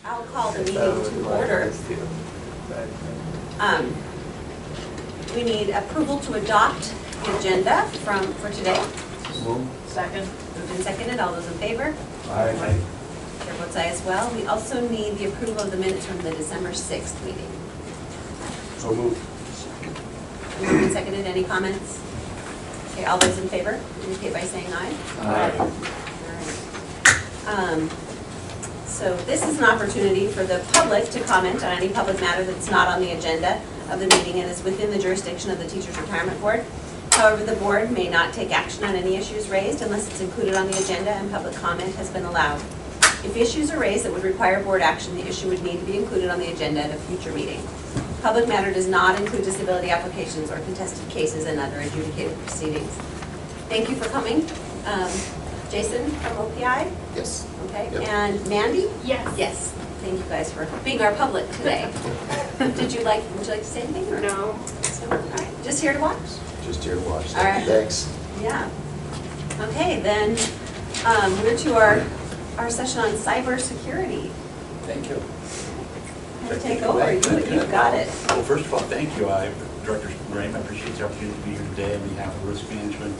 I'll call the meeting to order. We need approval to adopt the agenda for today. Second. Moved and seconded. All those in favor? Aye. Chair votes aye as well. We also need the approval of the minutes from the December 6th meeting. So moved. Moved and seconded. Any comments? Okay, all those in favor indicate by saying aye. Aye. All right. So this is an opportunity for the public to comment on any public matter that's not on the agenda of the meeting and is within the jurisdiction of the Teachers Retirement Board. However, the board may not take action on any issues raised unless it's included on the agenda and public comment has been allowed. If issues are raised that would require board action, the issue would need to be included on the agenda at a future meeting. Public matter does not include disability applications or contested cases and other adjudicated proceedings. Thank you for coming. Jason from OPI? Yes. Okay, Yep. and Mandy? Yes. Yes. Thank you guys for being our public today. would you like to say anything? Or? No. So, all right, just here to watch? Just here to watch. All right. Thanks. Yeah. Okay, then we're to our session on cybersecurity. Thank you. Take over. You've got it. Well, first of all, thank you. Director Graham, I appreciate the opportunity to be here today on behalf of Risk Management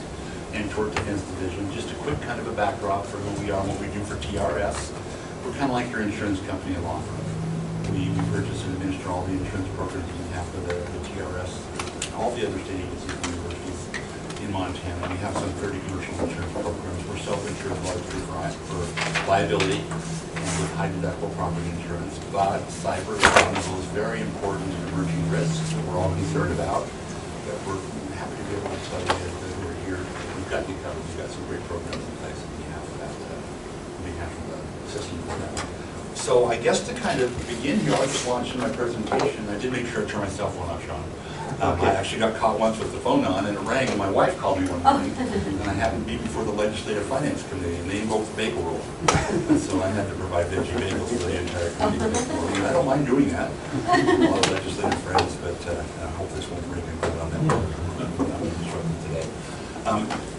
and Tort Defense Division. Just a quick kind of a backdrop for who we are and what we do for TRS. We're kind of like your insurance company law firm. We purchase and administer all the insurance programs on behalf of the TRS and all the other state agencies and universities in Montana. We have some 30 commercial insurance programs. We're self-insured largely for liability and with high deductible property insurance. But cyber is one of those very important emerging risks that we're all concerned about, that we're happy to be able to tell you that we're here. We've got you covered. We've got some great programs in place on behalf of that, on behalf of the system for that. So I guess to kind of begin here, I'll just launch in my presentation. I did make sure I turned my cell phone off, Sean. I actually got caught once with the phone on and it rang and my wife called me one morning and I happened to be before the Legislative Finance Committee and they invoked the bagel rule. And so I had to provide veggie bagels for the entire committee this morning. And I don't mind doing that. A lot of legislative friends, but I hope this won't break anything on that. I'm disrupting today.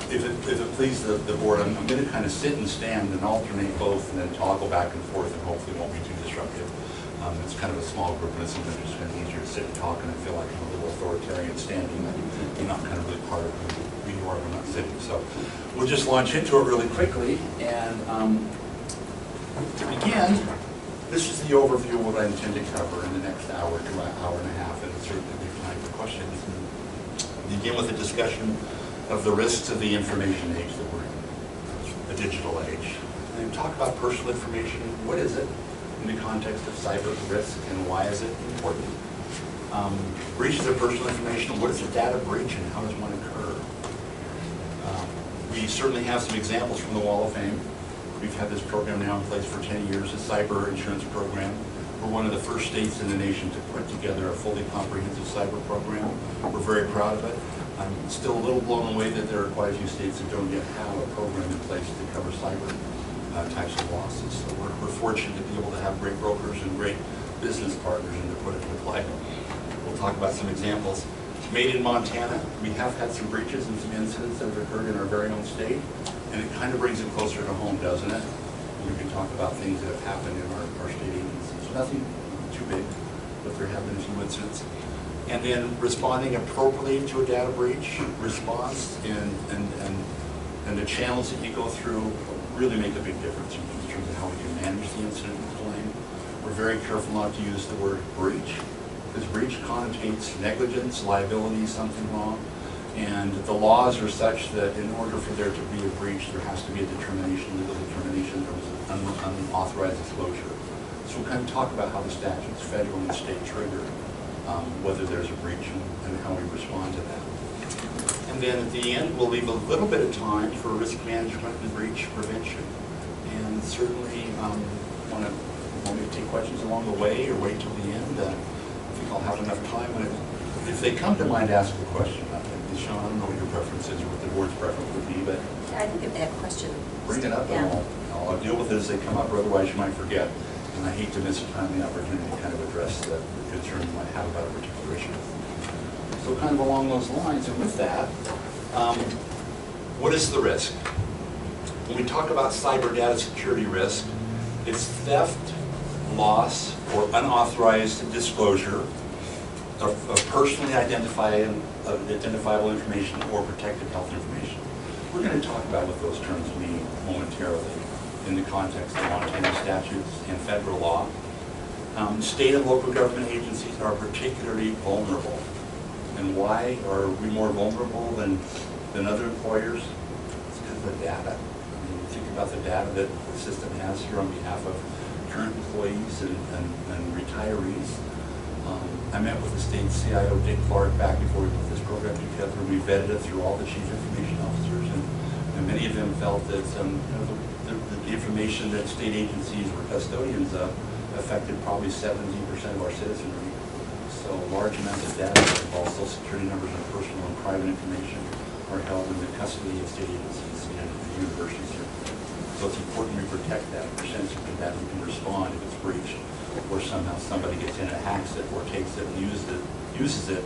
If it pleases the board, I'm going to kind of sit and stand and alternate both and then toggle back and forth and hopefully won't be too disruptive. It's kind of a small group and it's sometimes just kind of easier to sit and talk and I feel like I'm a little authoritarian standing and I'm not kind of really part of who you are when I'm not sitting. So we'll just launch into it really quickly and to begin, this is the overview of what I intend to cover in the next hour to an hour and a half and certainly leave time for questions. And begin with a discussion of the risks of the information age that we're in, the digital age. And talk about personal information. What is it in the context of cyber risk and why is it important? Breaches of personal information. What is a data breach and how does one occur? We certainly have some examples from the Wall of Fame. We've had this program now in place for 10 years, a cyber insurance program. We're one of the first states in the nation to put together a fully comprehensive cyber program. We're very proud of it. I'm still a little blown away that there are quite a few states that don't yet have a program in place to cover cyber types of losses. So we're fortunate to be able to have great brokers and great business partners and to put it to play. We'll talk about some examples. Made in Montana, we have had some breaches and some incidents that have occurred in our very own state, and it kind of brings it closer to home, doesn't it? We can talk about things that have happened in our state agencies. So nothing too big, but there have been a few incidents. And then responding appropriately to a data breach, response and the channels that you go through really make a big difference in terms of how we can manage the incident and claim. We're very careful not to use the word breach, because breach connotates negligence, liability, something wrong. And the laws are such that in order for there to be a breach, there has to be a determination, legal determination, there was an unauthorized disclosure. So we'll kind of talk about how the statutes, federal and state, trigger whether there's a breach and how we respond to that. And then at the end, we'll leave a little bit of time for risk management and breach prevention. And certainly, want me to take questions along the way or wait till the end? I think I'll have enough time. If they come to mind, ask a question. Sean, I don't know what your preference is or what the board's preference would be, but I think if they have a question, bring it up and I'll deal with it as they come up, or otherwise you might forget. And I hate to miss a timely opportunity to kind of address the concern you might have about a particular issue. So kind of along those lines, and with that, what is the risk? When we talk about cyber data security risk, it's theft, loss, or unauthorized disclosure of personally identifiable information or protected health information. We're going to talk about what those terms mean momentarily in the context of Montana statutes and federal law. State and local government agencies are particularly vulnerable. And why are we more vulnerable than other employers? It's because of the data. I mean, you think about the data that the system has here on behalf of current employees and retirees. I met with the state CIO, Dick Clark, back before we put this program together. We vetted it through all the chief information officers, and many of them felt that the information that state agencies were custodians of affected probably 70% of our citizenry. So large amounts of data, all social security numbers and personal and private information, are held in the custody of state agencies and universities here. So it's important we protect that percentage of that we can respond if it's breached, or somehow somebody gets in and hacks it or takes it and uses it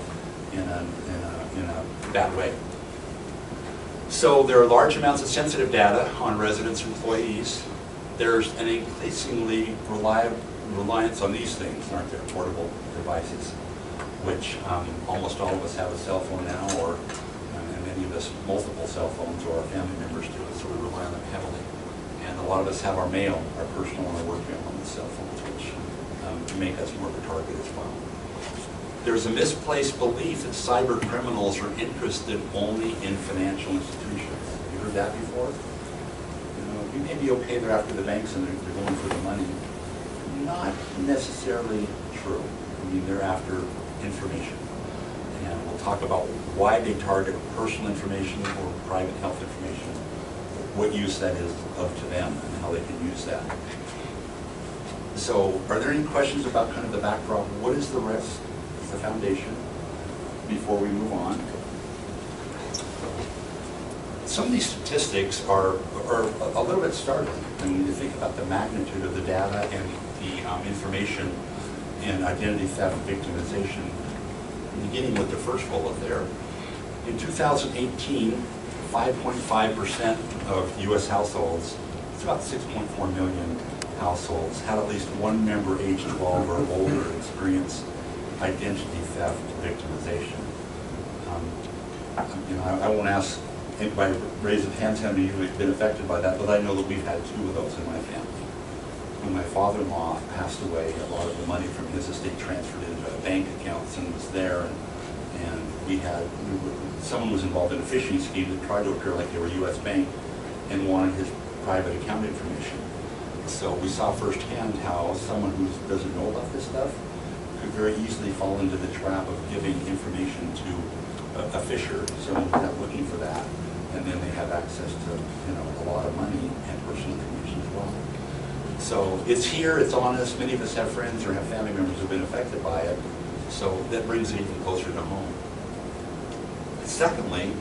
in a bad way. So there are large amounts of sensitive data on residents and employees. There's an increasingly reliance on these things, aren't there, portable devices, which almost all of us have a cell phone now, or and many of us multiple cell phones, or our family members do it, so we rely on them heavily. And a lot of us have our mail, our personal and our work mail on the cell phones, which make us more of a target as well. There's a misplaced belief that cyber criminals are interested only in financial institutions. Have you heard that before? You may be okay, they're after the banks and they're going for the money. Not necessarily true. I mean, they're after information. And we'll talk about why they target personal information or private health information, what use that is to them and how they can use that. So are there any questions about kind of the backdrop? What is the risk, the foundation, before we move on? Some of these statistics are a little bit startling. I mean, you think about the magnitude of the data and the information and identity theft victimization, beginning with the first bullet there. In 2018, 5.5% of U.S. households, it's about 6.4 million households, had at least one member age 12 or older experience identity theft victimization. I won't ask anybody raise of hands how many of you have been affected by that, but I know that we've had 2 of those in my family. When my father-in-law passed away, a lot of the money from his estate transferred into bank accounts and was there, and someone was involved in a phishing scheme that tried to appear like they were U.S. Bank and wanted his private account information. So we saw firsthand how someone who doesn't know about this stuff could very easily fall into the trap of giving information to a fisher, someone who's out looking for that, and then they have access to a lot of money and personal information as well. So it's here, it's on us. Many of us have friends or have family members who've been affected by it, so that brings it even closer to home. Secondly,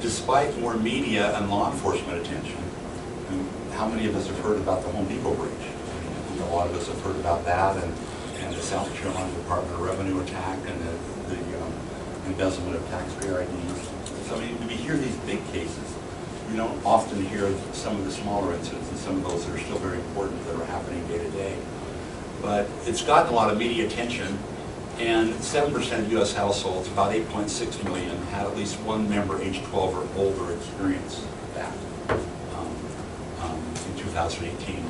despite more media and law enforcement attention, how many of us have heard about the Home Depot breach? I think a lot of us have heard about that, and the South Carolina Department of Revenue attack, and the embezzlement of taxpayer IDs. So I mean, we hear these big cases. We don't often hear some of the smaller incidents, and some of those that are still very important that are happening day to day. But it's gotten a lot of media attention, and 7% of U.S. households, about 8.6 million, had at least one member age 12 or older experience that in 2018.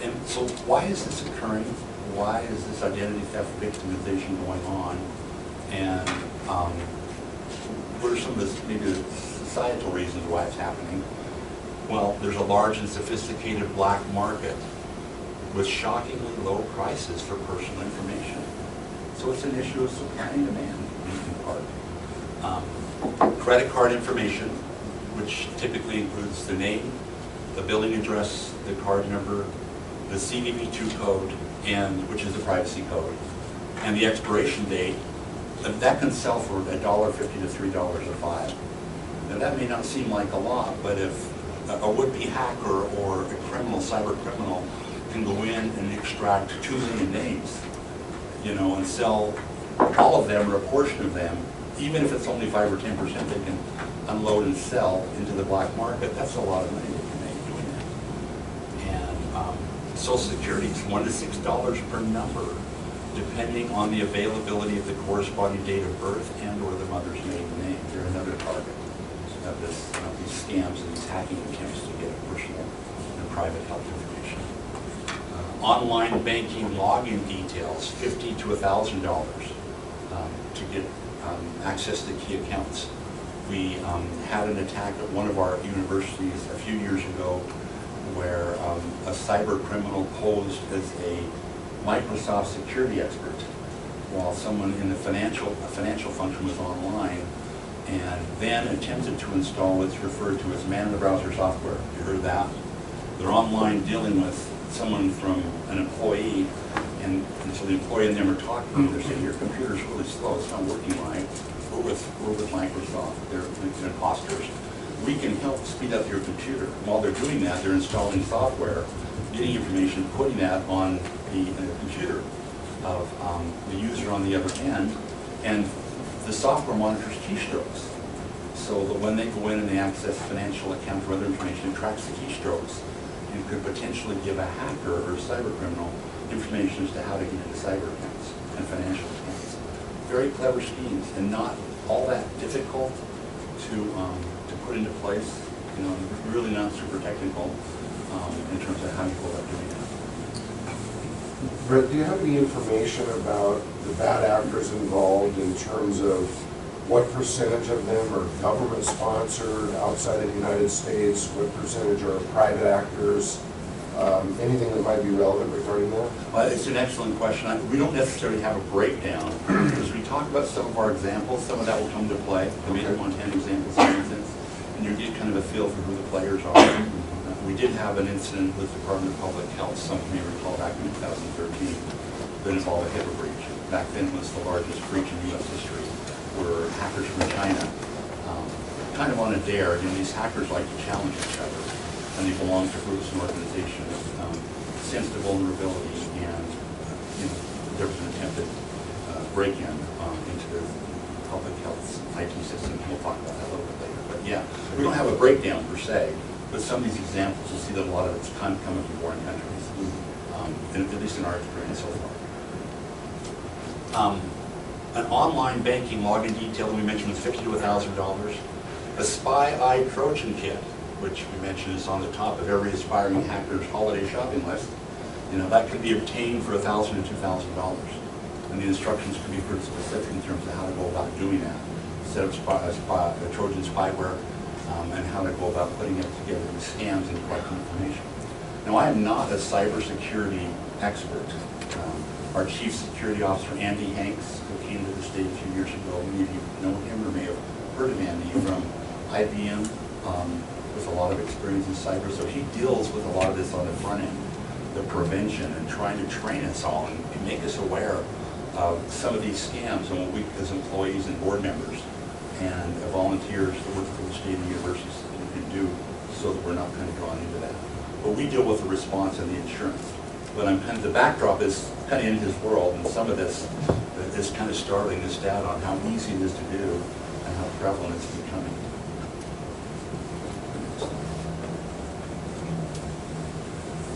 And so why is this occurring? Why is this identity theft victimization going on? And what are some of the maybe the societal reasons why it's happening? Well, there's a large and sophisticated black market with shockingly low prices for personal information. So it's an issue of supply and demand in part. Credit card information, which typically includes the name, the billing address, the card number, the CVV2 code, and which is the privacy code, and the expiration date. That can sell for $1.50 to $3 a file. Now that may not seem like a lot, but if a would-be hacker or a criminal, cyber criminal, can go in and extract 2 million names, and sell all of them or a portion of them, even if it's only 5 or 10% they can unload and sell into the black market, that's a lot of money they can make doing that. And Social Security is $1 to $6 per number, depending on the availability of the corresponding date of birth and or the mother's maiden name. They're another target of these scams and these hacking attempts to get personal and private health information. Online banking login details, $50 to $1,000 to get access to key accounts. We had an attack at one of our universities a few years ago where a cyber criminal posed as a Microsoft security expert while someone in the financial function was online, and then attempted to install what's referred to as man-in-the-browser software. You heard that? They're online dealing with someone from an employee, and so the employee and them are talking, and they're saying, your computer's really slow, it's not working right. We're with Microsoft, they're imposters. We can help speed up your computer. And while they're doing that, they're installing software, getting information, putting that on the computer of the user on the other end, and the software monitors keystrokes. So that when they go in and they access financial accounts or other information, it tracks the keystrokes and could potentially give a hacker or a cyber criminal information as to how to get into cyber accounts and financial accounts. Very clever schemes and not all that difficult to put into place. You know, really not super technical in terms of how you go about doing that. Brett, do you have any information about the bad actors involved in terms of what percentage of them are government sponsored outside of the United States? What percentage are private actors? Anything that might be relevant regarding that? Well, it's an excellent question. We don't necessarily have a breakdown. As we talk about some of our examples, some of that will come to play. The Major Montana examples, for instance, and you get kind of a feel for who the players are. We did have an incident with the Department of Public Health, some may recall, back in 2013, that involved a HIPAA breach. Back then was the largest breach in U.S. history, where hackers from China, kind of on a dare, you know, these hackers like to challenge each other, and they belong to groups and organizations, sense the vulnerability, and you know, there was an attempted break-in into the public health IT system. We'll talk about that a little bit later. But yeah, we don't have a breakdown per se, but some of these examples, you'll see that a lot of it's kind of coming from foreign countries, at least in our experience so far. An online banking login detail that we mentioned was $50 to $1,000. A spy eye Trojan kit, which we mentioned is on the top of every aspiring hacker's holiday shopping list. You know, that could be obtained for $1,000 to $2,000. And the instructions could be pretty specific in terms of how to go about doing that. Set up a Trojan spyware, and how to go about putting it together with scams and collecting information. Now, I am not a cybersecurity expert. Our Chief Security Officer, Andy Hanks, who came to the state a few years ago, many of you know him or may have heard of Andy from IBM, with a lot of experience in cyber. So he deals with a lot of this on the front end, the prevention, and trying to train us all and make us aware of some of these scams and what we as employees and board members and volunteers that work for the state and universities can do so that we're not kind of drawn into that. But we deal with the response and the insurance. But I'm kind of, the backdrop is kind of in his world, and some of this is kind of startling, this data on how easy it is to do and how prevalent it's becoming.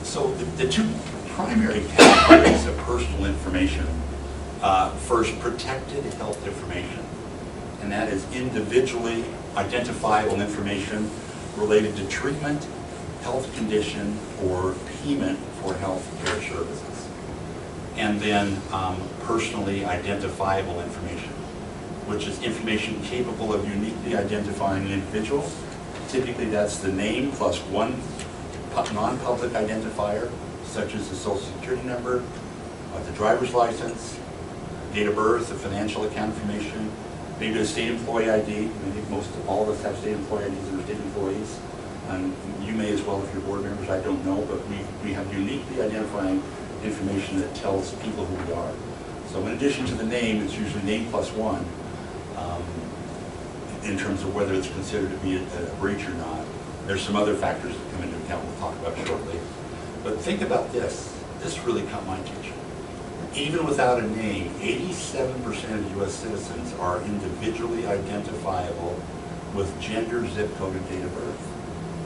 So the two primary categories of personal information, first, protected health information, and that is individually identifiable information related to treatment, health condition, or payment for health care services. And then personally identifiable information, which is information capable of uniquely identifying an individual. Typically that's the name plus one non-public identifier, such as the social security number, the driver's license, date of birth, the financial account information, maybe a state employee ID. I think most of all of us have state employee IDs that are state employees. And you may as well if you're board members, I don't know, but we have uniquely identifying information that tells people who we are. So in addition to the name, it's usually name plus one in terms of whether it's considered to be a breach or not. There's some other factors that come into account we'll talk about shortly. But think about this. This really caught my attention. Even without a name, 87% of U.S. citizens are individually identifiable with gender, zip code, and date of birth.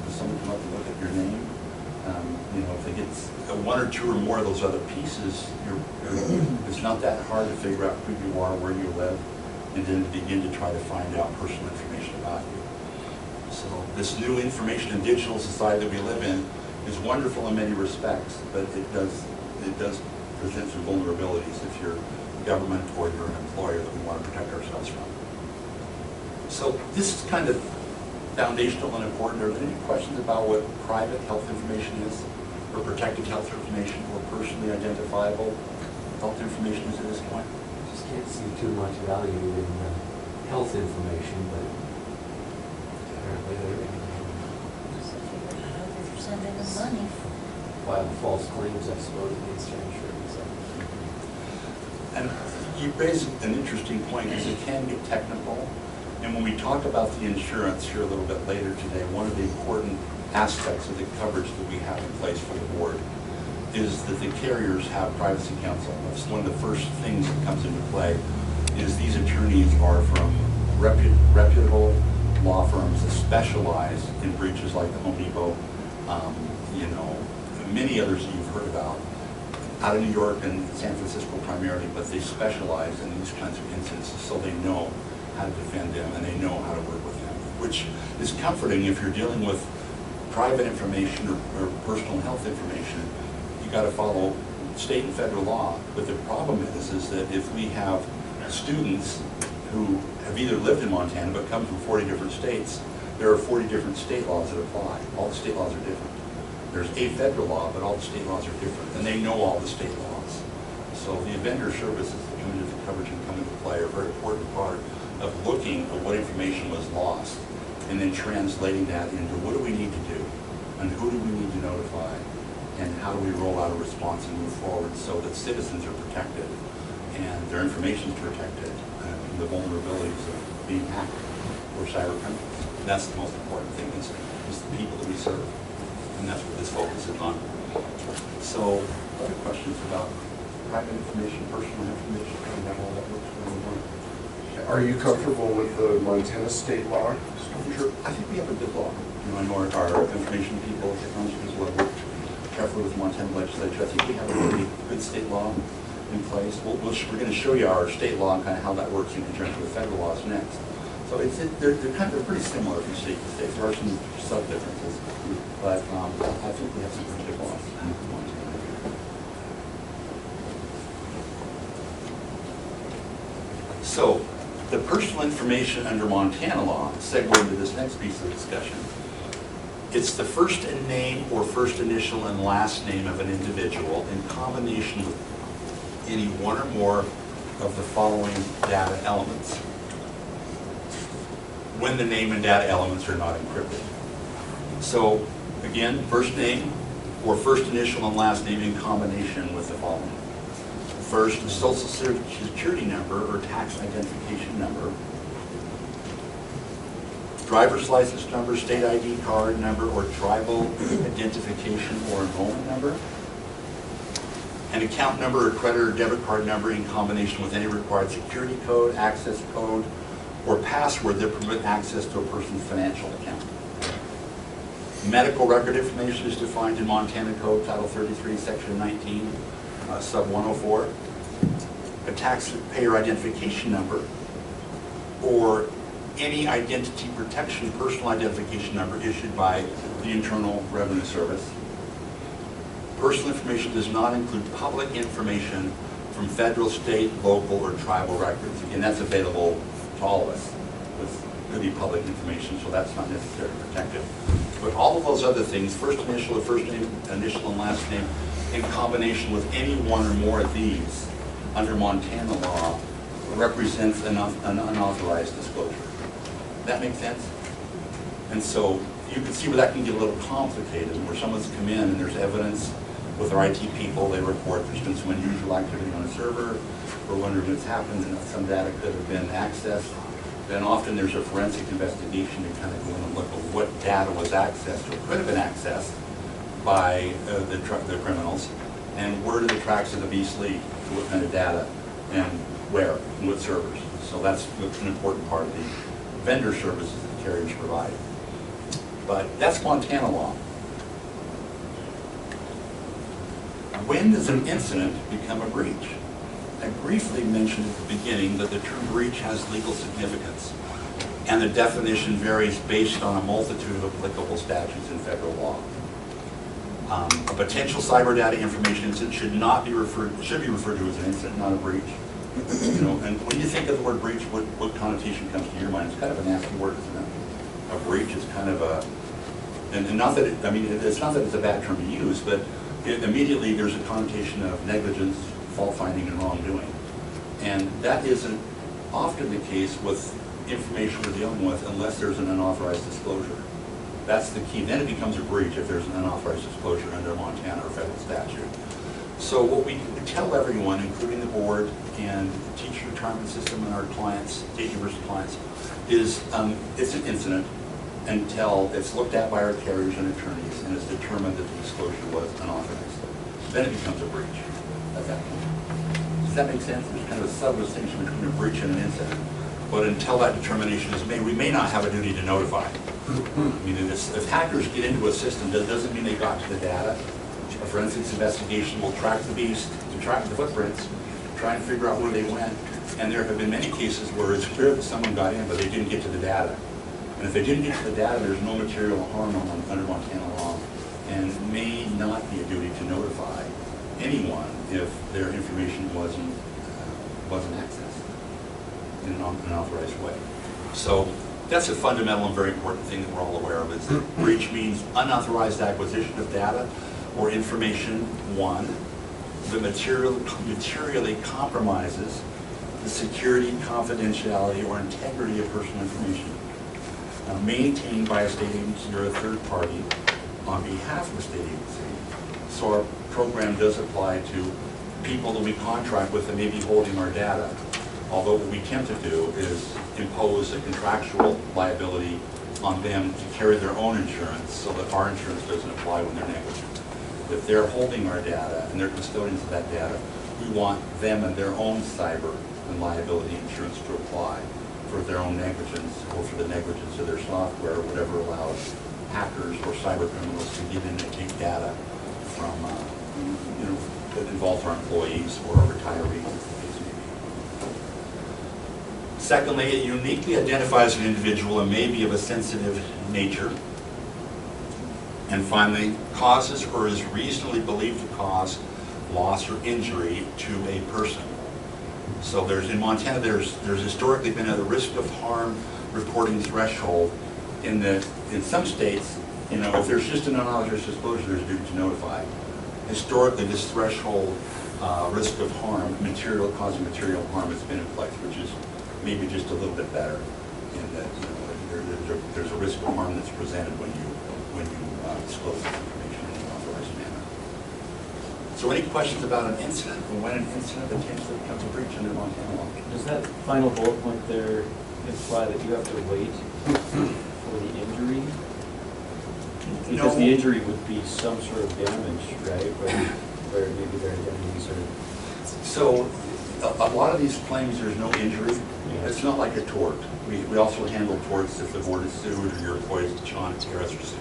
Does someone come up and look at your name? You know, if it gets one or two or more of those other pieces, it's not that hard to figure out who you are, where you live, and then begin to try to find out personal information about you. So this new information and digital society that we live in is wonderful in many respects, but it does present some vulnerabilities if you're government or you're an employer that we want to protect ourselves from. So this is kind of foundational and important. Are there any questions about what private health information is, or protected health information, or personally identifiable health information is at this point? Just can't see too much value in health information, but apparently there is. They're sending them money. File false claims, I suppose, against your insurance. And you raise an interesting point, because it can get technical. And when we talk about the insurance here a little bit later today, one of the important aspects of the coverage that we have in place for the board is that the carriers have privacy counsel. That's one of the first things that comes into play, is these attorneys are from reputable law firms that specialize in breaches like the Home Depot, you know, many others that you've heard about, out of New York and San Francisco primarily, but they specialize in these kinds of instances, so they know how to defend them and they know how to work with them, which is comforting if you're dealing with private information or personal health information. You got to follow state and federal law. But the problem is that if we have students who have either lived in Montana but come from 40 different states, there are 40 different state laws that apply. All the state laws are different. There's a federal law, but all the state laws are different, and they know all the state laws. So the vendor services that come into coverage and come into play are a very important part of looking at what information was lost and then translating that into what do we need to do and who do we need to notify and how do we roll out a response and move forward so that citizens are protected and their information is protected from the vulnerabilities of being hacked or cyber criminals. And that's the most important thing is the people that we serve. And that's what this focus is on. So, other questions about private information, personal information, and how all that works for everyone? Are you comfortable with the Montana state law? Sure. I think we have a good law. You know, I know our information people, technology people have worked carefully with the Montana legislature. I think we have a really good state law in place. We're going to show you our state law and kind of how that works in conjunction with federal laws next. So they're pretty similar from state to state. There are some sub-differences, but I think we have some pretty good laws in Montana. So, the personal information under Montana law segue into this next piece of discussion. It's the first name or first initial and last name of an individual in combination with any one or more of the following data elements when the name and data elements are not encrypted. So, again, first name or first initial and last name in combination with the following. First, the social security number or tax identification number, driver's license number, state ID card number, or tribal identification or enrollment number, an account number or credit or debit card number in combination with any required security code, access code, or password that permit access to a person's financial account. Medical record information is defined in Montana Code Title 33, Section 19, Sub 104. A taxpayer identification number or any identity protection personal identification number issued by the Internal Revenue Service. Personal information does not include public information from federal, state, local, or tribal records. Again, that's available to all of us. It could be public information, so that's not necessarily protected. But all of those other things, first initial, first name, initial and last name, in combination with any one or more of these under Montana law, represents an unauthorized disclosure. That makes sense? And so you can see where that can get a little complicated, where someone's come in and there's evidence with our IT people, they report there's been some unusual activity on a server, we're wondering what's happened, and some data could have been accessed. Then often there's a forensic investigation to kind of go in and look at what data was accessed or could have been accessed by the criminals, and where do the tracks of the beast lead, to what kind of data, and where, and what servers. So that's an important part of the vendor services that carriers provide. But that's Montana law. when does an incident become a breach? I briefly mentioned at the beginning that the term breach has legal significance, and the definition varies based on a multitude of applicable statutes in federal law. A potential cyber data information incident should be referred to as an incident, not a breach. You know, and when you think of the word breach, what connotation comes to your mind? It's kind of a nasty word, isn't it? A breach is kind of a, and not that it's not that it's a bad term to use, but immediately there's a connotation of negligence, fault finding, and wrongdoing. And that isn't often the case with information we're dealing with unless there's an unauthorized disclosure. That's the key. Then it becomes a breach if there's an unauthorized disclosure under Montana or federal statute. So what we tell everyone, including the board and the teacher retirement system and our clients, state university clients, is it's an incident until it's looked at by our carriers and attorneys and it's determined that the disclosure was unauthorized. Then it becomes a breach at that point. Does that make sense? There's kind of a subtle distinction between a breach and an incident. But until that determination is made, we may not have a duty to notify. I mean, if hackers get into a system, that doesn't mean they got to the data. A forensics investigation will track the beast, to track the footprints, try and figure out where they went. And there have been many cases where it's clear that someone got in, but they didn't get to the data. And if they didn't get to the data, there's no material harm under Montana law, and may not be a duty to notify anyone if their information wasn't accessed in an unauthorized way. So that's a fundamental and very important thing that we're all aware of. Is that breach means unauthorized acquisition of data or information, one, that materially compromises the security, confidentiality, or integrity of personal information maintained by a state agency or a third party on behalf of a state agency. So our program does apply to people that we contract with that may be holding our data. Although what we tend to do is impose a contractual liability on them to carry their own insurance so that our insurance doesn't apply when they're negligent. If they're holding our data and they're custodians of that data, we want them and their own cyber and liability insurance to apply for their own negligence or for the negligence of their software or whatever allows hackers or cyber criminals to get in and take data from, that involves our employees or our retirees. Secondly, it uniquely identifies an individual and may be of a sensitive nature. And finally, causes or is reasonably believed to cause loss or injury to a person. So in Montana, there's historically been a risk of harm reporting threshold in that in some states, if there's just an unauthorized disclosure, there's a duty to notify. Historically, this threshold risk of harm, causing material harm has been in place, which is maybe just a little bit better in that there's a risk of harm that's presented when you disclose this information in an authorized manner. So any questions about an incident or when an incident potentially becomes a breach under Montana law? Does that final bullet point there imply that you have to wait for the injury? Because the injury would be some sort of damage, right? Where maybe their identities are... So a lot of these claims, there's no injury. Yeah. It's not like a tort. We also handle torts if the board is sued or your employees on TRS are sued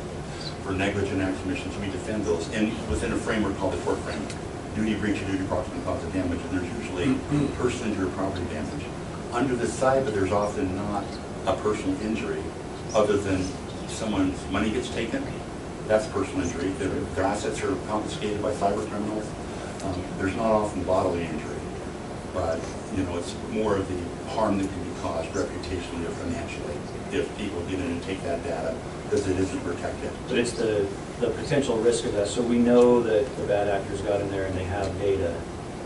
for negligent act omissions. We defend those within a framework called the tort framework. Duty, breach, or duty proximate cause of damage, and there's usually personal injury or property damage. Under the cyber, there's often not a personal injury other than someone's money gets taken. That's personal injury. Their assets are confiscated by cyber criminals. There's not often bodily injury, but it's more of the harm that can be caused reputationally or financially if people get in and take that data because it isn't protected. But it's the potential risk of that. So we know that the bad actors got in there and they have data.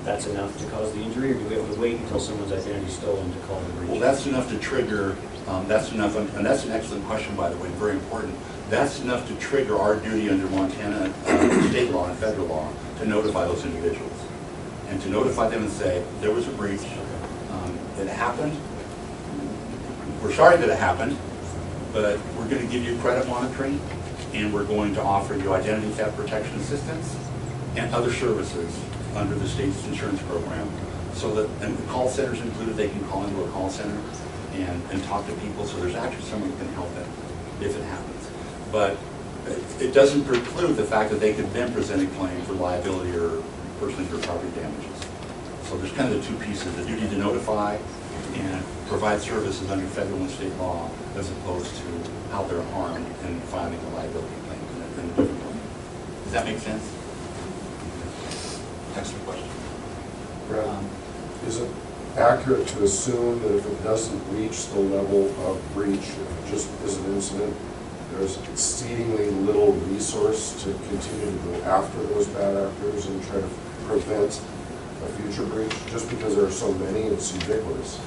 That's enough to cause the injury, or do we have to wait until someone's identity is stolen to call the breach? Well, that's enough to trigger. That's enough, and that's an excellent question, by the way, very important. That's enough to trigger our duty under Montana state law and federal law to notify those individuals and to notify them and say there was a breach. It happened. We're sorry that it happened, but we're going to give you credit monitoring, and we're going to offer you identity theft protection assistance and other services under the state's insurance program. So that, and the call centers included, they can call into a call center and talk to people. So there's actually someone who can help them if it happens. But it doesn't preclude the fact that they could then present a claim for liability or personal injury or property damages. So there's kind of the two pieces, the duty to notify and provide services under federal and state law, as opposed to how they're harmed and filing a liability claim in a different way. Does that make sense? Excellent question. Brad, is it accurate to assume that if it doesn't reach the level of breach, if it just is an incident, there's exceedingly little resource to continue to go after those bad actors and try to prevent a future breach, just because there are so many, it's ubiquitous?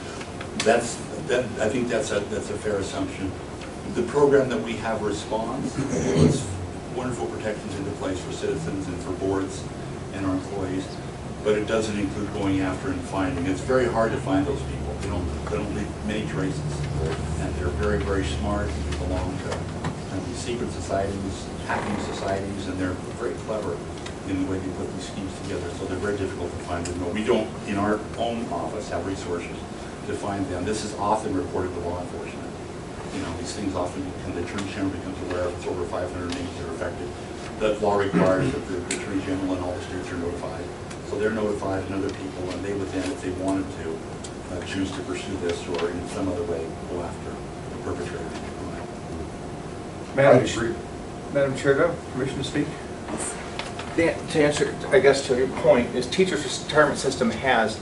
I think that's a fair assumption. The program that we have responds, puts wonderful protections into place for citizens and for boards and our employees, but it doesn't include going after and finding. It's very hard to find those people. They don't leave many traces, and they're very, very smart. They belong to these secret societies, hacking societies, and they're very clever in the way they put these schemes together, so they're very difficult to find. And we don't, in our own office, have resources to find them. This is often reported to law enforcement. These things often become, the Attorney General becomes aware of. It's over 500 names that are affected. The law requires that the Attorney General and all the states are notified. So they're notified, and other people, and they would then, if they wanted to, choose to pursue this or in some other way go after the perpetrator. Madam Chair, do I have permission to speak? To answer, I guess, to your point, is Teachers Retirement System has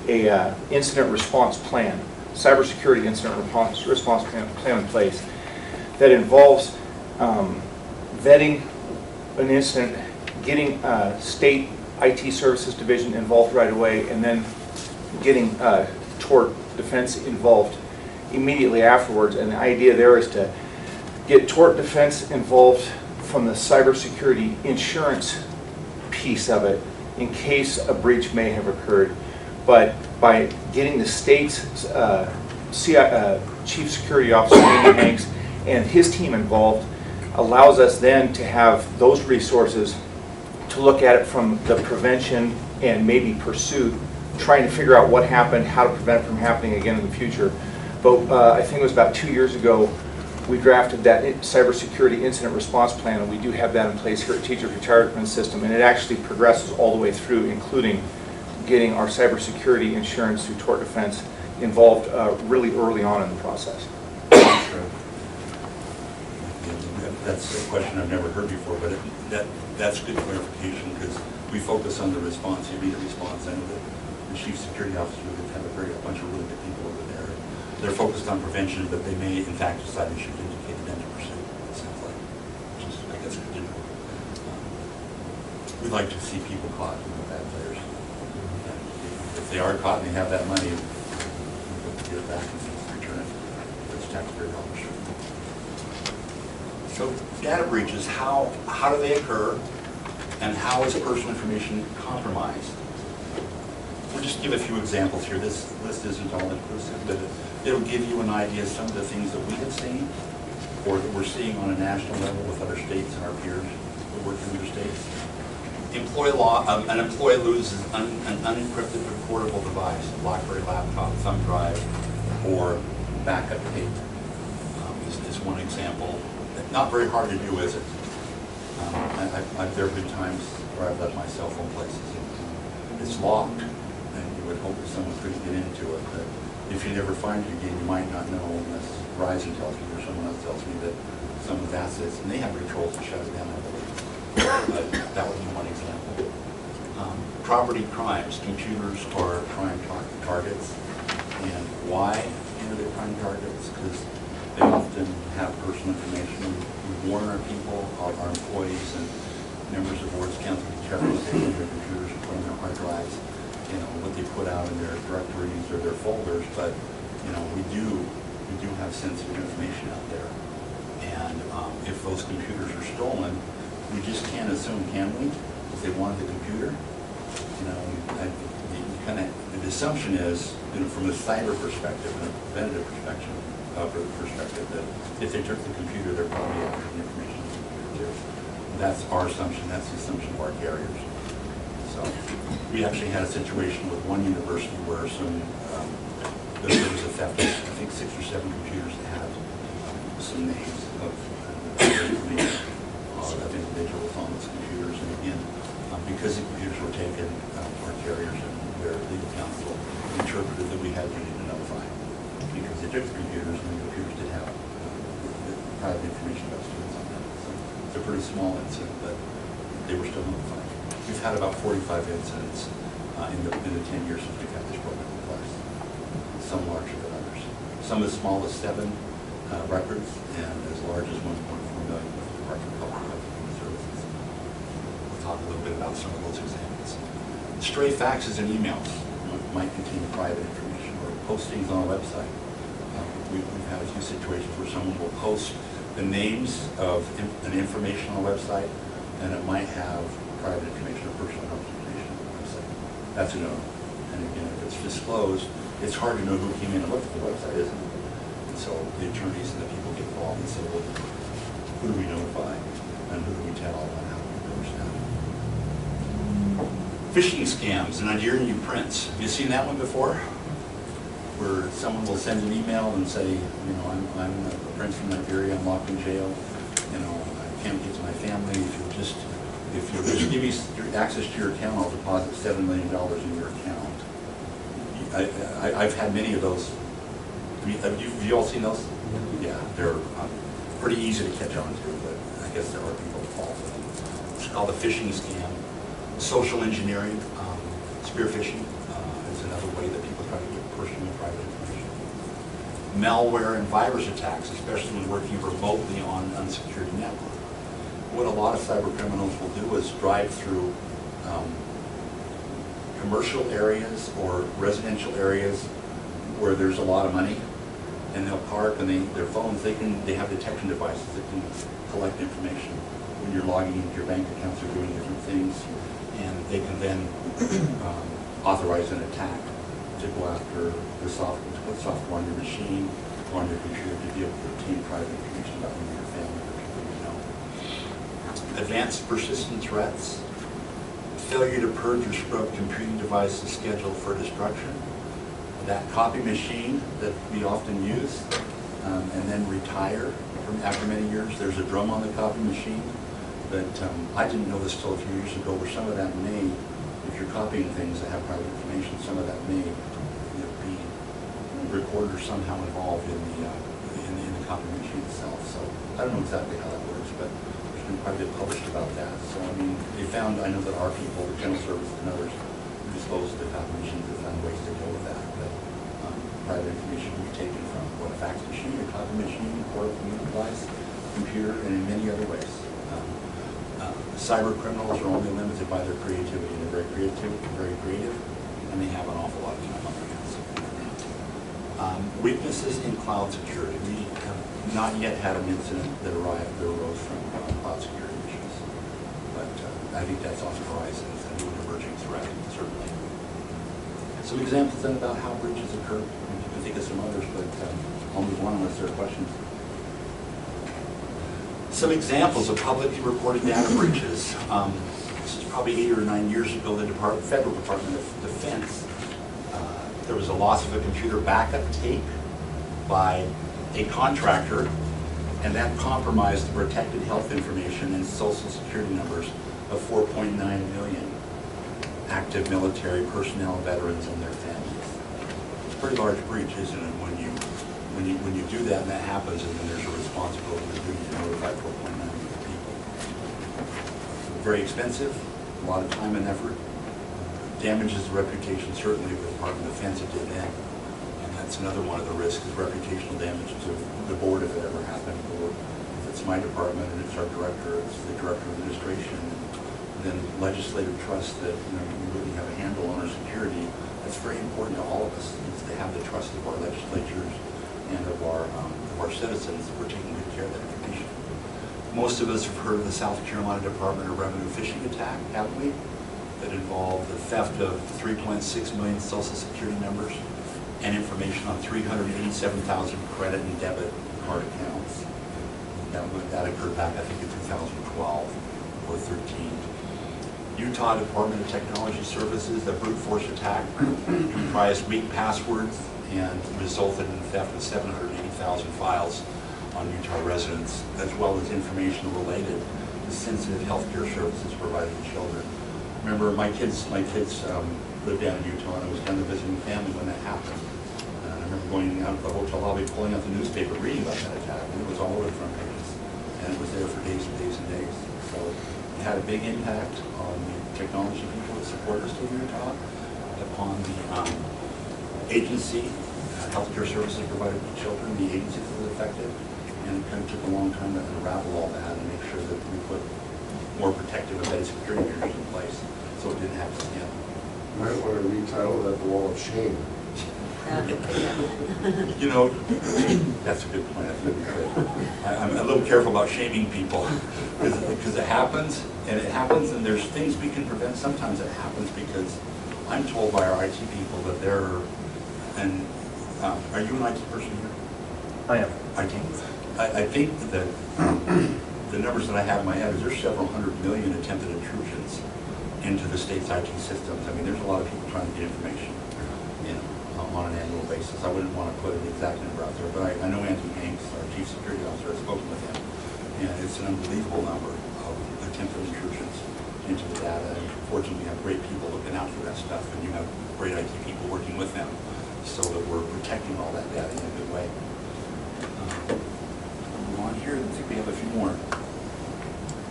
a incident response plan, cybersecurity incident response plan in place that involves vetting an incident, getting state IT services division involved right away, and then getting tort defense involved immediately afterwards. And the idea there is to get tort defense involved from the cybersecurity insurance piece of it in case a breach may have occurred. But by getting the state's Chief Security Officer, Andy Hanks, and his team involved, allows us then to have those resources to look at it from the prevention and maybe pursuit, trying to figure out what happened, how to prevent it from happening again in the future. But I think it was about 2 years ago, we drafted that cybersecurity incident response plan, and we do have that in place here at Teachers Retirement System, and it actually progresses all the way through, including getting our cybersecurity insurance through tort defense involved really early on in the process. That's a question I've never heard before, but that's good clarification, because we focus on the response, the immediate response, and the Chief Security Officer would have a bunch of really good people over there. They're focused on prevention, but they may, in fact, decide they should indicate them to pursue, it sounds like, which is, I guess, good to know. We'd like to see people caught, bad players. And if they are caught and they have that money, we'll get it back and return it. That's taxpayer dollars. So data breaches, how do they occur, and how is personal information compromised? We'll just give a few examples here. This list isn't all inclusive, but it'll give you an idea of some of the things that we have seen or that we're seeing on a national level with other states and our peers who work in other states. An employee loses an unencrypted recordable device, a BlackBerry laptop, thumb drive, or backup tape is one example. Not very hard to do, is it? There have been times where I've left my cell phone places and it's locked, and you would hope that someone couldn't get into it. But if you never find it again, you might not know unless Verizon tells me or someone else tells me that some of that's it, and they have controls to shut it down, I believe. But that would be one example. Property crimes. Computers are prime targets. And why are they prime targets? Because they often have personal information. We warn our people, our employees, and members of boards, council to be careful what they put in their computers and put on their hard drives, what they put out in their directories or their folders. But we do have sensitive information out there. And if those computers are stolen, we just can't assume, can we? If they wanted the computer, the assumption is, from a cyber perspective and a preventative perspective, that if they took the computer, they're probably after the information on the computer too. That's our assumption. That's the assumption of our carriers. So we actually had a situation with one university where there was a theft of, I think, 6 or 7 computers that had some names of individuals on those computers. And again, Because the computers were taken, our carriers and their legal counsel interpreted that we had to notify. Because they took the computers, and the computers did have private information about students on them. So it's a pretty small incident, but they were still notified. We've had about 45 incidents in the 10 years since we've had this program in place. Some larger than others. Some as small as 7 records, and as large as 1.4 million with the Department of Public Health and Human Services. We'll talk a little bit about some of those examples. Stray faxes and emails might contain private information, or postings on a website. We've had a few situations where someone will post the names of an information on a website, and it might have private information or personal health information on the website. That's a no. And again, if it's disclosed, it's hard to know who came in and looked at the website, isn't it? And so the attorneys and the people get involved and say, well, who do we notify, and who do we tell, and how do we understand? Phishing scams, the Nigerian prince. Have you seen that one before? Where someone will send an email and say, you know, I'm a prince from Nigeria, I'm locked in jail, you know, I can't get to my family. If you'll just give me access to your account, I'll deposit $7 million in your account. I've had many of those. Have you all seen those? Yeah, they're pretty easy to catch on to, but I guess there are people that fall for them. It's called a phishing scam. Social engineering, spear phishing is another way that people try to get personal and private information. Malware and virus attacks, especially when working remotely on an unsecured network. What a lot of cyber criminals will do is drive through commercial areas or residential areas where there's a lot of money, and they'll park, and their phones, they have detection devices that can collect information when you're logging into your bank accounts or doing different things, and they can then authorize an attack to go after the software, to put software on your machine or on your computer to be able to obtain private information about you and your family or people you know. Advanced persistent threats, failure to purge or scrub computing devices scheduled for destruction. That copy machine that we often use and then retire after many years. There's a drum on the copy machine, but I didn't know this till a few years ago, where some of that may, if you're copying things that have private information, some of that may be recorded or somehow involved in the copy machine itself. So I don't know exactly how that works, but there's been quite a bit published about that. So I mean, they found, I know that our people, the General Service and others, who disposed of the copy machines, have found ways to deal with that. But private information can be taken from a fax machine, a copy machine, or a device, computer, and in many other ways. Cyber criminals are only limited by their creativity. They're very creative, and they have an awful lot of time on their hands. Weaknesses in cloud security. We have not yet had an incident that arose from cloud security issues, but I think that's on the horizon. It's a new emerging threat, certainly. Some examples then about how breaches occur. You can think of some others, but I'll move on unless there are questions. Some examples of publicly reported data breaches. This is probably 8 or 9 years ago, the Federal Department of Defense, there was a loss of a computer backup tape by a contractor, and that compromised the protected health information and social security numbers of 4.9 million active military personnel, veterans, and their families. It's a pretty large breach, isn't it, when you do that and that happens, and then there's a responsibility to notify 4.9 million people. Very expensive, a lot of time and effort. Damages the reputation, certainly, of the Department of Defense. It did then. And that's another one of the risks, is reputational damage to the board if it ever happened, or if it's my department and it's our director, it's the director of administration, and then legislative trust that we really have a handle on our security. That's very important to all of us, is to have the trust of our legislatures and of our citizens that we're taking good care of that information. Most of us have heard of the South Carolina Department of Revenue phishing attack, haven't we? That involved the theft of 3.6 million social security numbers and information on 387,000 credit and debit card accounts. That occurred back, I think, in 2012 or 13. Utah Department of Technology Services, the brute force attack comprised weak passwords and resulted in the theft of 780,000 files on Utah residents, as well as information related to sensitive healthcare services provided to children. remember my kids lived down in Utah, and I was down there visiting family when that happened. And I remember going out of the hotel lobby, pulling out the newspaper, reading about that attack, and it was all over the front pages. And it was there for days and days and days. So it had a big impact on the technology people that support us in Utah, upon the agency, healthcare services provided to children, the agency that was affected. And it kind of took a long time to unravel all that and make sure that we put more protective and better security measures in place so it didn't happen again. You might want to retitle that The Wall of Shame. You know, that's a good point. That's really good. I'm a little careful about shaming people because it happens, and there's things we can prevent. Sometimes it happens because I'm told by our IT people that they're, and are you an IT person here? I am. IT. I think that the numbers that I have in my head is there's several hundred million attempted intrusions into the state's IT systems. I mean, there's a lot of people trying to get information, you know, on an annual basis. I wouldn't want to put an exact number out there, but I know Anthony Hanks, our chief security officer, has spoken with him, and it's an unbelievable number of attempted intrusions into the data. And fortunately, we have great people looking out for that stuff, and you have great IT people working with them so that we're protecting all that data in a good way. Move on here, I think we have a few more.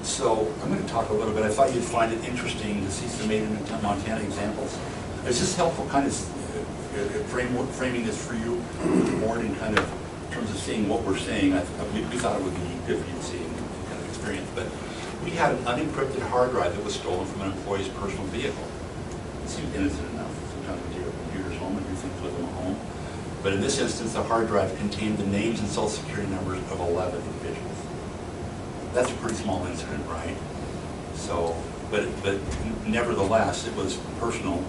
So I'm going to talk a little bit. I thought you'd find it interesting to see some made in Montana examples. Is this helpful kind of framing this for you, the board, in kind of terms of seeing what we're saying? We thought it would be good for you to see and kind of experience. But we had an unencrypted hard drive that was stolen from an employee's personal vehicle. It seemed innocent enough. Sometimes we take our computers home and do things with them at home. But in this instance, the hard drive contained the names and social security numbers of 11 individuals. That's a pretty small incident, right? So, but nevertheless, it was personal,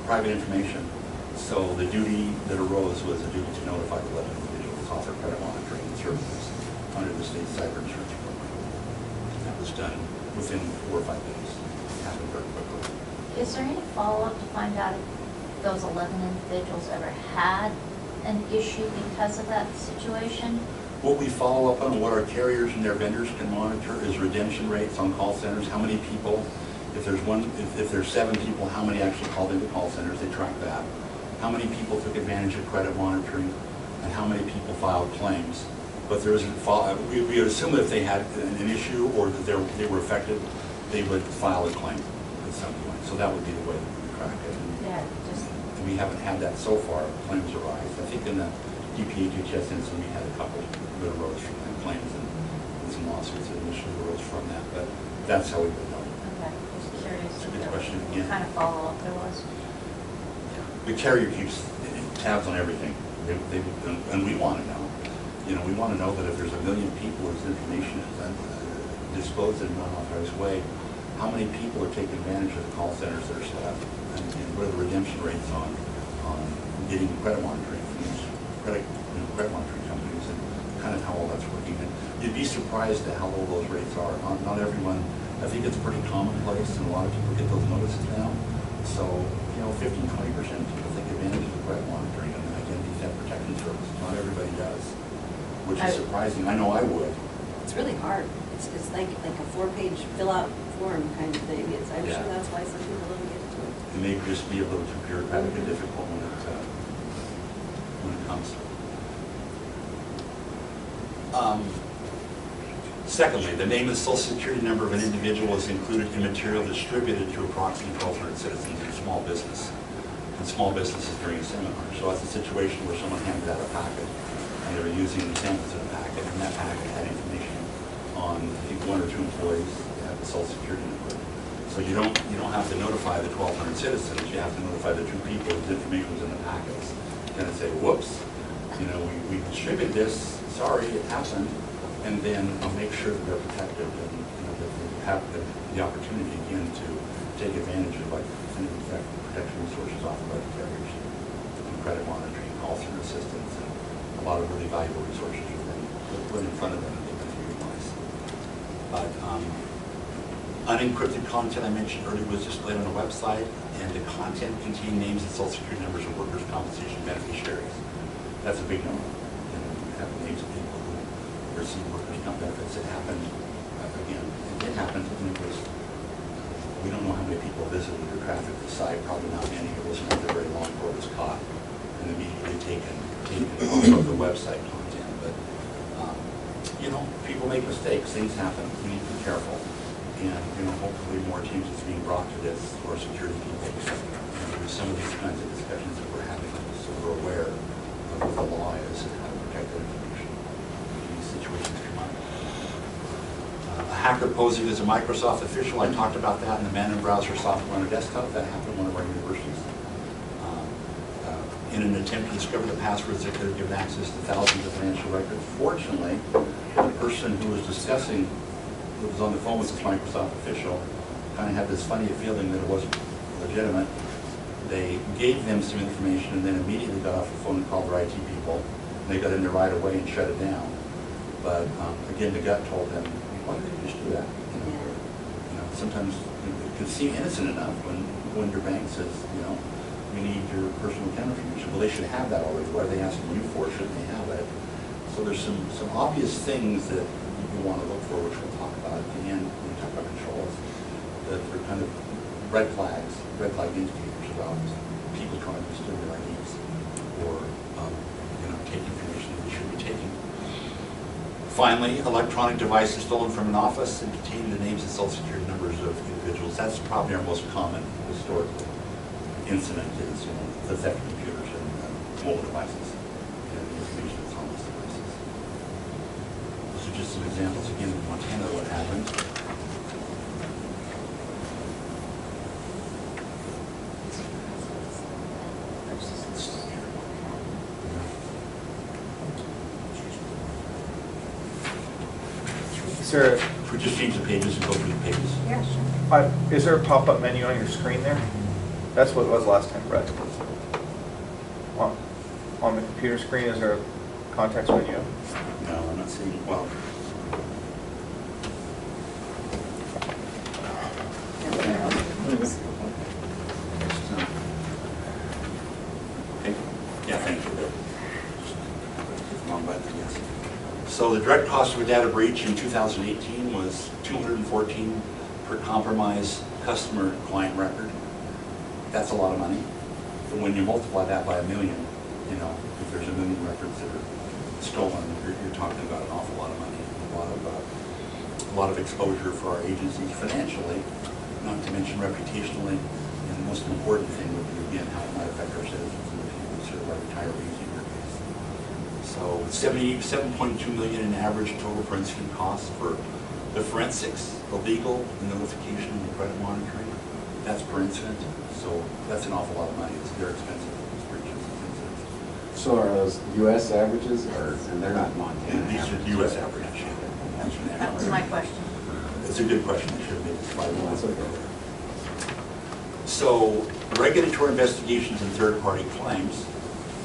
private information. So the duty that arose was a duty to notify the 11 individuals, offer credit monitoring services under the state cyber insurance program. And that was done within 4 or 5 days. It happened very quickly. Is there any follow-up to find out if those 11 individuals ever had an issue because of that situation? What we follow up on, what our carriers and their vendors can monitor, is redemption rates on call centers. How many people, if there's 7 people, how many actually called into call centers? They track that. How many people took advantage of credit monitoring, and how many people filed claims? But there isn't we would assume that if they had an issue or that they were affected, they would file a claim at some point. So that would be the way that we track it. Yeah, just. And we haven't had that so far. Claims arise. I think in the DPHHS incident, we had a couple that arose from that claims and some lawsuits that initially arose from that. But that's how we would know. Okay, just curious. It's a good question again. What kind of follow-up there was? The carrier keeps tabs on everything, and we want to know. You know, we want to know that if there's 1 million people whose information is disclosed in an unauthorized way, how many people are taking advantage of the call centers that are set up, and what are the redemption rates on getting credit monitoring from these credit monitoring companies, and kind of how all that's working. And you'd be surprised at how low those rates are. Not everyone. I think it's pretty commonplace, and a lot of people get those notices now. So, you know, 15–20% of people take advantage of the credit monitoring and identity theft protection services. Not everybody does, which is surprising. I know I would. It's really hard. It's like a 4-page fill-out form kind of thing. I'm sure that's why some people don't get to it. It may just be a little too bureaucratic and difficult when it comes to it. Secondly, the name and social security number of an individual is included in material distributed to approximately 1,200 citizens in small business. And small businesses during a seminar. So that's a situation where someone handed out a packet and they were using the samples in a packet, and that packet had information on, I think, 1 or 2 employees that have the social security number. So you don't have to notify the 1,200 citizens. You have to notify the 2 people whose information was in the packets. Kind of say, whoops, you know, we distributed this. Sorry, it happened. And then make sure that they're protected, and that they have the opportunity again to take advantage of like protection resources offered by the carriers, and credit monitoring, call center assistance, and a lot of really valuable resources are put in front of them and given to utilize. But unencrypted content I mentioned earlier was displayed on the website, and the content contained names and social security numbers of workers' compensation beneficiaries. That's a big number. Have the names of people who receive workers' comp benefits. It happened, again, it did happen, and it was We don't know how many people visited or trafficked the site, probably not many. It wasn't very long before it was caught and immediately taken off of the website content. But, you know, people make mistakes, things happen, we need to be careful. And, you know, hopefully more attention is being brought to this for security people. And some of these kinds of discussions that we're having, so we're aware of what the law is and how to protect their information when these situations come up. A hacker posing as a Microsoft official, I talked about that in the man in browser software on a desktop. That happened at one of our universities. In an attempt to discover the passwords that could have given access to thousands of financial records. Fortunately, the person who was discussing, who was on the phone with this Microsoft official, kind of had this funny feeling that it wasn't legitimate. They gave them some information and then immediately got off the phone and called their IT people. They got in there right away and shut it down. But again, the gut told them, why did they just do that? You know, sometimes it can seem innocent enough when your bank says, you know, we need your personal account information. Well, they should have that already. What are they asking you for? Shouldn't they have it? So there's some obvious things that you want to look for, which we'll talk about at the end when we talk about controls, that are kind of red flag indicators about people trying to steal your IDs or you know, take information that they shouldn't be taking. Finally, electronic devices stolen from an office and containing the names and social security numbers of individuals. That's probably our most common historical incident is, you know, the theft of computers and mobile devices and the information that's on those devices. Those are just some examples again in Montana of what happened. Is there, If we just change the pages and go through the pages. Yeah, sure. is there a pop-up menu on your screen there? That's what it was last time, Brett. On the computer screen, is there a context menu? No, I'm not seeing, well, okay. Yeah, thank you. Wrong button, yes. So the direct cost of a data breach in 2018 was $214 per compromised customer client record. That's a lot of money. But when you multiply that by 1 million, you know, if there's 1 million records that are stolen, you're talking about an awful lot of money, a lot of exposure for our agencies financially, not to mention reputationally, and the most important thing would be, again, how it might affect our citizens and the people who serve our retirees in your case. So 77.2 million in average total for incident costs for the forensics, the legal, the notification, and the credit monitoring. That's per incident. So that's an awful lot of money. They're expensive, these breaches and incidents. So are those US averages, and they're not Montana? And these are US averages. That was my question. It's a good question. I should have made this slide. Well, that's okay. So regulatory investigations and third-party claims.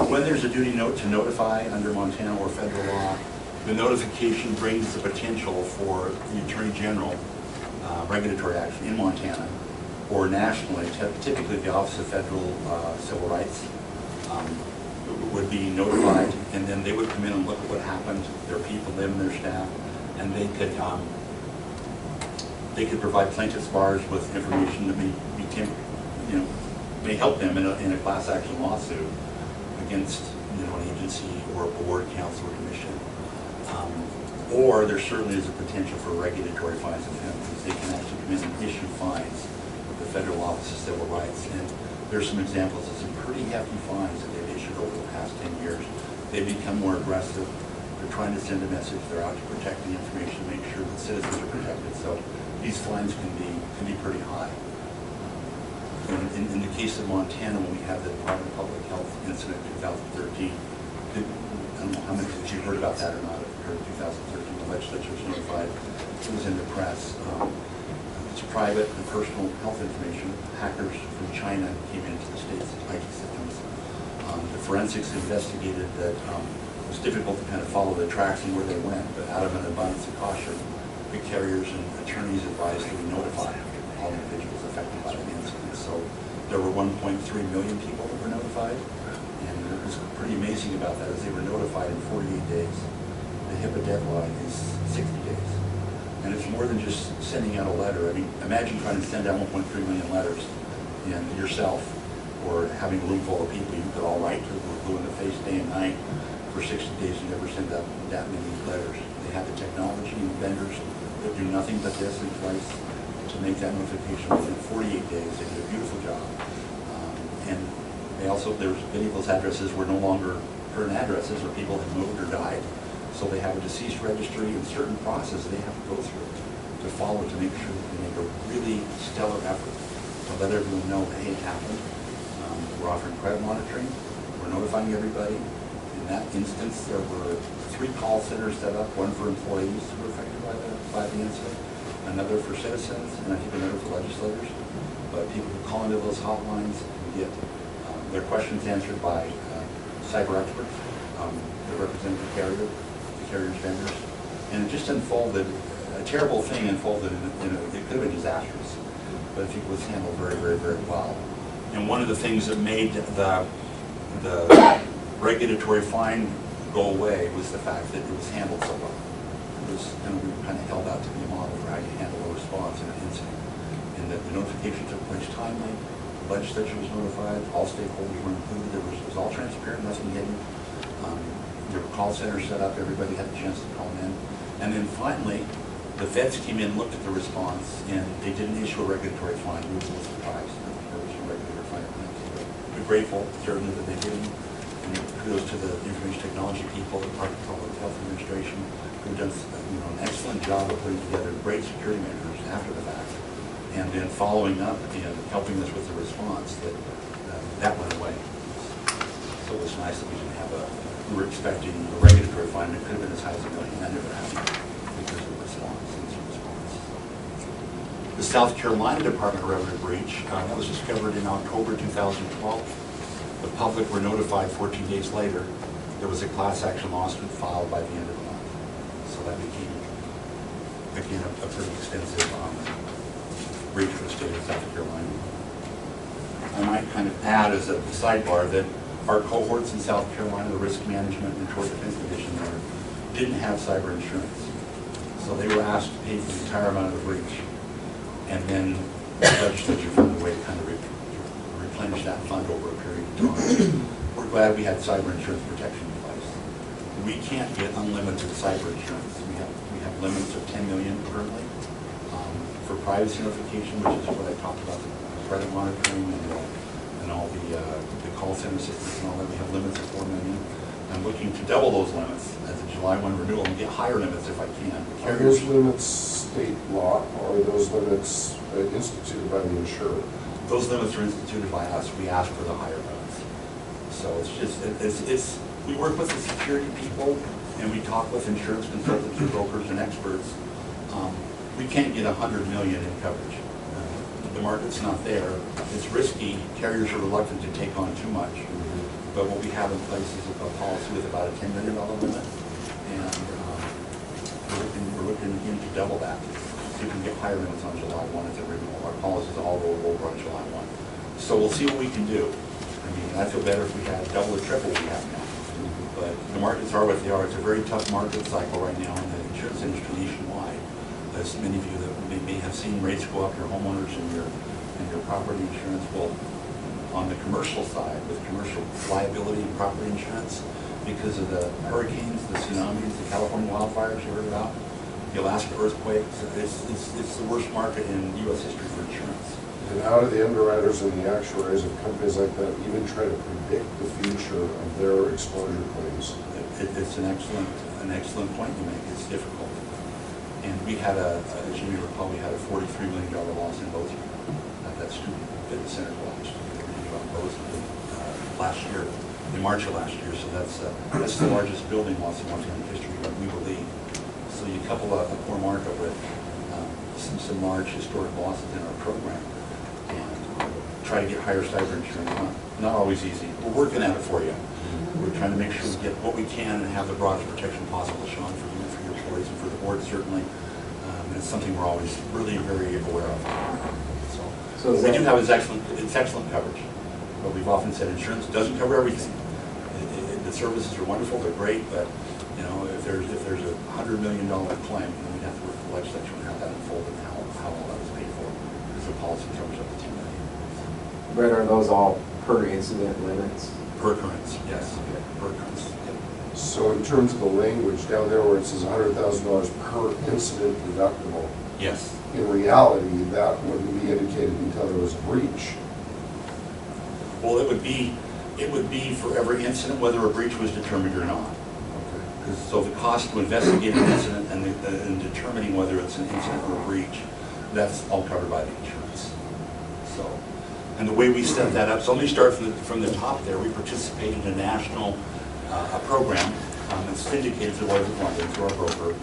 When there's a duty note to notify under Montana or federal law, the notification brings the potential for the Attorney General regulatory action in Montana or nationally. Typically the Office of Federal Civil Rights would be notified, and then they would come in and look at what happened, their people, them and their staff, and they could provide plaintiffs' bars with information that may help them in a class action lawsuit against an agency or a board, council, or commission. Or there certainly is a potential for regulatory fines and penalties. They can actually come in and issue fines with the Federal Office of Civil Rights. And there's some examples of some pretty hefty fines that they've issued over the past 10 years. They've become more aggressive. They're trying to send a message. They're out to protect the information, make sure that citizens are protected. So these fines can be pretty high. In the case of Montana, when we had the Department of Public Health incident in 2013, I don't know how many of you heard about that or not. It occurred in 2013. The legislature was notified. It was in the press. It's private and personal health information. Hackers from China came into the state's IT systems. The forensics investigated that it was difficult to kind of follow the tracks and where they went, but out of an abundance of caution, the carriers and attorneys advised that we notify all individuals affected by the incident. So there were 1.3 million people that were notified, and what was pretty amazing about that is they were notified in 48 days. The HIPAA deadline is 60 days. And it's more than just sending out a letter. I mean, imagine trying to send out 1.3 million letters and yourself, or having a room full of people you could all write to, blue in the face day and night. For 60 days, you never send out that many letters. They have the technology and vendors that do nothing but this and twice to make that notification within 48 days. They did a beautiful job. And they also, many of those addresses were no longer current addresses, or people had moved or died. So they have a deceased registry and certain process they have to go through to follow to make sure that they make a really stellar effort to let everyone know, hey, it happened. We're offering credit monitoring. We're notifying everybody. In that instance, there were 3 call centers set up, one for employees who were affected by the incident, another for citizens, and I think another for legislators. But people who call into those hotlines and get their questions answered by cyber experts that represent the carrier's vendors. And it just unfolded, a terrible thing unfolded it could have been disastrous, but I think it was handled very, very, very well. And one of the things that made the regulatory fine go away was the fact that it was handled so well. It was, we were kind of held out to be a model for how you handle a response in an incident. And that the notification took place timely, the legislature was notified, all stakeholders were included, it was all transparent, nothing hidden. There were call centers set up, everybody had a chance to call in. And then finally, the feds came in, looked at the response, and they didn't issue a regulatory fine. We were a little surprised that there was a regulatory fine. We're grateful, certainly, that they didn't. And kudos to the information technology people, the Department of Public Health Administration, who've done an excellent job of putting together great security measures after the fact. And then following up and helping us with the response, that went away. So it was nice that we didn't have we were expecting a regulatory fine. It could have been as high as $1 million. That never happened because of the response. The South Carolina Department of Revenue breach, that was discovered in October 2012. The public were notified 14 days later. There was a class action lawsuit filed by the end of the month. So that became, again, a pretty extensive breach for the state of South Carolina. I might kind of add as a sidebar that our cohorts in South Carolina, the Risk Management and Tort Defense Division there, didn't have cyber insurance. So they were asked to pay for the entire amount of the breach. And then the legislature found a way to kind of replenish that fund over a period of time. We're glad we had cyber insurance protection in place. We can't get unlimited cyber insurance. We have limits of $10 million currently for privacy notification, which is what I talked about, the credit monitoring and all the call center systems and all that. We have limits of $4 million. I'm looking to double those limits as a July 1 renewal and get higher limits if I can. Are those limits state law, or are those limits instituted by the insurer? Those limits are instituted by us. We ask for the higher limits. So it's just, we work with the security people and we talk with insurance consultants and brokers and experts. We can't get $100 million in coverage. The market's not there. It's risky. Carriers are reluctant to take on too much. But what we have in place is a policy with about a $10 million limit, and we're looking again to double that. So you can get higher limits on July 1 as a renewal. Our policies all roll over on July 1. So we'll see what we can do. I mean, I feel better if we had double or triple what we have now. But the markets are what they are. It's a very tough market cycle right now in the insurance industry nationwide. As many of you that may have seen rates go up, your homeowners and your property insurance. Well, on the commercial side, with commercial liability and property insurance, because of the hurricanes, the tsunamis, the California wildfires you heard about, the Alaska earthquakes, it's the worst market in U.S. history for insurance. And how do the underwriters and the actuaries of companies like that even try to predict the future of their exposure claims? It's an excellent point you make. It's difficult. And we had as you may recall, we had a $43 million loss in Bozeman at that student fitness center last year, in March of last year. So that's the largest building loss in Montana history, we believe. So you couple a poor market with some large historic losses in our program, and try to get higher cyber insurance. Not always easy. We're working at it for you. We're trying to make sure we get what we can and have the broadest protection possible, Sean, for you, for your employees, and for the board certainly. And it's something we're always really very aware of. So what we do have is excellent coverage. But we've often said insurance doesn't cover everything. The services are wonderful, they're great, but if there's a $100 million claim, then we'd have to work with the legislature and how that unfolded and how all that was paid for. Because the policy covers up to 10 million. Brett, are those all per incident limits? Per occurrence, yes, per occurrence. Yep. So in terms of the language down there where it says $100,000 per incident deductible, Yes. in reality, that wouldn't be indicated until there was a breach. Well, it would be for every incident, whether a breach was determined or not. Okay. 'Cause so the cost to investigate an incident and determining whether it's an incident or a breach, that's all covered by the insurance. So, and the way we set that up, so let me start from the top there. We participated in a national program that's syndicated to Lloyd's of London through our broker,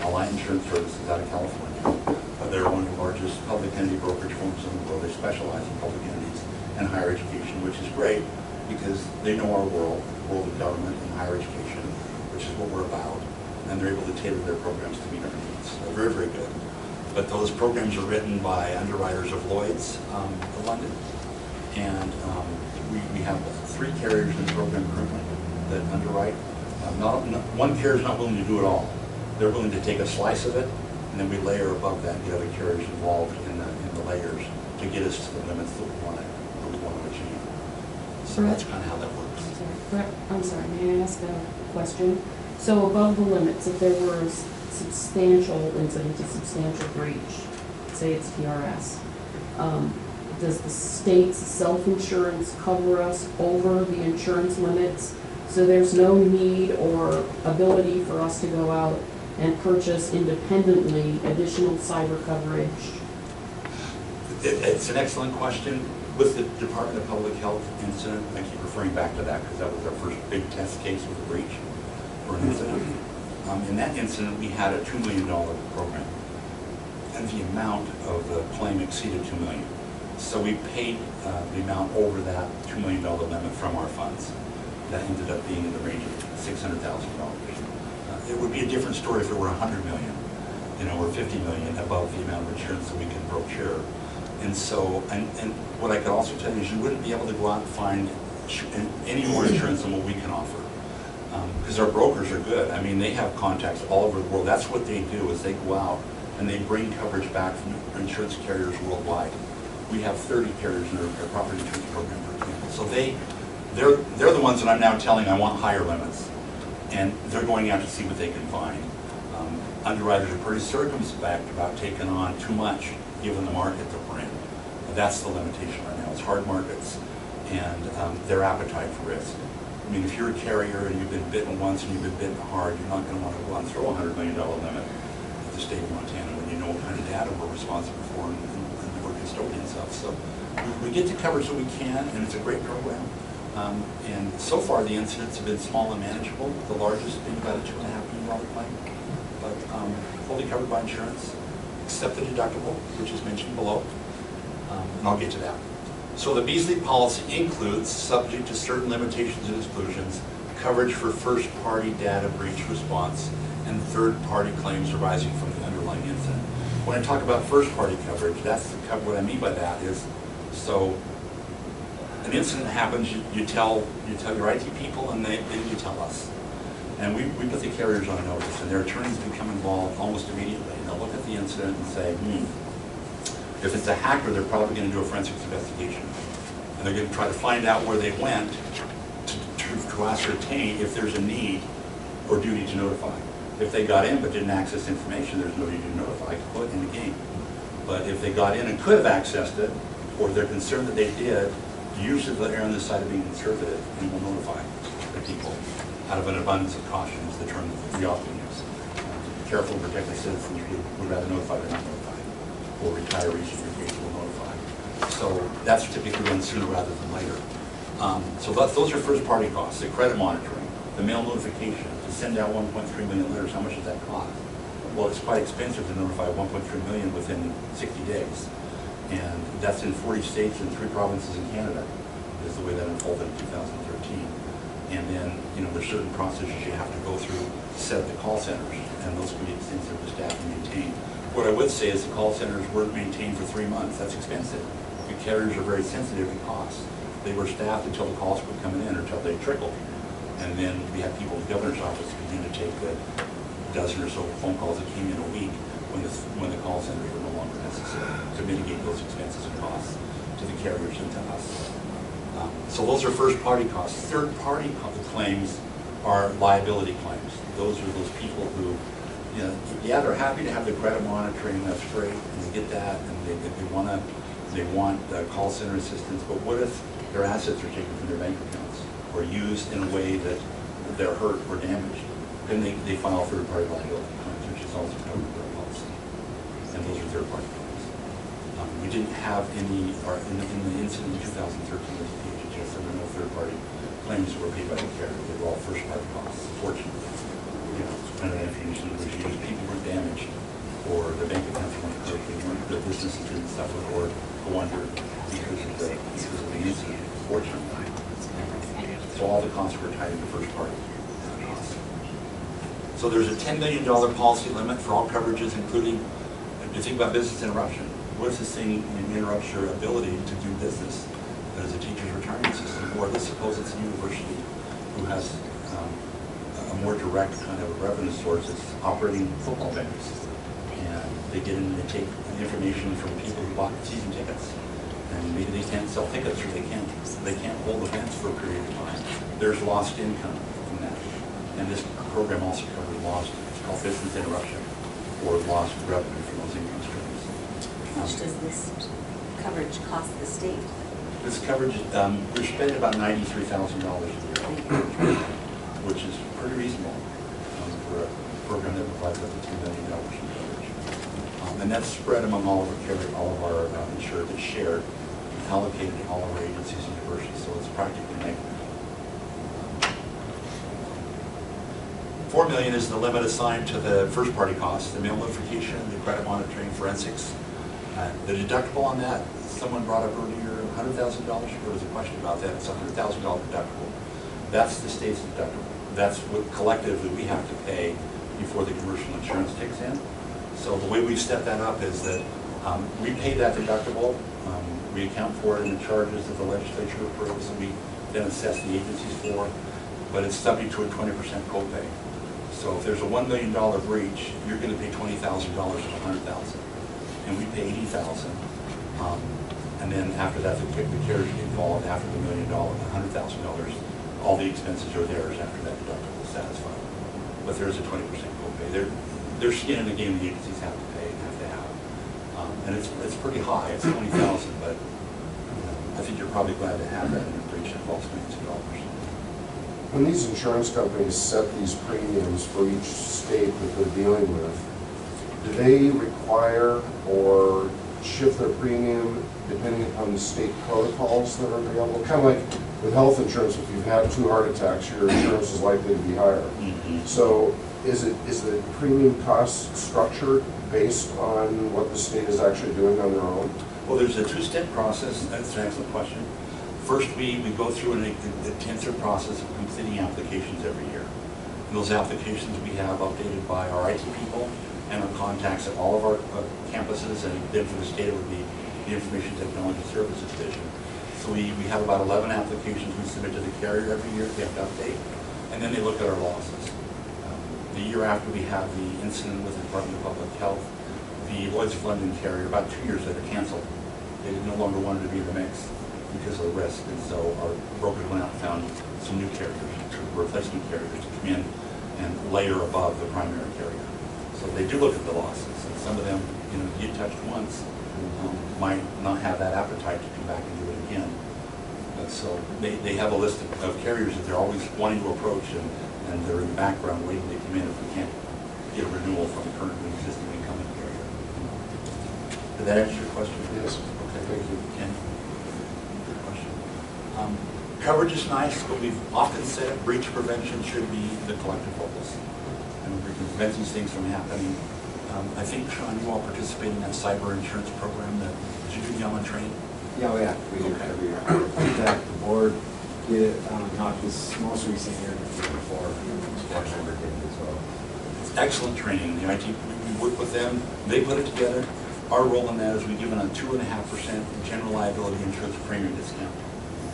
Alliant Insurance Services out of California. They're one of the largest public entity brokerage firms in the world. They specialize in public entities and higher education, which is great because they know our world of government and higher education, which is what we're about, and they're able to tailor their programs to meet our needs. So very, very good. But those programs are written by underwriters of Lloyd's of London, and we have 3 carriers in the program currently that underwrite. One carrier is not willing to do it all. They're willing to take a slice of it, and then we layer above that and get other carriers involved in the layers to get us to the limits that we want to achieve. So that's kind of how that works. Brett, I'm sorry, may I ask a question? So above the limits, if there were a substantial incident, a substantial breach, say it's TRS, does the state's self-insurance cover us over the insurance limits? So there's no need or ability for us to go out and purchase independently additional cyber coverage? It's an excellent question. With the Department of Public Health incident, I keep referring back to that because that was our first big test case with a breach or an incident. In that incident, we had a $2 million program, and the amount of the claim exceeded $2 million. So we paid the amount over that $2 million limit from our funds. That ended up being in the range of $600,000. It would be a different story if it were $100 million, or $50 million above the amount of insurance that we can procure. And so, and what I could also tell you is you wouldn't be able to go out and find any more insurance than what we can offer. Because our brokers are good. I mean, they have contacts all over the world. That's what they do, is they go out and they bring coverage back from insurance carriers worldwide. We have 30 carriers in our property insurance program, for example. So they're the ones that I'm now telling I want higher limits. And they're going out to see what they can find. Underwriters are pretty circumspect about taking on too much, given the market that we're in. That's the limitation right now. It's hard markets and their appetite for risk. I mean, if you're a carrier and you've been bitten once and you've been bitten hard, you're not going to want to go out and throw a $100 million limit at the state of Montana when you know what kind of data we're responsible for and we're custodians of. So we get to coverage that we can, and it's a great program. And so far, the incidents have been small and manageable, the largest being about a $2.5 million claim, but fully covered by insurance, except the deductible, which is mentioned below, and I'll get to that. So the Beasley policy includes, subject to certain limitations and exclusions, coverage for first-party data breach response and third-party claims arising from the underlying incident. When I talk about first-party coverage, what I mean by that is, so an incident happens, you tell your IT people, and then you tell us. And we put the carriers on notice, and their attorneys become involved almost immediately. And they'll look at the incident and say, if it's a hacker, they're probably going to do a forensics investigation. And they're going to try to find out where they went to ascertain if there's a need or duty to notify. If they got in but didn't access information, there's no duty to notify, put in the game. But if they got in and could have accessed it, or they're concerned that they did, usually they'll err on the side of being conservative and will notify the people out of an abundance of caution is the term that we often use. Careful and protect the citizens would rather notify than not notify, or retirees in your case will notify. So that's typically done sooner rather than later. So those are first-party costs, the credit monitoring, the mail notification, to send out 1.3 million letters, how much does that cost? Well, it's quite expensive to notify 1.3 million within 60 days. And that's in 40 states and 3 provinces in Canada, is the way that unfolded in 2013. And then, there's certain processes you have to go through to set up the call centers, and those can be extensive to staff and maintain. What I would say is the call centers weren't maintained for 3 months. That's expensive. The carriers are very sensitive to costs. They were staffed until the calls were coming in, or until they trickled. And then we had people in the governor's office begin to take the dozen or so phone calls that came in a week when the call centers were no longer necessary to mitigate those expenses and costs to the carriers and to us. So those are first-party costs. Third-party claims are liability claims. Those are those people who, you know, yeah, they're happy to have the credit monitoring, that's great, and they get that, and they want call center assistance, but what if their assets are taken from their bank accounts or used in a way that they're hurt or damaged? Then they file third-party liability claims, which is also covered by our policy. And those are third-party claims. We didn't have any, or in the incident in 2013 with the DHHS, there were no third-party claims were paid by the carrier. They were all first-party costs, fortunately. You know, depending on if you use people were damaged, or the bank accounts weren't hurt, their businesses didn't suffer or go under because of the incident, fortunately. So all the costs were tied into first-party costs. So there's a $10 million policy limit for all coverages, including, if you think about business interruption, what if this thing interrupts your ability to do business as a teacher's retirement system? Or let's suppose it's a university who has a more direct kind of revenue source. It's operating football venues. And they get in and they take information from people who bought season tickets. And maybe they can't sell tickets or they can't hold events for a period of time. There's lost income from that. And this program also covers lost, it's called business interruption, or lost revenue from those income streams. How much does this coverage cost the state? This coverage, we're spending about $93,000 a year, which is pretty reasonable for a program that provides up to $2 million in coverage. And that's spread among all of our insured, it's shared, allocated to all of our agencies and universities, so it's practically negative. $4 million is the limit assigned to the first-party costs, the mail notification, the credit monitoring, forensics. The deductible on that, someone brought up earlier, $100,000. There was a question about that. It's a $100,000 deductible. That's the state's deductible. That's what collectively we have to pay before the commercial insurance kicks in. So the way we've set that up is that we pay that deductible. We account for it in the charges that the legislature approves, and we then assess the agencies for. But it's subject to a 20% copay. So if there's a $1 million breach, you're going to pay $20,000 of $100,000. And we pay $80,000, and then after that, the carriers get involved after the $1 million, $100,000. All the expenses are theirs after that deductible is satisfied. But there's a 20% copay. They're skin in the game the agencies have to pay and have to have, and it's pretty high. It's $20,000, but I think you're probably glad to have that in a breach that involves millions of dollars. When these insurance companies set these premiums for each state that they're dealing with, do they require or shift their premium depending upon the state protocols that are available? Kind of like with health insurance, if you've had 2 heart attacks, your insurance is likely to be higher. Mm-hmm. So is the premium cost structured based on what the state is actually doing on their own? Well, there's a 2-step process. That's an excellent question. First, we go through an intensive process of completing applications every year. And those applications we have updated by our IT people and our contacts at all of our campuses, and then for the state it would be the Information Technology Services Division. So we have about 11 applications we submit to the carrier every year. We have to update, and then they look at our losses. The year after we have the incident with the Department of Public Health, the Lloyd's of London carrier, about 2 years later, canceled. They no longer wanted to be in the mix because of the risk, and so our brokers went out and found some new carriers, replacement carriers, to come in and layer above the primary carrier. So they do look at the losses, and some of them, you know, get touched once, might not have that appetite to come back and do it again. So they have a list of carriers that they're always wanting to approach, and they're in the background waiting to come in if we can't get a renewal from the current existing incumbent carrier. Did that answer your question? Yes. Okay, Thank you. Ken? Good question. Coverage is nice, but we've often said breach prevention should be the collective focus. And we can prevent these things from happening. I think, Sean, you all participate in that cyber insurance program. Did you do the online training? Yeah, we do it every year. In fact, the board did it, not this most recent year, but the year before, board member did it as well. It's excellent training. The IT, we work with them, they put it together. Our role in that is we give them a 2.5% general liability insurance premium discount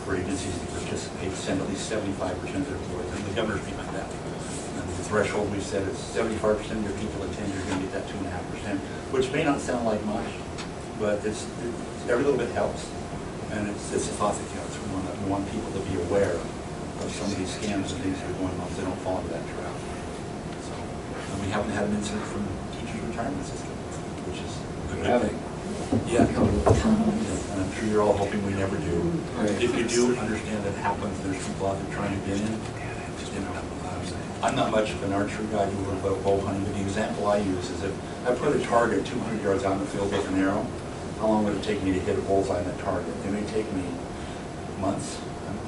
for agencies to participate, send at least 75% of their employees, and the governor's behind that. And it's threshold we said is 75% of your people attend, you're gonna get that 2.5%, which may not sound like much, but it's every little bit helps. And it's a thought that counts. We want people to be aware of some of these scams and things that are going on, so they don't fall into that trap. So, and we haven't had an incident from the teachers' retirement system, which is a good thing. Yeah, and I'm sure you're all hoping we never do. If you do, understand that happens. There's people out there trying to get in. You know, I'm not much of an archery guy. I do a little bit of bow hunting, but the example I use is if I put a target 200 yards out in the field with an arrow, how long would it take me to hit a bullseye on that target? It may take me months.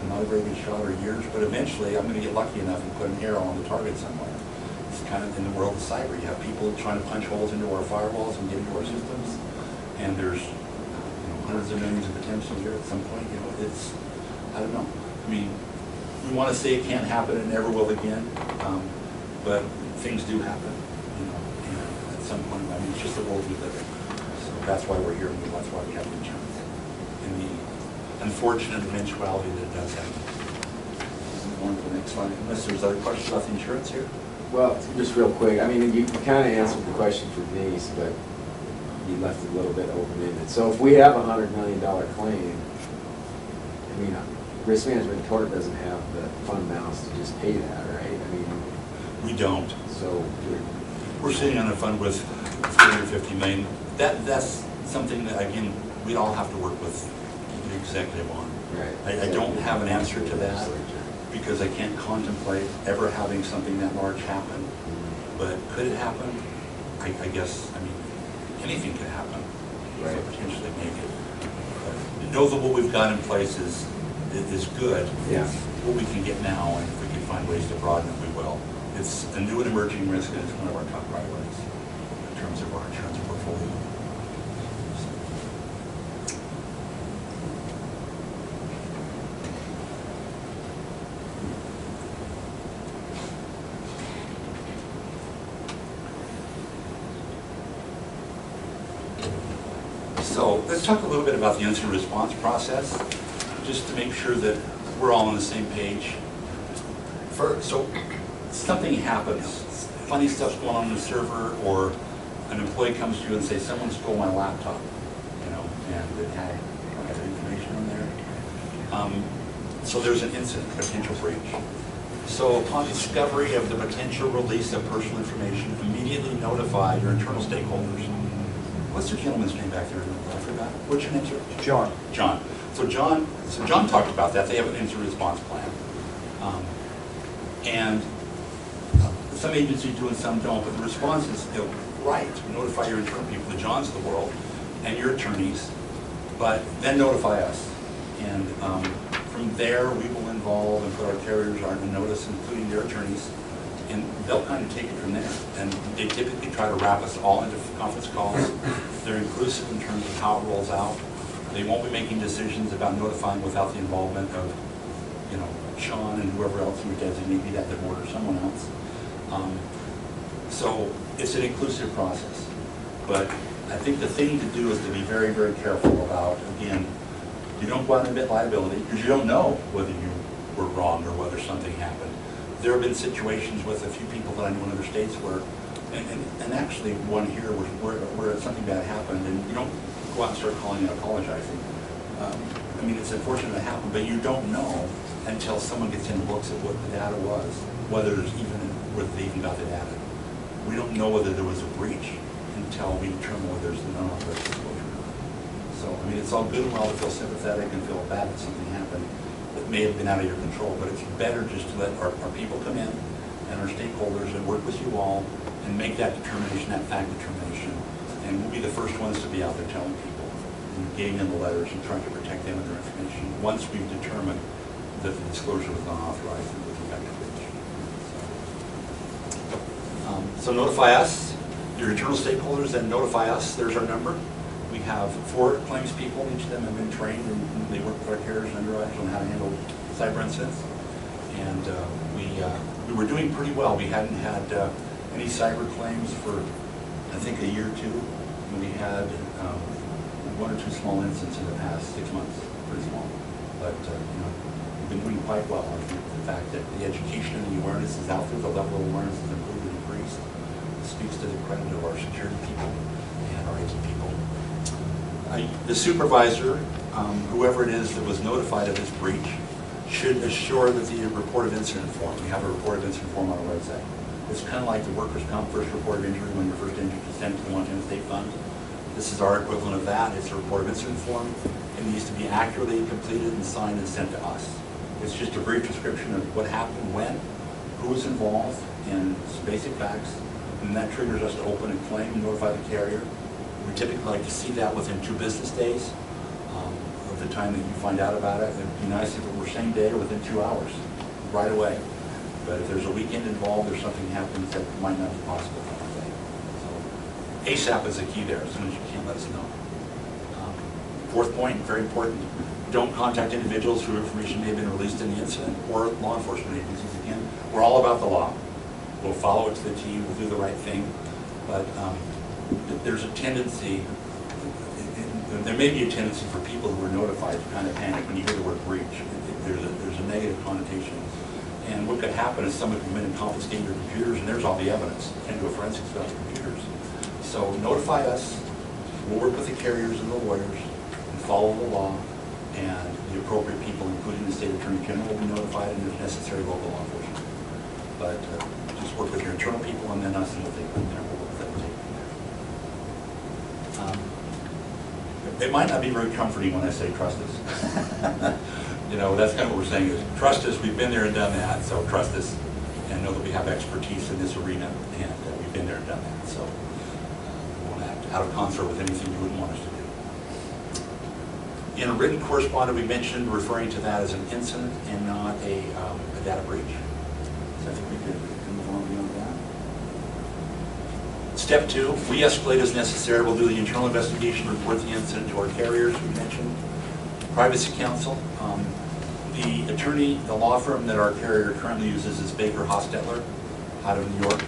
I'm not a very good shot, or years, but eventually I'm going to get lucky enough and put an arrow on the target somewhere. It's kind of in the world of cyber. You have people trying to punch holes into our firewalls and get into our systems, and there's hundreds of millions of potential here at some point. It's, I don't know. I mean, we want to say it can't happen and never will again, but things do happen. And at some point, I mean, it's just the world we live in. So that's why we're here, and that's why we have insurance. And the unfortunate eventuality that it does happen. On to the next slide. Unless there's other questions about the insurance here? Well, just real quick, I mean, you kind of answered the question for Denise, but you left it a little bit open-ended. So if we have a $100 million claim, I mean, risk management tort doesn't have the fund balance to just pay that, right? I mean, we don't. So we're sitting on a fund with 40 or 50 million. That's something that, again, we'd all have to work with the executive on. Right. I don't have an answer to that because I can't contemplate ever having something that large happen. But could it happen? I guess, I mean, anything could happen. Right. So potentially make it. But know that what we've got in place is good. Yeah. What we can get now, and if we can find ways to broaden it, we will. It's a new and emerging risk, and it's one of our top priorities in terms of our insurance portfolio. So let's talk a little bit about the incident response process, just to make sure that we're all on the same page. So something happens, funny stuff's going on in the server, or an employee comes to you and says, someone stole my laptop, and it had other information on there. So there's an incident, potential breach. So upon discovery of the potential release of personal information, immediately notify your internal stakeholders. What's the gentleman's name back there? I forgot. What's your name, sir? John. John. So John talked about that. They have an incident response plan. And some agencies do and some don't, but the response is right. Notify your internal people, the Johns of the world, and your attorneys, but then notify us. And from there, we will involve and put our carriers on notice, including their attorneys, and they'll kind of take it from there. And they typically try to wrap us all into conference calls. They're inclusive in terms of how it rolls out. They won't be making decisions about notifying without the involvement of, Sean and whoever else you designate, be that the board or someone else. So it's an inclusive process. But I think the thing to do is to be very, very careful about, again, you don't go out and admit liability because you don't know whether you were wrong or whether something happened. There have been situations with a few people that I know in other states where, and actually one here where something bad happened, and you don't go out and start calling and apologizing. I mean, it's unfortunate it happened, but you don't know until someone gets in and looks at what the data was, whether they even got the data. We don't know whether there was a breach until we determine whether there's an unauthorized disclosure. So, I mean, it's all good and well to feel sympathetic and feel bad that something happened that may have been out of your control, but it's better just to let our people come in and our stakeholders and work with you all and make that determination, that fact determination. And we'll be the first ones to be out there telling people and getting them the letters and trying to protect them and their information once we've determined that the disclosure was unauthorized and with respect to breach. So notify us, your internal stakeholders, then notify us. There's our number. We have 4 claims people. Each of them have been trained and they work with our carriers and underwriters on how to handle cyber incidents. And we were doing pretty well. We hadn't had any cyber claims for, I think, a year or two. And we had 1 or 2 small incidents in the past 6 months, pretty small. But been doing quite well. I think the fact that the education and the awareness is out there, the level of awareness has improved and increased, speaks to the credit of our security people and our IT people. The supervisor, whoever it is that was notified of this breach, should assure that the report of incident form, we have a report of incident form on our website. It's kind of like the workers' comp first report of injury when you're first injured is sent to the Montana State Fund. This is our equivalent of that. It's a report of incident form. It needs to be accurately completed and signed and sent to us. It's just a brief description of what happened, when, who was involved, and some basic facts. And that triggers us to open a claim and notify the carrier. We typically like to see that within 2 business days of the time that you find out about it. It'd be nice if it were same day or within 2 hours, right away. But if there's a weekend involved or something happens that might not be possible that day. So ASAP is the key there. As soon as you can, let us know. 4th point, very important. Don't contact individuals whose information may have been released in the incident or law enforcement agencies. Again, we're all about the law. We'll follow it to the T, we'll do the right thing. But there's a tendency, there may be a tendency for people who are notified to kind of panic when you hear the word breach. There's a negative connotation. And what could happen is someone could come in and confiscate your computers, and there's all the evidence, and do a forensics on your computers. So notify us. We'll work with the carriers and the lawyers and follow the law, and the appropriate people, including the state attorney general, will be notified, and if necessary, local law enforcement. But just work with your internal people and then us, and we'll take them there. We'll work with them. It might not be very comforting when I say trust us. You know, that's kind of what we're saying is trust us. We've been there and done that, so trust us and know that we have expertise in this arena, and we've been there and done that. So we won't act out of concert with anything you wouldn't want us to do. In a written correspondence, we mentioned referring to that as an incident and not a data breach. So I think we could move on beyond that. Step 2, we escalate as necessary. We'll do the internal investigation, report the incident to our carriers, we mentioned. Privacy counsel. The attorney, the law firm that our carrier currently uses is Baker Hostetler out of New York.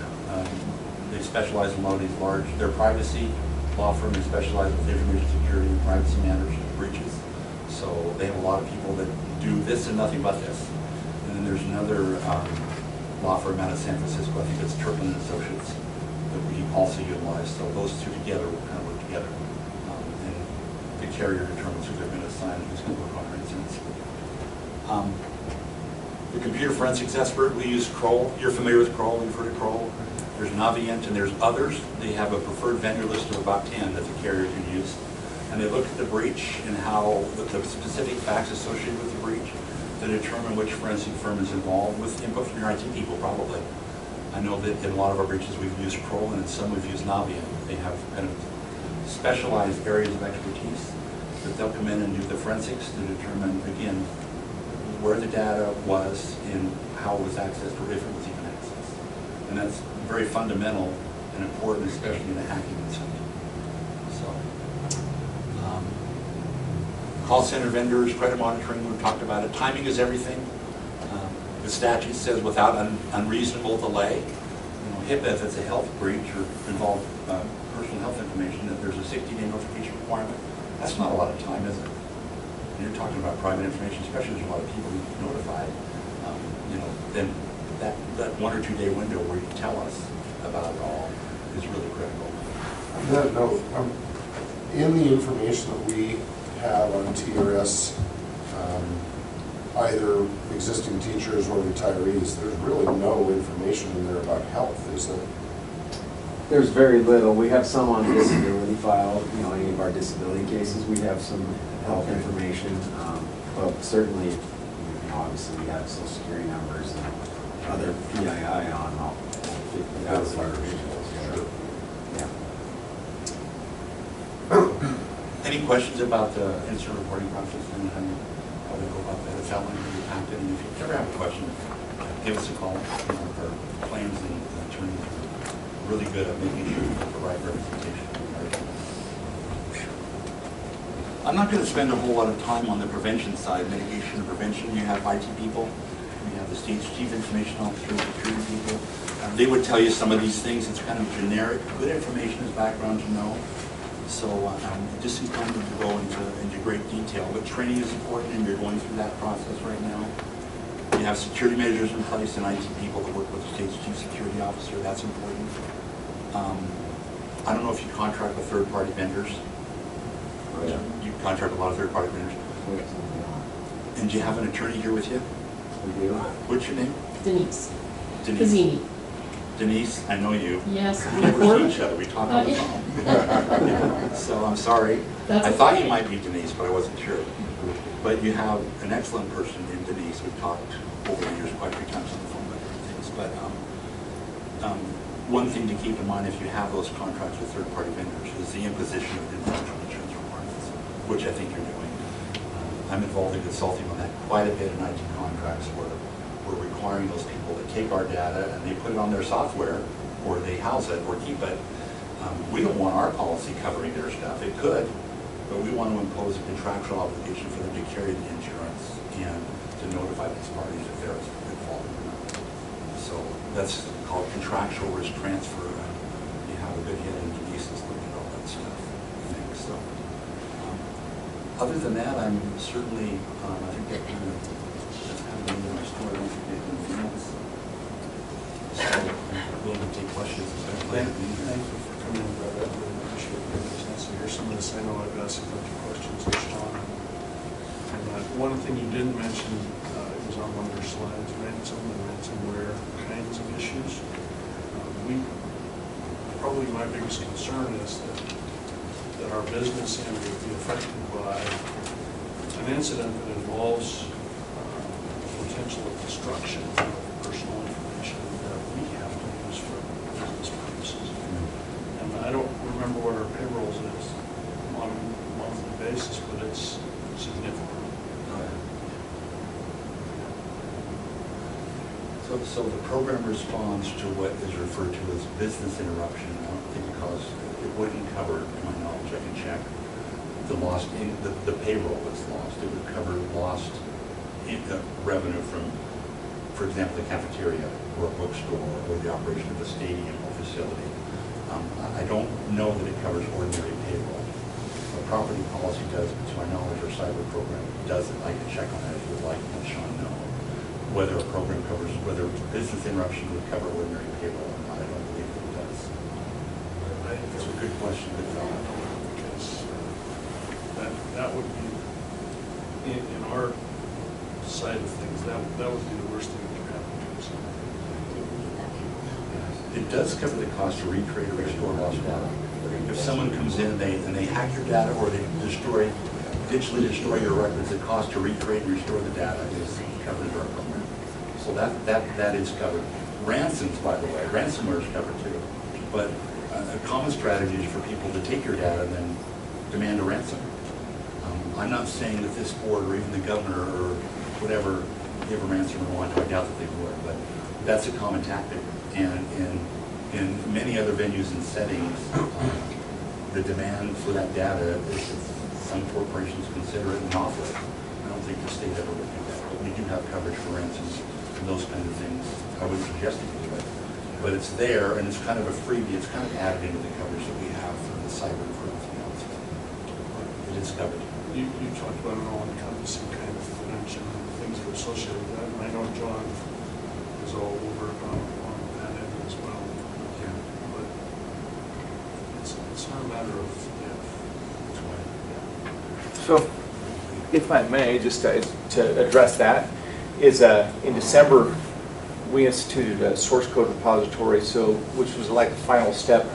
They specialize in a lot of these large, their privacy law firm, they specialize with information security and privacy matters and breaches. So they have a lot of people that do this and nothing but this. And then there's another law firm out of San Francisco, I think it's Turpin & Associates, that we also utilize. So those two together will kind of work together. And the carrier determines who they're going to assign and who's going to work on our incidents. The computer forensics expert, we use Kroll. You're familiar with Kroll, you've heard of Kroll. There's Navient and there's others. They have a preferred vendor list of about 10 that the carrier can use. And they look at the breach and how the specific facts associated with the breach to determine which forensic firm is involved, with input from your IT people probably. I know that in a lot of our breaches we've used Kroll, and in some we've used Navient. They have kind of specialized areas of expertise that they'll come in and do the forensics to determine, again, where the data was and how it was accessed, or if it was even accessed. And that's very fundamental and important, especially in a hacking incident. So, call center vendors, credit monitoring, we've talked about it. Timing is everything. The statute says without unreasonable delay. You know, HIPAA, if it's a health breach or involve personal health information, that there's a 60-day notification requirement. That's not a lot of time, is it? You're talking about private information, especially there's a lot of people who get notified. You know, then that 1 or 2 day window where you tell us about it all is really critical. On that note, in the information that we have on TRS, either existing teachers or retirees, there's really no information in there about health, is there? There's very little. We have some on disability file, you know, any of our disability cases, we have some health information, but certainly, you know, obviously we have social security numbers and other PII on all 50 of our individuals. Sure. Yeah. Any questions about the incident reporting process and how to go about that? It's outlined in the packet, and if you ever have a question, give us a call. You know, our plans and attorneys are really good at making sure we provide representation. I'm not going to spend a whole lot of time on the prevention side, mitigation and prevention. You have IT people, you have the state's chief information officer, security people. They would tell you some of these things. It's kind of generic. Good information is background to know. So just inclined to go into great detail. But training is important, and you're going through that process right now. You have security measures in place and IT people that work with the state's chief security officer, that's important. I don't know if you contract with third-party vendors. Yeah. You contract with a lot of third-party vendors. And do you have an attorney here with you? We do. What's your name? Denise. Denise. Pizzini. Denise, I know you. Yes. We never see each other, we talk on the Yeah. phone. So I'm sorry. That's I thought okay. you might be Denise, but I wasn't sure. But you have an excellent person in Denise. We've talked over the years quite a few times on the phone about different things. But one thing to keep in mind if you have those contracts with third-party vendors is the imposition of individual insurance requirements, which I think you're doing. I'm involved in consulting on that quite a bit in IT contracts where we're requiring those people to take our data and they put it on their software or they house it or keep it. We don't want our policy covering their stuff. It could, but we want to impose a contractual obligation for them to carry the insurance and to notify these parties if there is a fault or not. So that's called contractual risk transfer. You have a good hit in Denise that's looking at all that stuff, I think. So, other than that, I'm certainly, I think that's kind of the end of my story. I don't think there's anything else. So I'm willing to take questions. Thank you for coming in, Brad. I really appreciate your business. So here's some of this. I know I've asked a bunch of questions to Sean. And one thing you didn't mention, it was on one of your slides, ransom and ransomware kinds of issues. Probably my biggest concern is that our business end would be affected by an incident that involves potential of destruction of personal information that we have to use for business purposes. And I don't remember what our payrolls is on a monthly basis, but it's significant. So the program responds to what is referred to as business interruption. I don't think it wouldn't cover, to my knowledge, I can check, the lost, the payroll that's lost. It would cover lost revenue from, for example, the cafeteria or a bookstore or the operation of a stadium or facility. I don't know that it covers ordinary payroll. A property policy does, but to my knowledge, our cyber program doesn't. I can check on that if you'd like, and let Sean know. Whether a program covers, whether business interruption would cover ordinary payroll or not, I don't believe that it does. It's a good question, good thought. Because that would be, in our side of things, that would be the worst thing that could happen to us. It does cover the cost to recreate or restore lost data. If someone comes in and they hack your data or they digitally destroy your records, the cost to recreate and restore the data is covered under our program. So that is covered. Ransoms, by the way, ransomware is covered too. But a common strategy is for people to take your data and then demand a ransom. I'm not saying that this board or even the governor or whatever give a ransom or want to. I doubt that they would, but that's a common tactic. And in many other venues and settings, the demand for that data is some corporations consider it and offer it. I don't think the state ever would do that, but we do have coverage for ransoms and those kinds of things. I wouldn't suggest it to do it, but it's there and it's kind of a freebie. It's kind of added into the coverage that we have for the cyber and for everything else. It is covered. You talked about an all-encompassing kind of prevention and things that are associated with that, and I know John is all over on that end as well. Yeah. But it's not a matter of if. So, if I may, just to address that, is in December, we instituted a source code repository, which was like the final step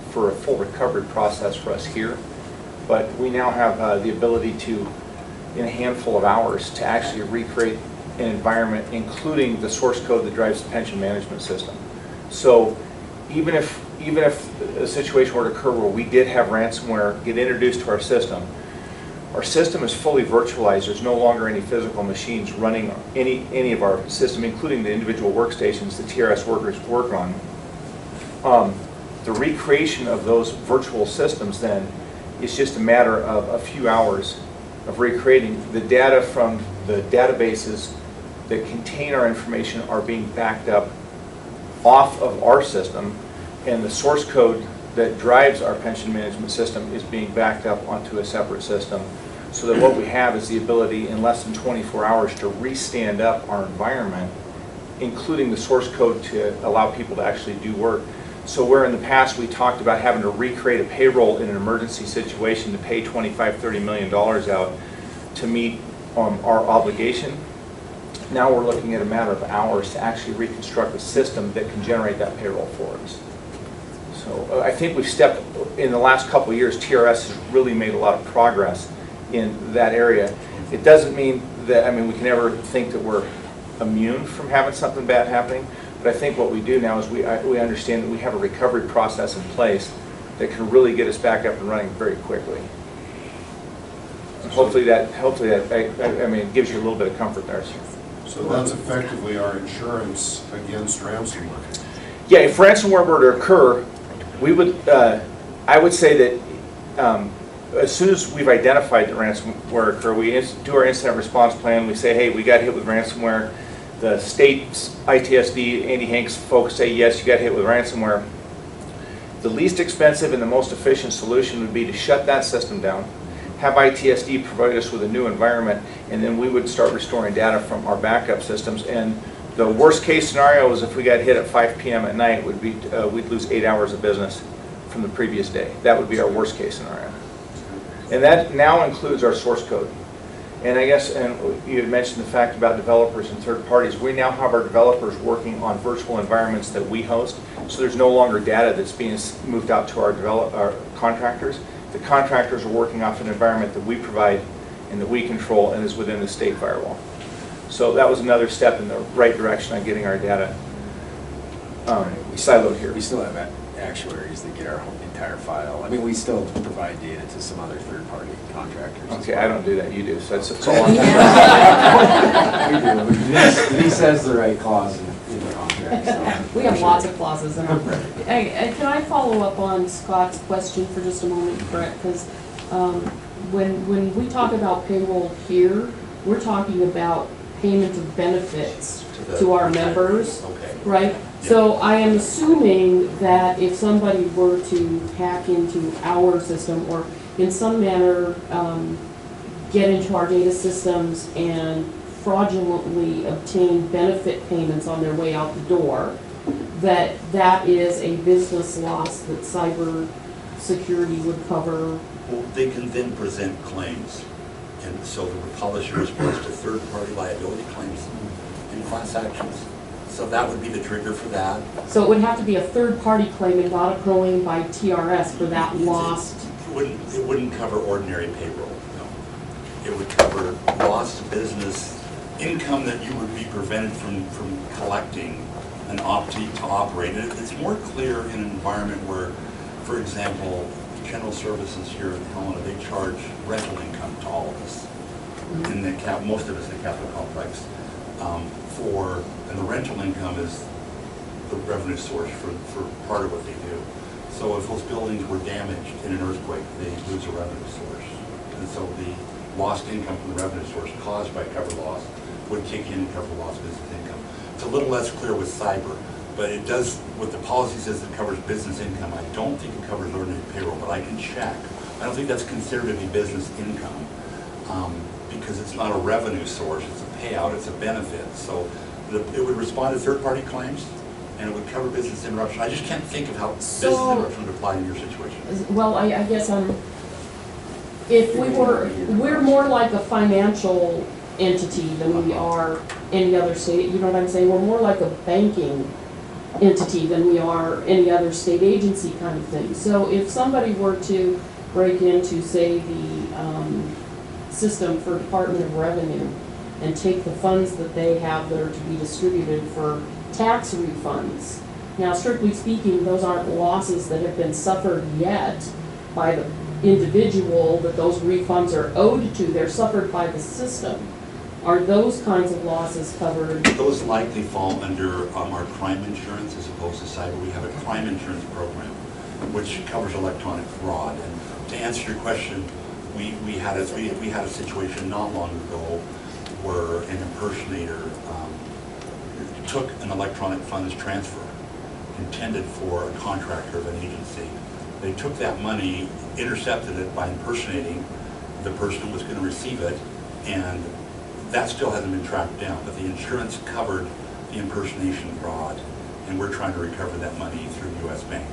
for a full recovery process for us here. But we now have the ability to, in a handful of hours, to actually recreate an environment, including the source code that drives the pension management system. So even if a situation were to occur where we did have ransomware get introduced to our system is fully virtualized. There's no longer any physical machines running any of our system, including the individual workstations the TRS workers work on. The recreation of those virtual systems then is just a matter of a few hours of recreating. The data from the databases that contain our information are being backed up off of our system, and the source code that drives our pension management system is being backed up onto a separate system. so that what we have is the ability in less than 24 hours to re-stand up our environment, including the source code to allow people to actually do work. So where in the past we talked about having to recreate a payroll in an emergency situation to pay $25–30 million out to meet our obligation, now we're looking at a matter of hours to actually reconstruct a system that can generate that payroll for us. So I think we've stepped, in the last couple of years, TRS has really made a lot of progress in that area. It doesn't mean that, I mean, we can never think that we're immune from having something bad happening, but I think what we do now is we understand that we have a recovery process in place that can really get us back up and running very quickly. Hopefully that I mean, it gives you a little bit of comfort there. So that's effectively our insurance against ransomware. Yeah, if ransomware were to occur, we would, I would say that as soon as we've identified that ransomware occur, we do our incident response plan. We say, hey, we got hit with ransomware. The state's ITSD, Andy Hanks folks say, yes, you got hit with ransomware. The least expensive and the most efficient solution would be to shut that system down, have ITSD provide us with a new environment, and then we would start restoring data from our backup systems. And the worst case scenario is if we got hit at 5 p.m. at night, would be we'd lose 8 hours of business from the previous day. That would be our worst case scenario. And that now includes our source code. And I guess, and you had mentioned the fact about developers and third parties. We now have our developers working on virtual environments that we host, so there's no longer data that's being moved out to our contractors. The contractors are working off an environment that we provide and that we control and is within the state firewall. So that was another step in the right direction on getting our data siloed here. We still have actuaries that get our whole entire file. I mean, we still provide data to some other third-party contractors. Okay, I don't do that. You do. So that's all. We do. Denise has the right clause in the contract. So. We have lots of clauses in them. Hey, can I follow up on Scott's question for just a moment, Brett? Because when we talk about payroll here, we're talking about payment of benefits to our members, right? So I am assuming that if somebody were to hack into our system or in some manner get into our data systems and fraudulently obtain benefit payments on their way out the door, that is a business loss that cyber security would cover. Well, they can then present claims. And so the publisher is supposed to third-party liability claims in class actions. So that would be the trigger for that. So it would have to be a third-party claim and not a claim by TRS for that lost. It wouldn't cover ordinary payroll, no. It would cover lost business income that you would be prevented from collecting and opting to operate. And it's more clear in an environment where, for example, General Services here in Helena, they charge rental income to all of us, in the most of us in the Capital Complex, and the rental income is the revenue source for part of what they do. So if those buildings were damaged in an earthquake, they lose a revenue source. And so the lost income from the revenue source caused by cover loss would kick in and cover lost business income. It's a little less clear with cyber, but it does, what the policy says it covers business income. I don't think it covers ordinary payroll, but I can check. I don't think that's considered to be business income because it's not a revenue source, it's a payout, it's a benefit. So it would respond to third-party claims and it would cover business interruption. I just can't think of how business interruption would apply in your situation. Well, I guess if we're more like a financial entity than we are any other state, you know what I'm saying? We're more like a banking entity than we are any other state agency kind of thing. So if somebody were to break into, say, the system for Department of Revenue and take the funds that they have that are to be distributed for tax refunds. Now, strictly speaking, those aren't losses that have been suffered yet by the individual that those refunds are owed to. They're suffered by the system. Are those kinds of losses covered? Those likely fall under our crime insurance as opposed to cyber. We have a crime insurance program which covers electronic fraud. And to answer your question, we had a situation not long ago where an impersonator took an electronic funds transfer intended for a contractor of an agency. They took that money, intercepted it by impersonating the person who was going to receive it, and that still hasn't been tracked down, but the insurance covered the impersonation fraud, and we're trying to recover that money through U.S. Bank.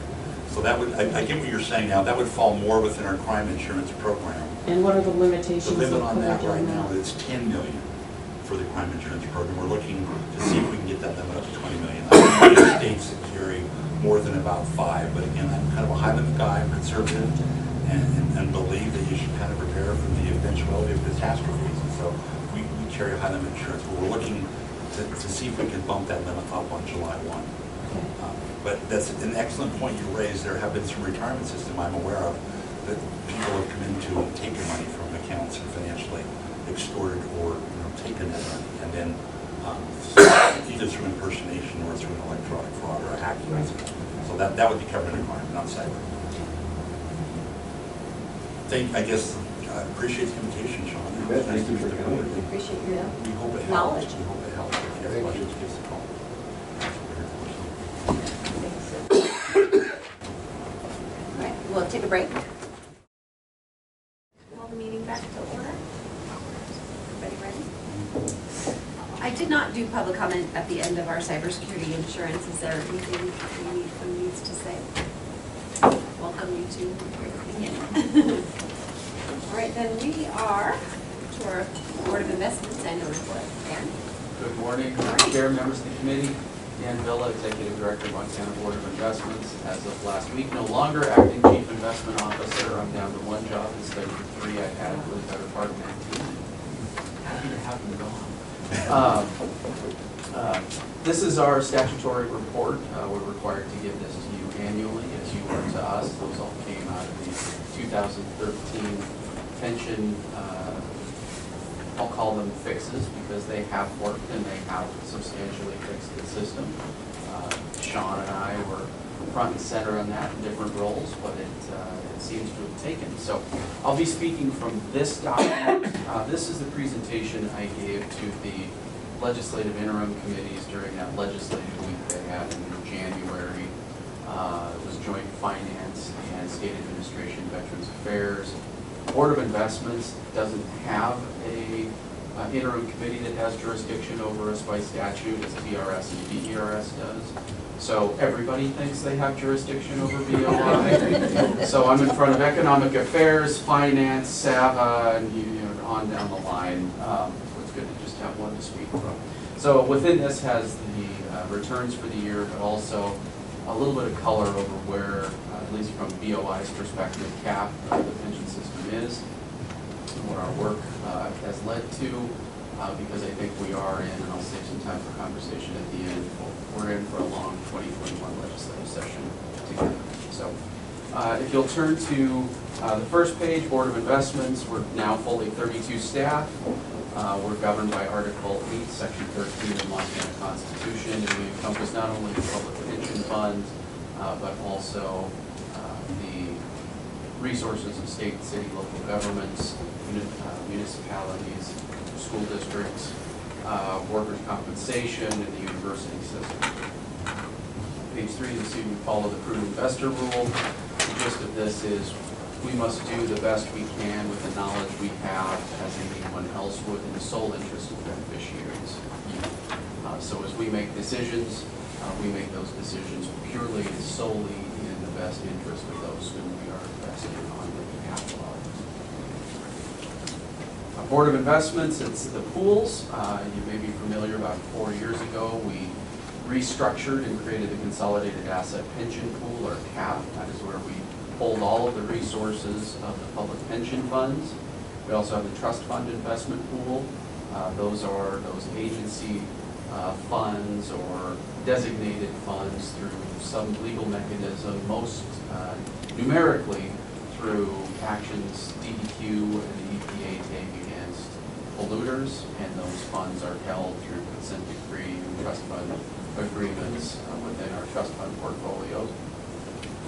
So that would, I get what you're saying now, that would fall more within our crime insurance program. And what are the limitations The of limit on that coverage right on now that? is 10 million for the crime insurance program. We're looking to see if we can get that limit up to 20 million. I think states that carry more than about 5, but again, I'm kind of a high limit guy, I'm conservative, and believe that you should kind of prepare for the eventuality of catastrophes. And so we carry a high limit insurance, but we're looking to see if we can bump that limit up on July 1. But that's an excellent point you raised. There have been some retirement system I'm aware of that people have come into and taken money from accounts and financially extorted or taken that money, and then either through impersonation or through an electronic fraud or a hacking incident. So that would be covered in crime, not cyber. I guess I appreciate the invitation, Sean. Thank you for coming. We appreciate your We hope it knowledge. helps. We hope it helps. If you have questions, give us a call. All right, we'll take a break. Call the meeting back to order. Everybody ready? I did not do public comment at the end of our cybersecurity insurance. Is there anything you need from needs to say? Welcome you to your opinion. All right, then we are to our Board of Investments annual report. Dan? Good morning, Morning. Chair, members of the committee. Dan Villa, Executive Director, Montana Board of Investments. As of last week, no longer acting Chief Investment Officer. I'm down to one job instead of the 3 I had for the better part of 19. Happy to have them gone. This is our statutory report. We're required to give this to you annually, as you are to us. Those all came out of the 2013 pension, I'll call them fixes, because they have worked and they have substantially fixed the system. Sean and I were front and center on that in different roles, but it seems to have taken. So I'll be speaking from this document. This is the presentation I gave to the legislative interim committees during that legislative week they had in January. It was Joint Finance and State Administration, Veterans Affairs. Board of Investments doesn't have a interim committee that has jurisdiction over us by statute, as TRS and TRS does. So everybody thinks they have jurisdiction over BOI. So I'm in front of Economic Affairs, Finance, SAVA, and on down the line. It's good to just have one to speak from. So within this has the returns for the year, but also a little bit of color over where, at least from BOI's perspective, CAP, the pension system is, and what our work has led to, because I think we are in, and I'll save some time for conversation at the end, we're in for a long 2021 legislative session together. So if you'll turn to the first page, Board of Investments, we're now fully 32 staff. We're governed by Article 8, Section 13 of the Montana Constitution, and we encompass not only the public pension fund, but also the resources of state, city, local governments, municipalities, school districts, workers' compensation, and the university system. Page 3, you'll see we follow the prudent investor rule. The gist of this is we must do the best we can with the knowledge we have, as anyone else would, in the sole interest of beneficiaries. So as we make decisions, we make those decisions purely and solely in the best interest of those whom we are investing on behalf of. Board of Investments, it's the pools. You may be familiar, about 4 years ago, we restructured and created the Consolidated Asset Pension Pool, or CAP. That is where we hold all of the resources of the public pension funds. We also have the trust fund investment pool. Those are those agency funds or designated funds through some legal mechanism, most numerically through actions DEQ and the EPA take against polluters, and those funds are held through consent decree and trust fund agreements within our trust fund portfolios.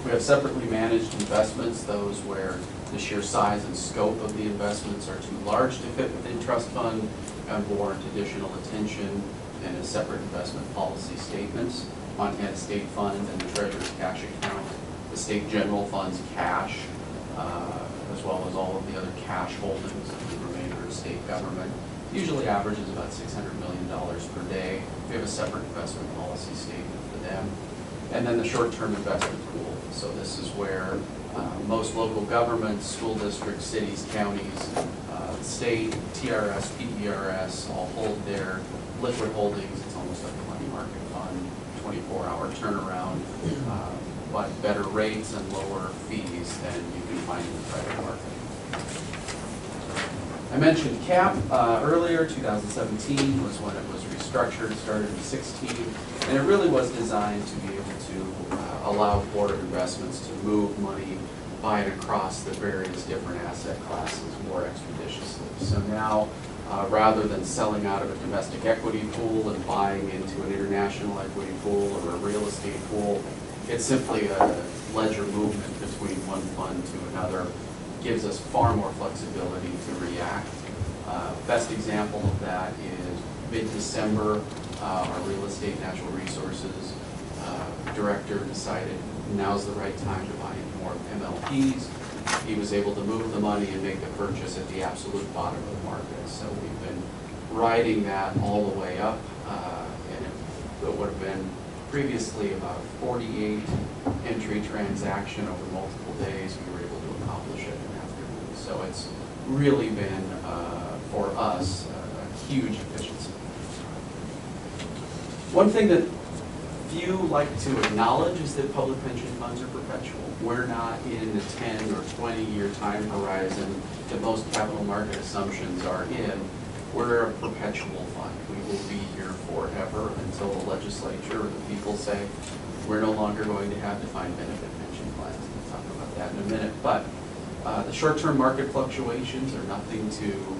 We have separately managed investments, those where the sheer size and scope of the investments are too large to fit within trust fund and warrant additional attention and a separate investment policy statements. Montana State Fund and the Treasurer's Cash Account, the State General Fund's cash, as well as all of the other cash holdings of the remainder of state government. Usually averages about $600 million per day. We have a separate investment policy statement for them. And then the short-term investment pool. So this is where most local governments, school districts, cities, counties, state, TRS, PERS, all hold their liquid holdings. It's almost like a money market fund, 24-hour turnaround, but better rates and lower fees than you can find in the private market. I mentioned CAP earlier. 2017 was when it was restructured, started in 16, and it really was designed to be able to allow Board of Investments to move money by and across the various different asset classes more expeditiously. So now, rather than selling out of a domestic equity pool and buying into an international equity pool or a real estate pool, it's simply a ledger movement between one fund to another. Gives us far more flexibility to react. Best example of that is mid-December, our real estate natural resources director decided now's the right time to buy in more MLPs. He was able to move the money and make the purchase at the absolute bottom of the market. So we've been riding that all the way up, and it would have been previously about 48 entry transaction over multiple days. We were able to accomplish it in an afternoon. So it's really been, for us, a huge efficiency. One thing that few like to acknowledge is that public pension funds are perpetual. We're not in the 10 or 20-year time horizon that most capital market assumptions are in. We're a perpetual fund. We will be here forever until the legislature or the people say we're no longer going to have defined benefit pension plans. We'll talk about that in a minute. But the short-term market fluctuations are nothing to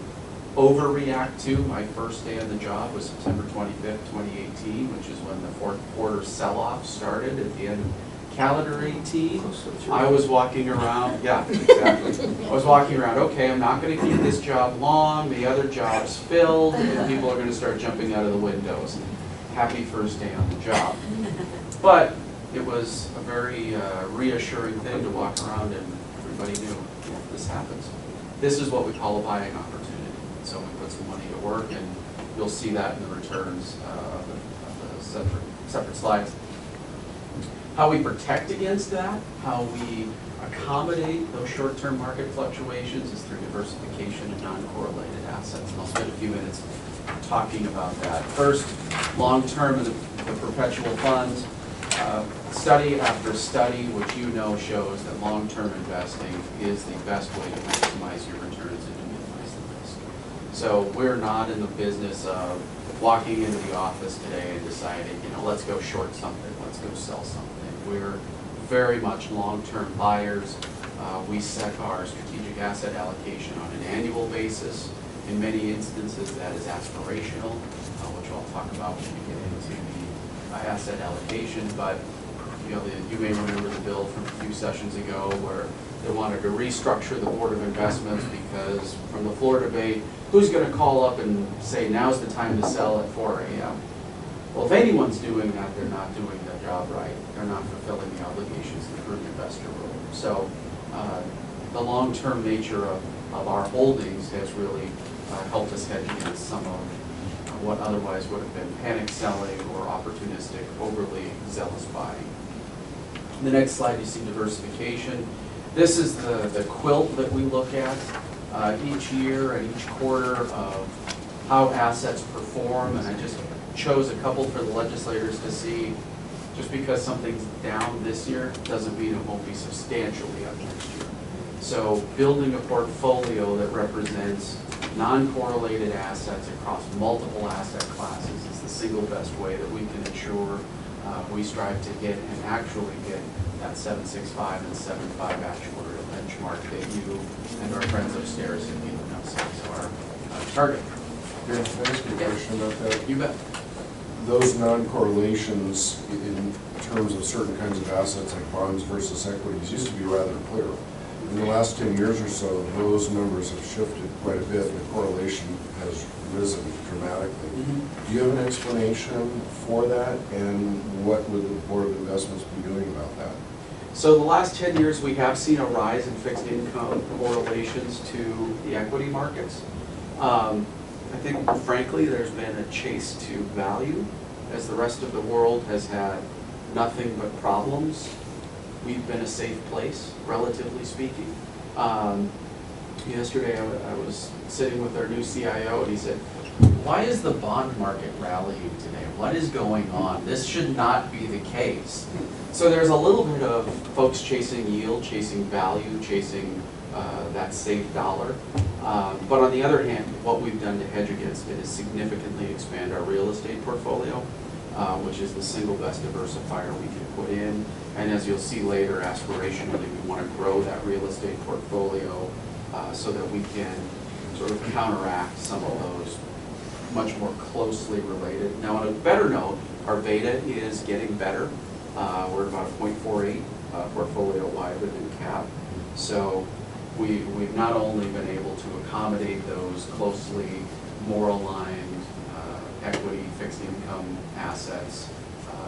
overreact to. My first day on the job was September 25th, 2018, which is when the fourth quarter sell-off started at the end of calendar 18. I was walking around, yeah, exactly. I was walking around, okay, I'm not going to keep this job long, the other job's filled, and people are going to start jumping out of the windows. Happy first day on the job. But it was a very reassuring thing to walk around and everybody knew this happens. This is what we call a buying opportunity. So we put some money to work, and you'll see that in the returns of the separate slides. How we protect against that, how we accommodate those short-term market fluctuations is through diversification and non-correlated assets. And I'll spend a few minutes talking about that. First, long-term and the perpetual funds. Study after study, which you know shows that long-term investing is the best way to maximize your returns and to minimize the risk. So we're not in the business of walking into the office today and deciding, let's go short something, let's go sell something. We're very much long-term buyers. We set our strategic asset allocation on an annual basis. In many instances, that is aspirational, which I'll talk about when we get into the asset allocation. But you may remember the bill from a few sessions ago where they wanted to restructure the Board of Investments because from the floor debate, who's going to call up and say now's the time to sell at 4 a.m.? Well, if anyone's doing that, they're not doing their job right. They're not fulfilling the obligations of the prudent investor rule. So the long-term nature of our holdings has really helped us hedge against some of what otherwise would have been panic selling or opportunistic, overly zealous buying. The next slide, you see diversification. This is the quilt that we look at each year and each quarter of how assets perform, and I just chose a couple for the legislators to see. Just because something's down this year doesn't mean it won't be substantially up next year. So building a portfolio that represents non-correlated assets across multiple asset classes is the single best way that we can ensure we strive to hit and actually hit that 765 and 75 actuarial benchmark that you and our friends upstairs have given us as our target. Can I ask you a question about that? You bet. Those non-correlations in terms of certain kinds of assets like bonds versus equities used to be rather clear. In the last 10 years or so, those numbers have shifted quite a bit and the correlation has risen dramatically. Do you have an explanation for that, and what would the Board of Investments be doing about that? So the last 10 years, we have seen a rise in fixed income correlations to the equity markets. I think frankly, there's been a chase to value as the rest of the world has had nothing but problems. We've been a safe place, relatively speaking. Yesterday, I was sitting with our new CIO, and he said, "Why is the bond market rallying today? What is going on? This should not be the case." So there's a little bit of folks chasing yield, chasing value, chasing that safe dollar. But on the other hand, what we've done to hedge against it is significantly expand our real estate portfolio, which is the single best diversifier we can put in. And as you'll see later, aspirationally, we want to grow that real estate portfolio so that we can sort of counteract some of those much more closely related. Now, on a better note, our beta is getting better. We're about a 0.48 portfolio-wide within CAP. So we've not only been able to accommodate those closely more aligned equity fixed income assets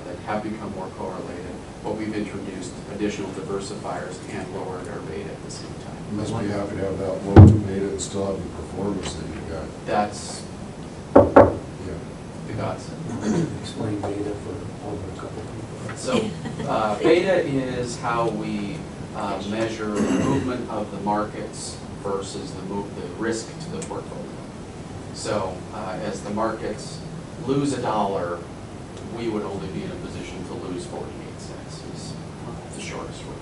that have become more correlated, but we've introduced additional diversifiers and lowered our beta at the same time. You must be happy to have that low beta and still have the performance that you got. That's Yeah. the godsend. Explain data for over a couple of people. So beta is how we measure the movement of the markets versus the risk to the portfolio. So as the markets lose $1, we would only be in a position to lose 48 cents is the shortest way.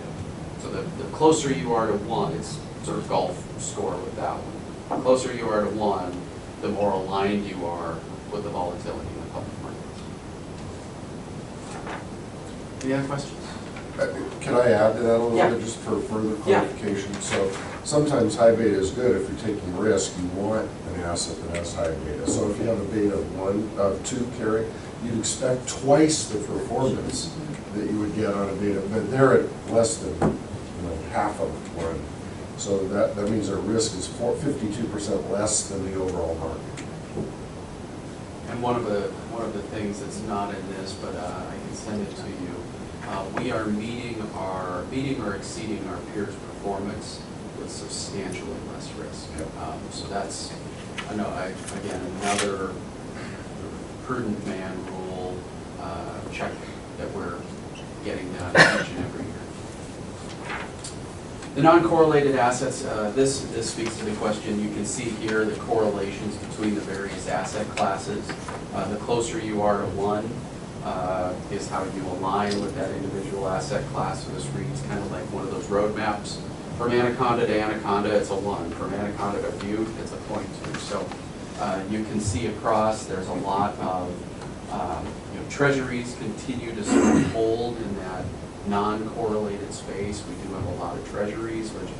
So the closer you are to 1, it's sort of golf score with that one. The closer you are to 1, the more aligned you are with the volatility in the public markets. Any other questions? Can I add to that a little Yeah. bit, just for further Yeah. clarification? So sometimes high beta is good if you're taking risk. You want an asset that has high beta. So if you have a beta of 2, Carrie, you'd expect twice the performance that you would get on a beta, but they're at less than half of 1. So that means our risk is 52% less than the overall market. And one of the things that's not in this, but I can send it to you. We are meeting or exceeding our peers' performance with substantially less risk. So that's, again, another prudent man rule check that we're getting done each and every year. The non-correlated assets, this speaks to the question. You can see here the correlations between the various asset classes. The closer you are to 1 is how you align with that individual asset class. So this reads kind of like one of those roadmaps. From anaconda to anaconda, it's a 1. From anaconda to butte, it's a 0.2. So you can see across, there's a lot of treasuries continue to sort of hold in that non-correlated space. We do have a lot of treasuries, which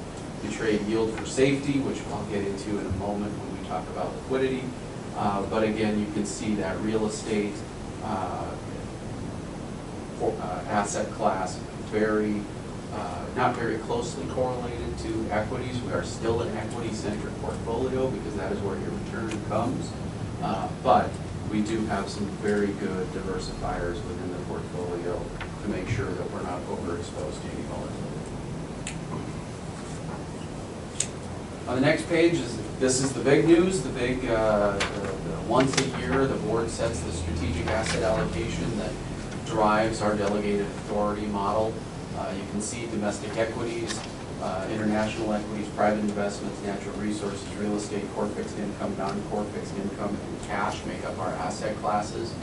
you trade yield for safety, which I'll get into in a moment when we talk about liquidity. But again, you can see that real estate asset class not very closely correlated to equities. We are still an equity-centric portfolio because that is where your return comes. But we do have some very good diversifiers within the portfolio to make sure that we're not overexposed to any volatility. On the next page this is the big news. The big once a year the board sets the strategic asset allocation that drives our delegated authority model. You can see domestic equities, international equities, private investments, natural resources, real estate, core fixed income, non-core fixed income, and cash make up our asset classes.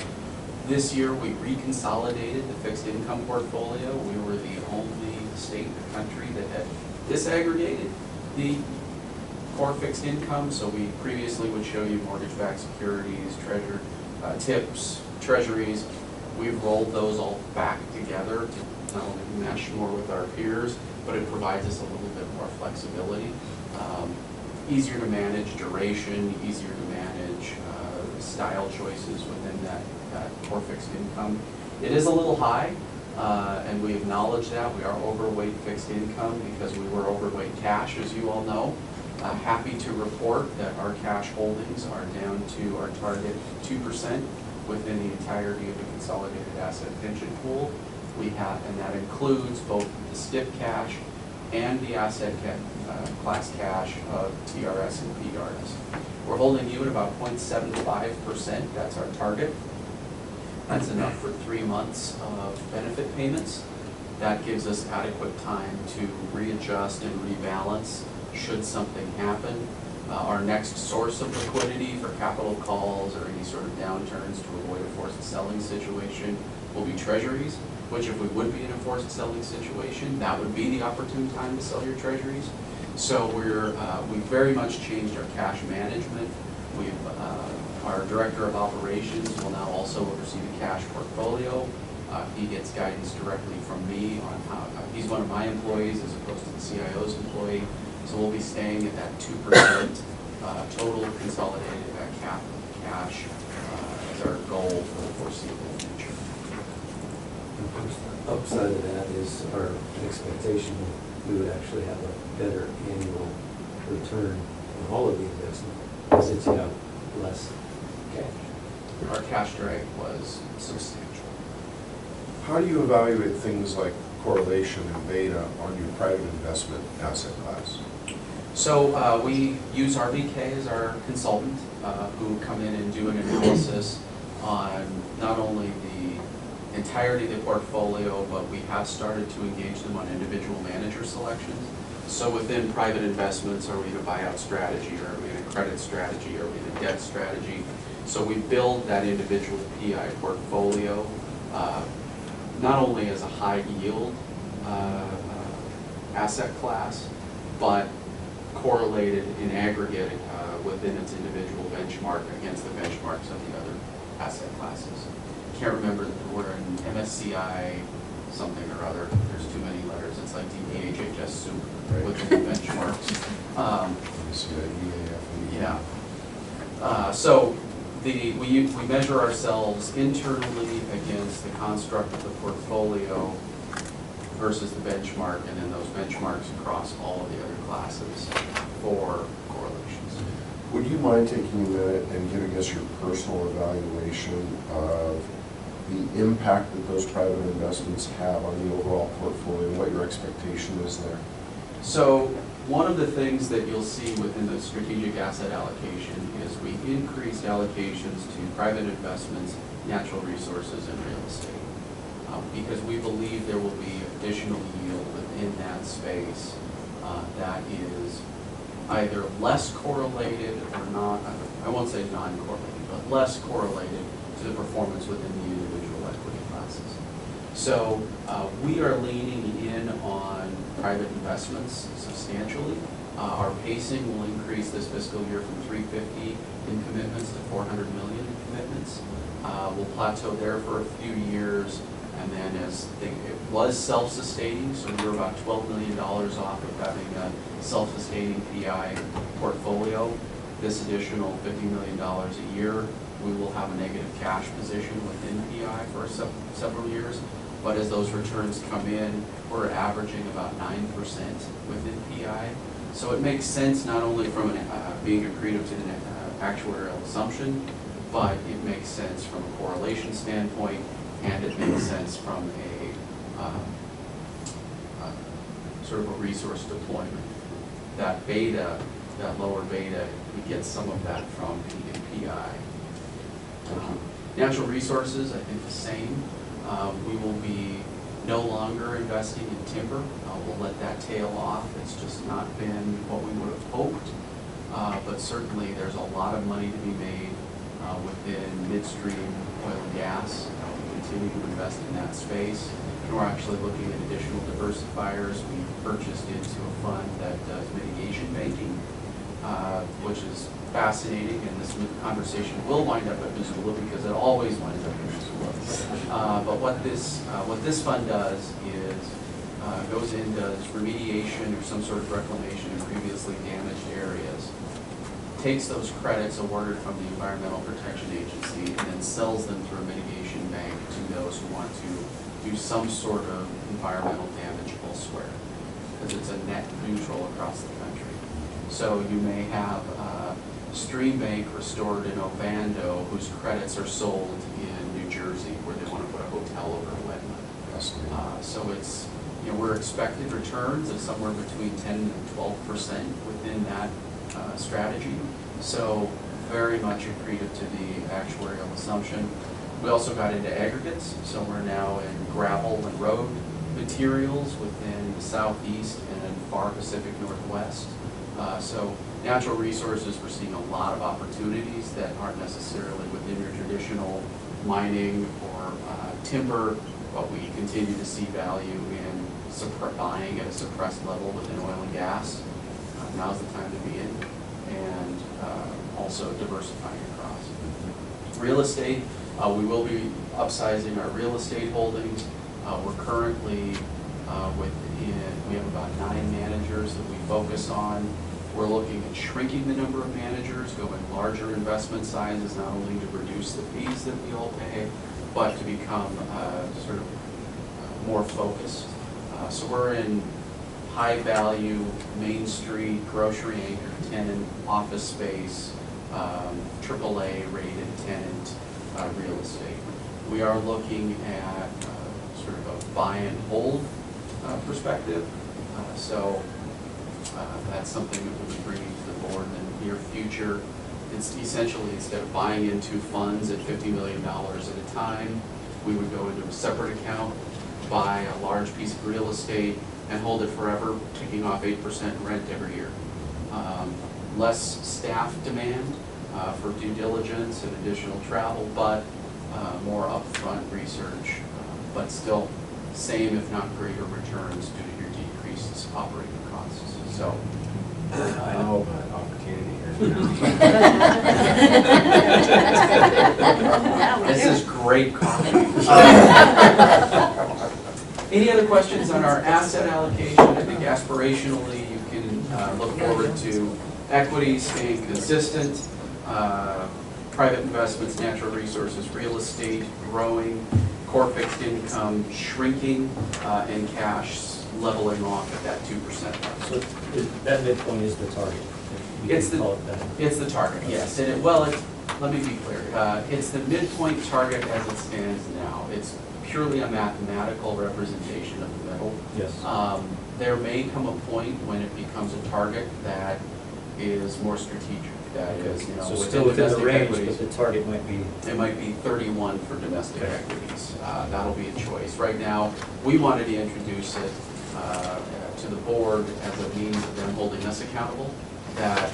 This year we reconsolidated the fixed income portfolio. We were the only state in the country that had disaggregated the core fixed income. So we previously would show you mortgage-backed securities, TIPS, treasuries. We've rolled those all back together to not only mesh more with our peers, but it provides us a little bit more flexibility. Easier to manage duration, easier to manage style choices within that core fixed income. It is a little high, and we acknowledge that. We are overweight fixed income because we were overweight cash, as you all know. Happy to report that our cash holdings are down to our target 2% within the entirety of the consolidated asset pension pool. we have, and that includes both the stiff cash and the asset class cash of TRS and PRS. We're holding you at about 0.75%, that's our target. That's enough for 3 months of benefit payments. That gives us adequate time to readjust and rebalance should something happen. Our next source of liquidity for capital calls or any sort of downturns to avoid a forced selling situation will be treasuries, which if we would be in a forced selling situation, that would be the opportune time to sell your treasuries. So we've very much changed our cash management. Our director of operations will now also oversee the cash portfolio. He gets guidance directly from me on how, he's one of my employees as opposed to the CIO's employee. So we'll be staying at that 2% total consolidated cash as our goal for the foreseeable future. Of course, the upside of that is our expectation we would actually have a better annual return on all of the investment since you have less cash. Our cash drag was substantial. How do you evaluate things like correlation and beta on your private investment asset class? So we use RVK as our consultant who come in and do an analysis on not only the entirety of the portfolio, but we have started to engage them on individual manager selections. So within private investments, are we in a buyout strategy, or are we in a credit strategy, or are we in a debt strategy? So we build that individual PI portfolio not only as a high yield asset class, but correlated in aggregate within its individual benchmark against the benchmarks of the other asset classes. Can't remember, we're in MSCI something or other, there's too many letters, it's like the EHHS soup within the benchmarks. Yeah. So we measure ourselves internally against the construct of the portfolio versus the benchmark, and then those benchmarks across all of the other classes for correlations. Would you mind taking a minute and giving us your personal evaluation of the impact that those private investments have on the overall portfolio, and what your expectation is there? So one of the things that you'll see within the strategic asset allocation is we increased allocations to private investments, natural resources, and real estate. Because we believe there will be additional yield within that space that is either less correlated or not, I won't say non-correlated, but less correlated to the performance within the individual equity classes. So we are leaning in on private investments substantially. Our pacing will increase this fiscal year from 350 in commitments to 400 million in commitments. We'll plateau there for a few years, and then it was self-sustaining, so we were about $12 million off of having a self-sustaining PI portfolio. This additional $50 million a year, we will have a negative cash position within PI for several years. But as those returns come in, we're averaging about 9% within PI. So it makes sense not only from being accretive to the actuarial assumption, but it makes sense from a correlation standpoint, and it makes sense from a sort of a resource deployment. That beta, that lower beta, we get some of that from PI. Natural resources, I think the same. We will be no longer investing in timber. We'll let that tail off. It's just not been what we would have hoped. But certainly there's a lot of money to be made within midstream oil and gas. We continue to invest in that space. And we're actually looking at additional diversifiers. We purchased into a fund that does mitigation banking, which is fascinating, and this conversation will wind up at Missoula because it always winds up at Missoula. But what this fund does is goes in, does remediation or some sort of reclamation in previously damaged areas, takes those credits awarded from the Environmental Protection Agency, and then sells them through a mitigation bank to those who want to do some sort of environmental damage elsewhere, because it's a net neutral across the country. So you may have stream bank restored in Ovando whose credits are sold in New Jersey where they want to put a hotel over a wetland. So it's, we're expected returns of somewhere between 10 and 12% within that strategy. So very much accretive to the actuarial assumption. We also got into aggregates, so we're now in gravel and road materials within the southeast and far Pacific Northwest. So natural resources, we're seeing a lot of opportunities that aren't necessarily within your traditional mining or timber, but we continue to see value in buying at a suppressed level within oil and gas. Now's the time to be in, and also diversifying across. Real estate, we will be upsizing our real estate holdings. We're currently we have about 9 managers that we focus on. We're looking at shrinking the number of managers, going larger investment sizes, not only to reduce the fees that we all pay, but to become sort of more focused. So we're in high value, Main Street, grocery anchor tenant, office space, AAA rated tenant real estate. We are looking at sort of a buy and hold perspective. So that's something that we'll be bringing to the board in the near future. It's essentially, instead of buying into funds at $50 million at a time, we would go into a separate account, buy a large piece of real estate, and hold it forever, kicking off 8% rent every year. Less staff demand for due diligence and additional travel, but more upfront research, but still same if not greater returns due to your decreased operating costs. So I know about an opportunity here. This is great coffee. Any other questions on our asset allocation? I think aspirationally you can look forward to equity staying consistent, private investments, natural resources, real estate growing, core fixed income shrinking, and cash leveling off at that 2% level. So that midpoint is the target? We It's can the- call it that. It's the target, yes. And let me be clear. It's the midpoint target as it stands now. It's purely a mathematical representation of the middle. Yes. There may come a point when it becomes a target that is more strategic. That is, So still within the domestic range, equities, but the target might be. it might be 31 for domestic Okay. equities. That'll be a choice. Right now, we wanted to introduce it to the board as a means of them holding us accountable. That,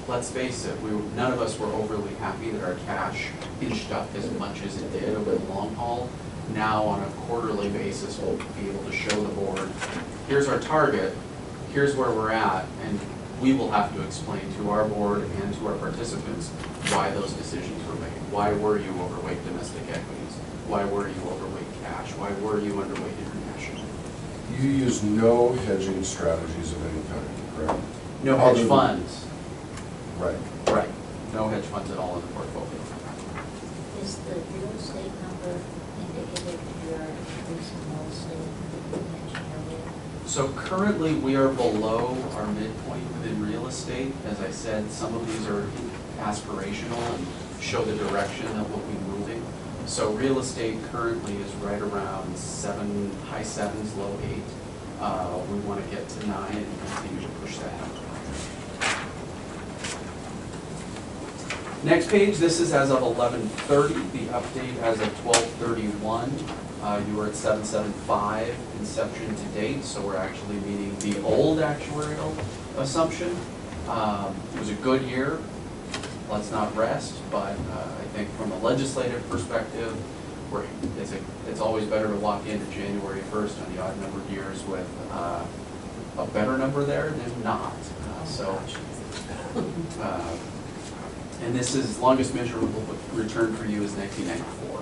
let's face it, none of us were overly happy that our cash inched up as much as it did over the long haul. Now, on a quarterly basis, we'll be able to show the board, here's our target, here's where we're at, and we will have to explain to our board and to our participants why those decisions were made. Why were you overweight domestic equities? Why were you overweight cash? Why were you underweight international? You use no hedging strategies of any kind, correct? No hedge funds. Right. Right. No hedge funds at all in the portfolio. Is the real estate number indicative of your increase in real estate that you mentioned earlier? So currently, we are below our midpoint within real estate. As I said, some of these are aspirational and show the direction that we'll be moving. So real estate currently is right around high 7s, low 8. We want to get to 9 and continue to push that out. Next page, this is as of 11:30. The update as of 12:31. You were at 775 inception to date, so we're actually meeting the old actuarial assumption. It was a good year. Let's not rest, but I think from a legislative perspective, it's always better to walk into January 1st on the odd numbered years with a better number there than not. And this is longest measurable return for you is 1994.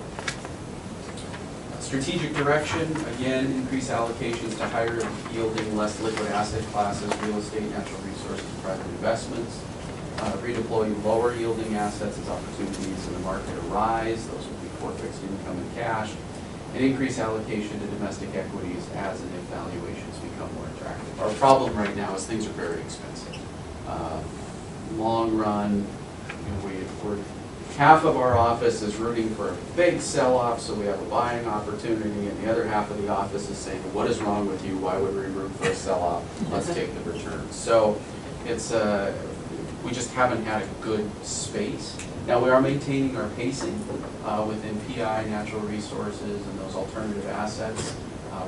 Strategic direction, again, increase allocations to higher yielding, less liquid asset classes, real estate, natural resources, private investments. Redeploy lower yielding assets as opportunities in the market arise. Those would be core fixed income and cash. And increase allocation to domestic equities as and if valuations become more attractive. Our problem right now is things are very expensive. Long run, we're half of our office is rooting for a big sell-off, so we have a buying opportunity, and the other half of the office is saying, what is wrong with you? Why would we root for a sell-off? Let's take the return. So it's, we just haven't had a good space. Now, we are maintaining our pacing within PI, natural resources, and those alternative assets.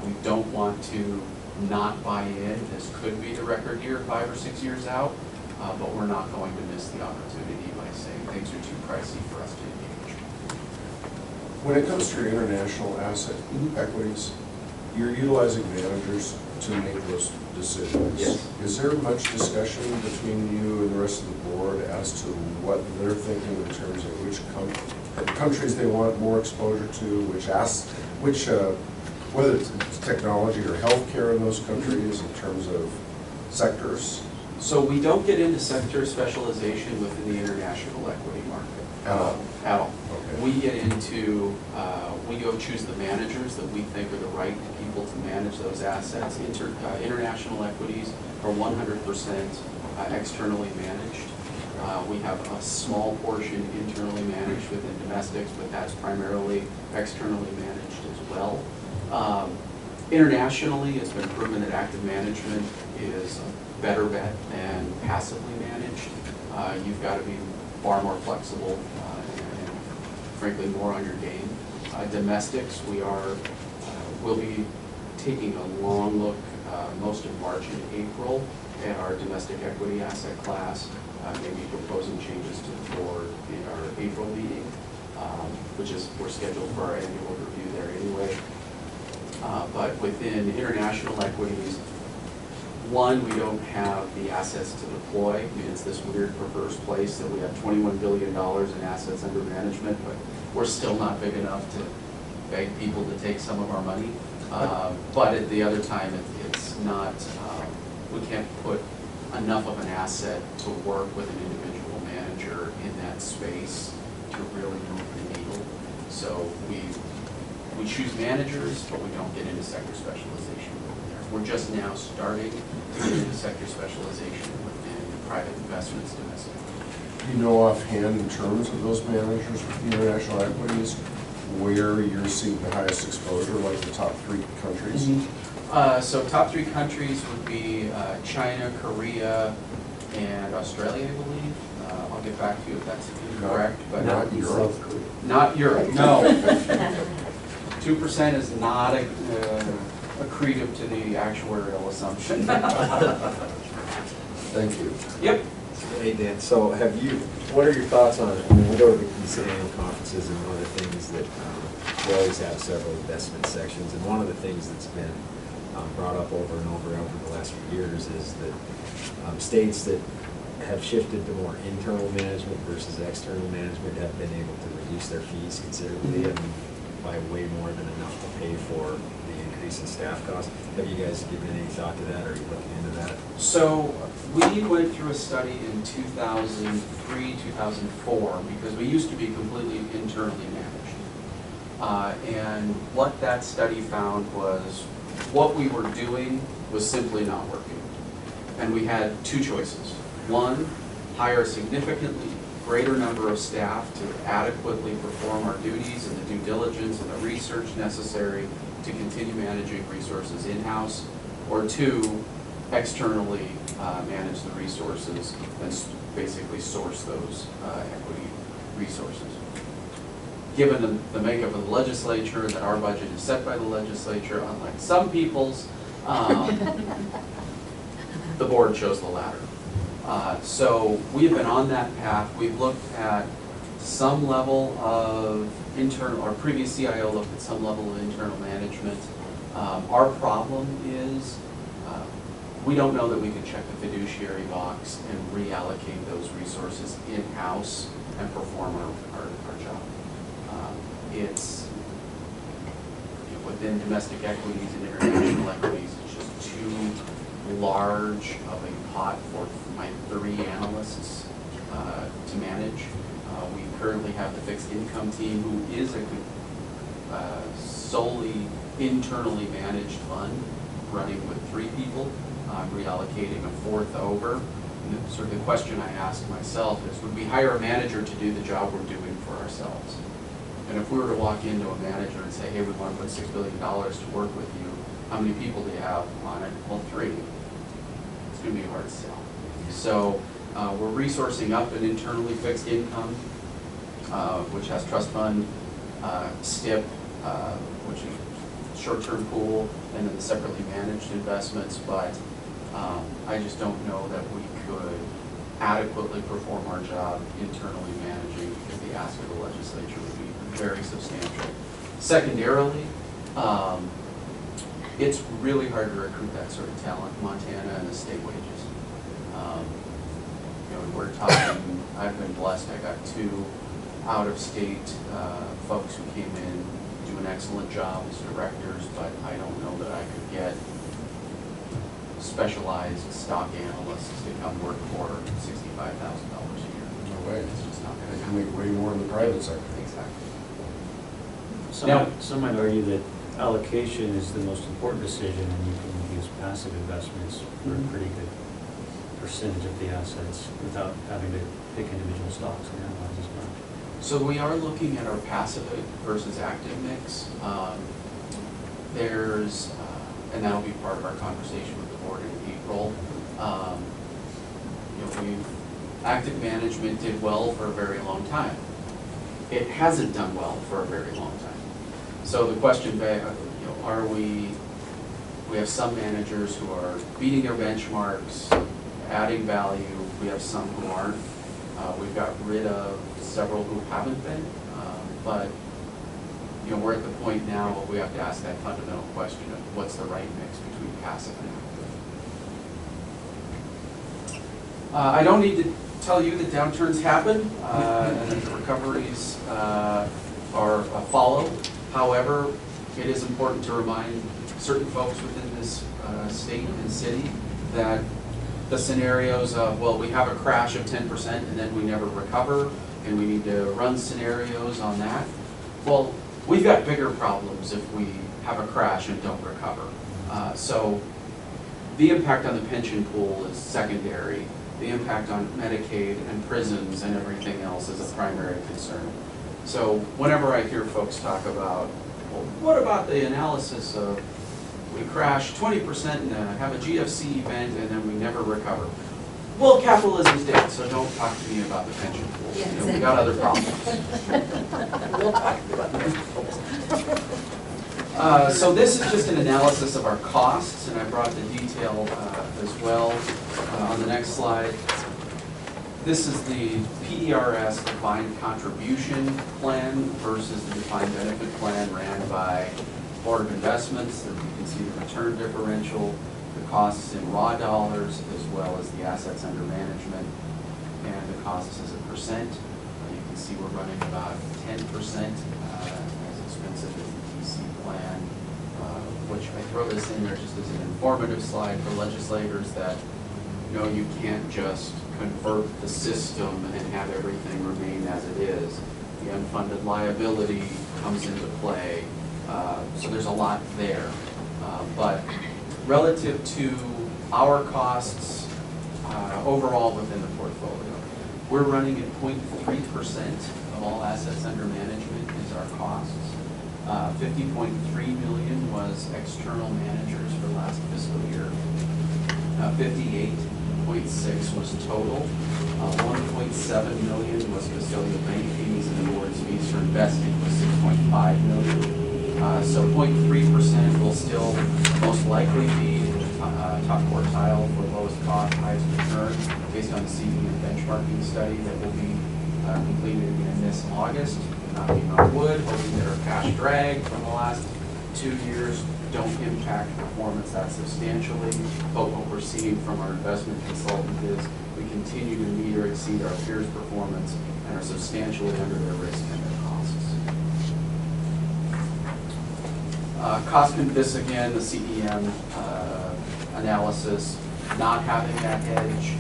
We don't want to not buy in. This could be the record year 5 or 6 years out, but we're not going to miss the opportunity by saying things are too pricey for us to engage. When it comes to your international asset equities, you're utilizing managers to make those decisions. Yes. Is there much discussion between you and the rest of the board as to what they're thinking in terms of which countries they want more exposure to, whether it's technology or healthcare in those countries in terms of sectors? So we don't get into sector specialization within the international equity market. At all? At all. Okay. We get into, we go choose the managers that we think are the right people to manage those assets. International equities are 100% externally managed. We have a small portion internally managed within domestics, but that's primarily externally managed as well. Internationally, it's been proven that active management is a better bet than passively managed. You've got to be far more flexible and frankly more on your game. Domestics, we'll be taking a long look most of March and April at our domestic equity asset class, maybe proposing changes to the board in our April meeting, which is, we're scheduled for our annual review there anyway. But within international equities, one, we don't have the assets to deploy. I mean, it's this weird perverse place that we have $21 billion in assets under management, but we're still not big enough to beg people to take some of our money. But at the other time, it's not, we can't put enough of an asset to work with an individual manager in that space to really move the needle. So we choose managers, but we don't get into sector specialization over there. We're just now starting to get into sector specialization within private investments domestically. Do you know offhand in terms of those managers with the international equities where you're seeing the highest exposure, like the top 3 countries? So top 3 countries would be China, Korea, and Australia, I believe. I'll get back to you if that's incorrect, but Not Europe. South Korea. not Europe, no. 2% is not accretive to the actuarial assumption. Thank you. Yep. Hey Dan, so what are your thoughts on, I mean, we go to these annual conferences and one of the things that we always have several investment sections, and one of the things that's been brought up over and over the last few years is that states that have shifted to more internal management versus external management have been able to reduce their fees considerably and by way more than enough to pay for the increase in staff costs. Have you guys given any thought to that, or are you looking into that? So we went through a study in 2003, 2004, because we used to be completely internally managed. And what that study found was what we were doing was simply not working. And we had 2 choices. One, hire a significantly greater number of staff to adequately perform our duties and the due diligence and the research necessary to continue managing resources in-house, or 2, externally manage the resources and basically source those equity resources. Given the makeup of the legislature, that our budget is set by the legislature, unlike some people's, the board chose the latter. So we've been on that path. We've looked at some level of internal, our previous CIO looked at some level of internal management. Our problem is we don't know that we can check the fiduciary box and reallocate those resources in-house and perform our job. It's within domestic equities and international equities, it's just too large of a pot for my 3 analysts to manage. We currently have the fixed income team, who is a solely internally managed fund, running with 3 people. I'm reallocating a 4th over. sort of the question I ask myself is, would we hire a manager to do the job we're doing for ourselves? And if we were to walk into a manager and say, hey, we want to put $6 billion to work with you, how many people do you have on it? Well, 3. It's going to be hard to sell. So we're resourcing up an internally fixed income, which has trust fund, STIP, which is short-term pool, and then the separately managed investments. But I just don't know that we could adequately perform our job internally managing, because the ask of the legislature would be very substantial. Secondarily, it's really hard to recruit that sort of talent in Montana and the state wages. You know, we're talking, I've been blessed, I got 2 out-of-state folks who came in, do an excellent job as directors, but I don't know that I could get specialized stock analysts to come work for $65,000 a year. No way. It's just not They gonna can make way more in the private sector. Exactly. Some might argue that allocation is the most important decision, and you can use passive investments for a pretty good percentage of the assets without having to pick individual stocks and analyze as much. So we are looking at our passive versus active mix. There's, and that'll be part of our conversation with the board in April. You know, active management did well for a very long time. It hasn't done well for a very long time. So the question, are we have some managers who are beating their benchmarks, adding value. We have some who aren't. We've got rid of several who haven't been. But you know, we're at the point now where we have to ask that fundamental question of what's the right mix between passive and active. I don't need to tell you that downturns happen and that the recoveries are follow. However, it is important to remind certain folks within this state and city that the scenarios of, well, we have a crash of 10% and then we never recover, and we need to run scenarios on that. Well, we've got bigger problems if we have a crash and don't recover. So the impact on the pension pool is secondary. The impact on Medicaid and prisons and everything else is a primary concern. So whenever I hear folks talk about, well, what about the analysis of we crash 20% and have a GFC event and then we never recover? Well, capitalism's dead, so don't talk to me about the pension pool. Yeah, You know, we got other problems. We'll talk about it. So this is just an analysis of our costs, and I brought the detail as well on the next slide. This is the TRS defined contribution plan versus the defined benefit plan ran by Board of Investments. There you can see the return differential, the costs in raw dollars, as well as the assets under management, and the costs as a percent. You can see we're running about 10% as expensive as the DC plan, which I throw this in there just as an informative slide for legislators that, you know, you can't just convert the system and have everything remain as it is. The unfunded liability comes into play. So there's a lot there. But relative to our costs overall within the portfolio, we're running at 0.3% of all assets under management is our costs. 50.3 million was external managers for last fiscal year. 58.6 was total. 1.7 million was custodial bank fees, and awards fees for investing was 6.5 million. So 0.3% will still most likely be top quartile for lowest cost, highest return, based on the CV and benchmarking study that will be completed again this August. Knocking on wood, hoping that our cash drag from the last 2 years don't impact performance that substantially. But what we're seeing from our investment consultant is we continue to meet or exceed our peers' performance and are substantially under their risk and their costs. This again, the CEM analysis, not having that hedge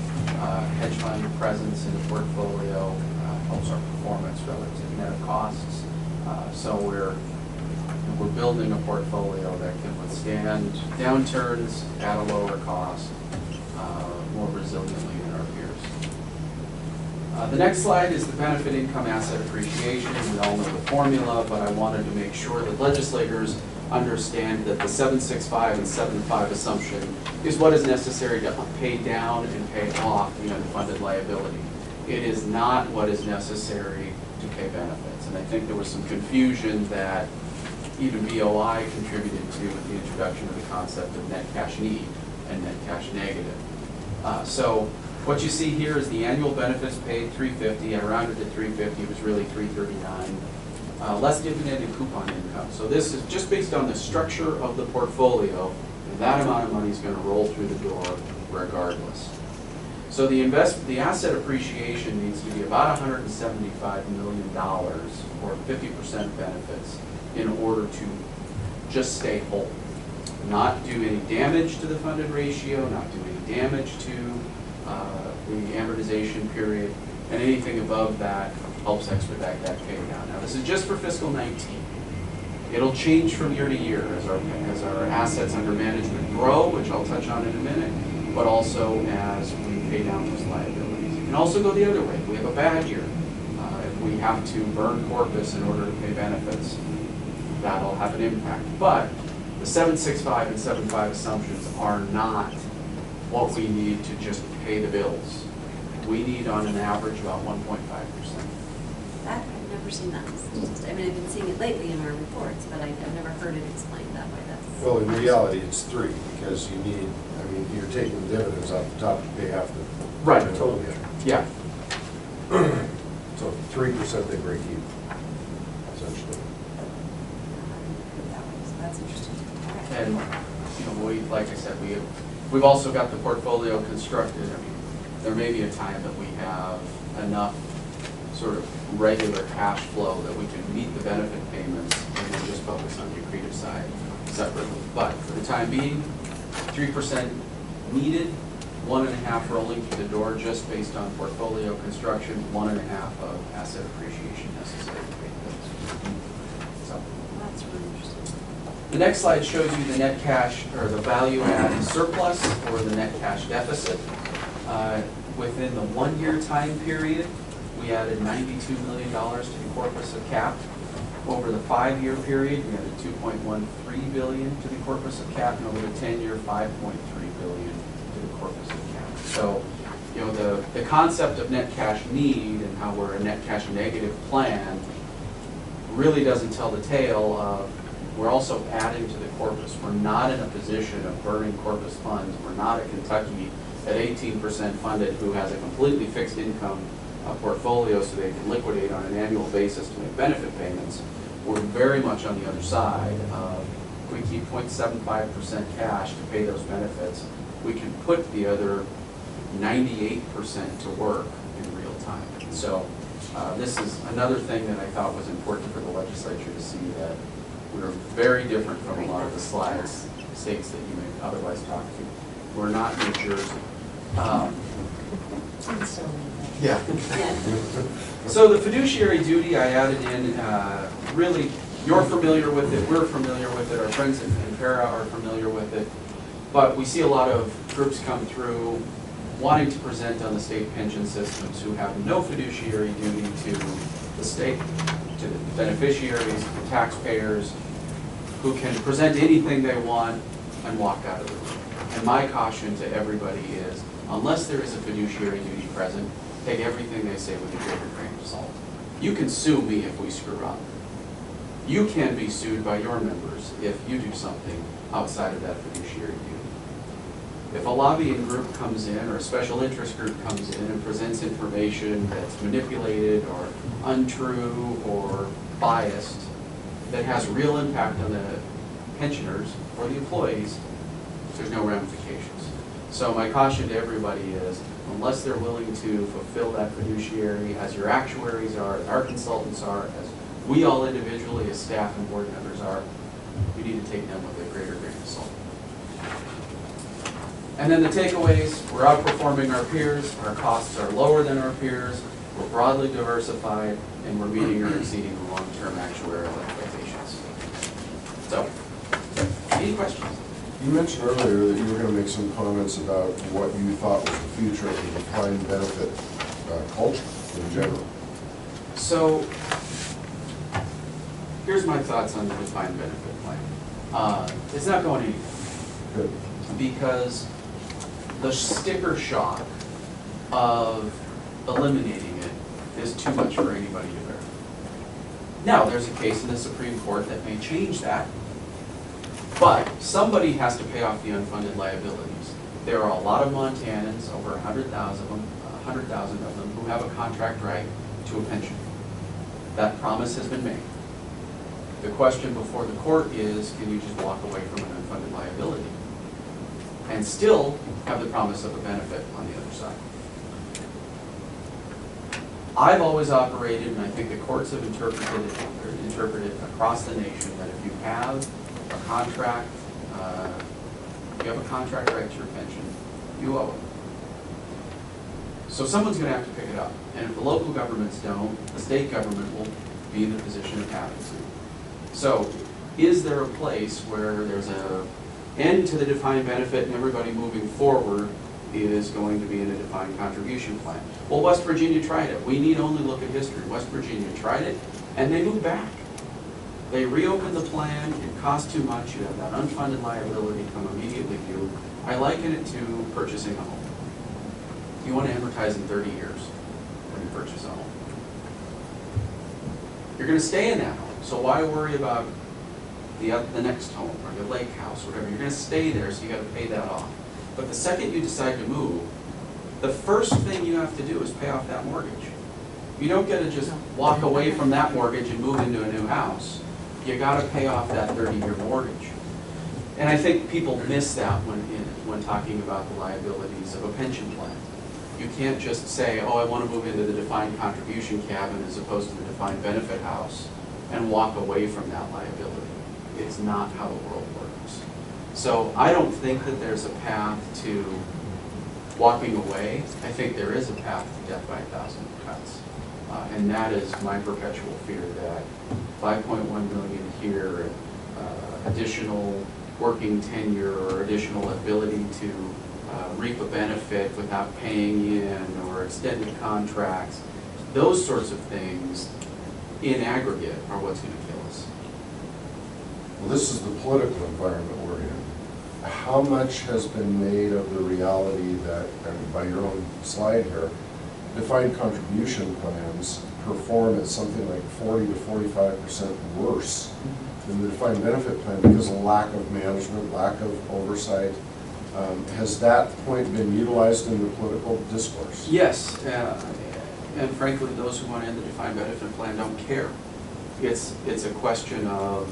fund presence in the portfolio helps our performance relative to net of costs. So we're building a portfolio that can withstand downturns at a lower cost more resiliently than our peers. The next slide is the benefit income asset appreciation. We all know the formula, but I wanted to make sure that legislators understand that the 765 and 75 assumption is what is necessary to pay down and pay off the unfunded liability. It is not what is necessary to pay benefits. And I think there was some confusion that even BOI contributed to the introduction of the concept of net cash need and net cash negative. So what you see here is the annual benefits paid, $350. I rounded to $350. It was really $339. Less dividend and coupon income. So this is just based on the structure of the portfolio, and that amount of money is going to roll through the door regardless. So the asset appreciation needs to be about $175 million, or 50% benefits, in order to just stay whole. Not do any damage to the funded ratio, not do any damage to the amortization period, and anything above that helps expedite that pay down. Now, this is just for fiscal 19. It'll change from year to year as our assets under management grow, which I'll touch on in a minute, but also as we pay down those liabilities. It can also go the other way. If we have a bad year, if we have to burn corpus in order to pay benefits, that'll have an impact. But the 765 and 75 assumptions are not what we need to just pay the bills. We need on an average about 1.5%. That, I've never seen that. I mean, I've been seeing it lately in our reports, but I've never heard it explained that way. That's. Well, in reality, it's 3, because you need, I mean, you're taking the dividends off the top to pay half the. Right. Total. Yeah. So 3% they break even, essentially. That's interesting. And, you know, like I said, we've also got the portfolio constructed. I mean, there may be a time that we have enough sort of regular cash flow that we can meet the benefit payments and then just focus on the accretive side separately. But for the time being, 3% needed, 1.5 rolling through the door just based on portfolio construction, 1.5 of asset appreciation necessary to pay bills. So. That's really interesting. The next slide shows you the net cash, or the value add surplus, or the net cash deficit. Within the 1-year time period, we added $92 million to the corpus of cap. Over the 5-year period, we added $2.13 billion to the corpus of cap, and over the 10-year, $5.3 billion to the corpus of cap. So, you know, the concept of net cash need and how we're a net cash negative plan really doesn't tell the tale of we're also adding to the corpus. We're not in a position of burning corpus funds. We're not a Kentucky at 18% funded who has a completely fixed income portfolio so they can liquidate on an annual basis to make benefit payments. We're very much on the other side. If we keep 0.75% cash to pay those benefits, we can put the other 98% to work in real time. So this is another thing that I thought was important for the legislature to see, that we're very different from a lot of the states that you may otherwise talk to. We're not New Jersey. Yeah. So the fiduciary duty I added in, really, you're familiar with it, we're familiar with it, our friends in Para are familiar with it, but we see a lot of groups come through wanting to present on the state pension systems who have no fiduciary duty to the state, to the beneficiaries, the taxpayers, who can present anything they want and walk out of the room. And my caution to everybody is, unless there is a fiduciary duty present, take everything they say with a greater grain of salt. You can sue me if we screw up. You can be sued by your members if you do something outside of that fiduciary duty. If a lobbying group comes in, or a special interest group comes in and presents information that's manipulated or untrue or biased, that has real impact on the pensioners or the employees, there's no ramifications. So my caution to everybody is, unless they're willing to fulfill that fiduciary, as your actuaries are, as our consultants are, as we all individually as staff and board members are, we need to take them with a greater grain of salt. And then the takeaways, we're outperforming our peers, our costs are lower than our peers, we're broadly diversified, and we're meeting or exceeding the long-term actuarial expectations. So, any questions? You mentioned earlier that you were going to make some comments about what you thought was the future of the defined benefit culture. in general? So, here's my thoughts on the defined benefit plan. It's not going anywhere, Good. because the sticker shock of eliminating it is too much for anybody to bear. Now, there's a case in the Supreme Court that may change that, but somebody has to pay off the unfunded liabilities. There are a lot of Montanans, over 100,000 of them, 100,000 of them, who have a contract right to a pension. That promise has been made. The question before the court is, can you just walk away from an unfunded liability and still have the promise of a benefit on the other side? I've always operated, and I think the courts have interpreted across the nation, that if you have a contract, right to your pension, you owe it. So someone's going to have to pick it up, and if the local governments don't, the state government will be in the position of having to. So, is there a place where there's an end to the defined benefit and everybody moving forward is going to be in a defined contribution plan? Well, West Virginia tried it. We need only look at history. West Virginia tried it, and they moved back. They reopened the plan, it cost too much, you have that unfunded liability come immediately due. I liken it to purchasing a home. You want to amortize in 30 years when you purchase a home. You're going to stay in that home, so why worry about the next home or the lake house, whatever? You're going to stay there, so you got to pay that off. But the second you decide to move, the first thing you have to do is pay off that mortgage. You don't get to just walk away from that mortgage and move into a new house. You got to pay off that 30-year mortgage. And I think people miss that when talking about the liabilities of a pension plan. You can't just say, oh, I want to move into the defined contribution cabin as opposed to the defined benefit house and walk away from that liability. It's not how the world works. So I don't think that there's a path to walking away. I think there is a path to death by 1,000 cuts. And that is my perpetual fear, that 5.1 million here, additional working tenure or additional ability to reap a benefit without paying in, or extended contracts, those sorts of things in aggregate are what's going to kill us. Well, this is the political environment we're in. How much has been made of the reality that, and by your own slide here, defined contribution plans perform at something like 40 to 45% worse than the defined benefit plan because of lack of management, lack of oversight? Has that point been utilized in the political discourse? Yes, and frankly, those who want to end the defined benefit plan don't care. It's a question of,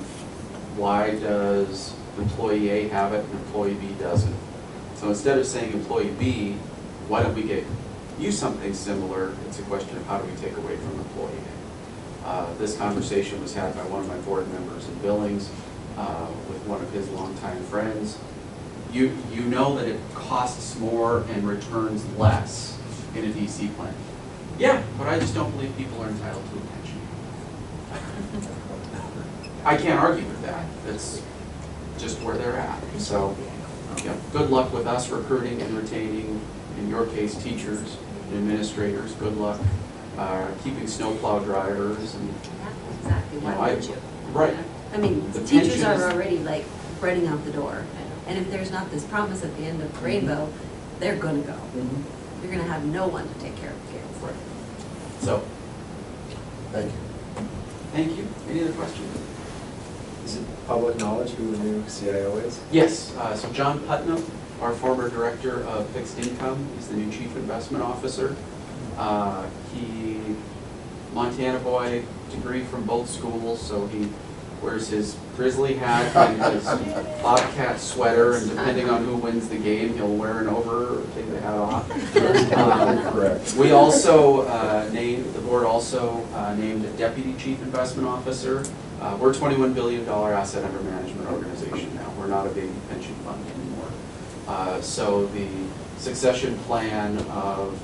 why does employee A have it and employee B doesn't? So instead of saying employee B, why don't we get you something similar, it's a question of how do we take away from employee A. This conversation was had by one of my board members in Billings with one of his longtime friends. You know that it costs more and returns less in a DC plan. Yeah, but I just don't believe people are entitled to a pension. I can't argue with that. That's just where they're at. So, yeah, good luck with us recruiting and retaining, in your case, teachers and administrators. Good luck keeping snowplow drivers and. Exactly, why would you? Right. I mean, The teachers pensions- are already like spreading out the door. And if there's not this promise at the end of the rainbow, they're gonna go. You're gonna have no one to take care of the kids. Right. So, Thank you. thank you. Any other questions? Is it public knowledge who the new CIO is? Yes, so John Putnam, our former director of fixed income, he's the new chief investment officer. He, Montana boy, degree from both schools, so he wears his grizzly hat and his bobcat sweater, and depending on who wins the game, he'll wear an over or take the hat off. Correct. We also the board also named a deputy chief investment officer. We're a $21 billion asset under management organization now. We're not a big pension fund anymore. So the succession plan of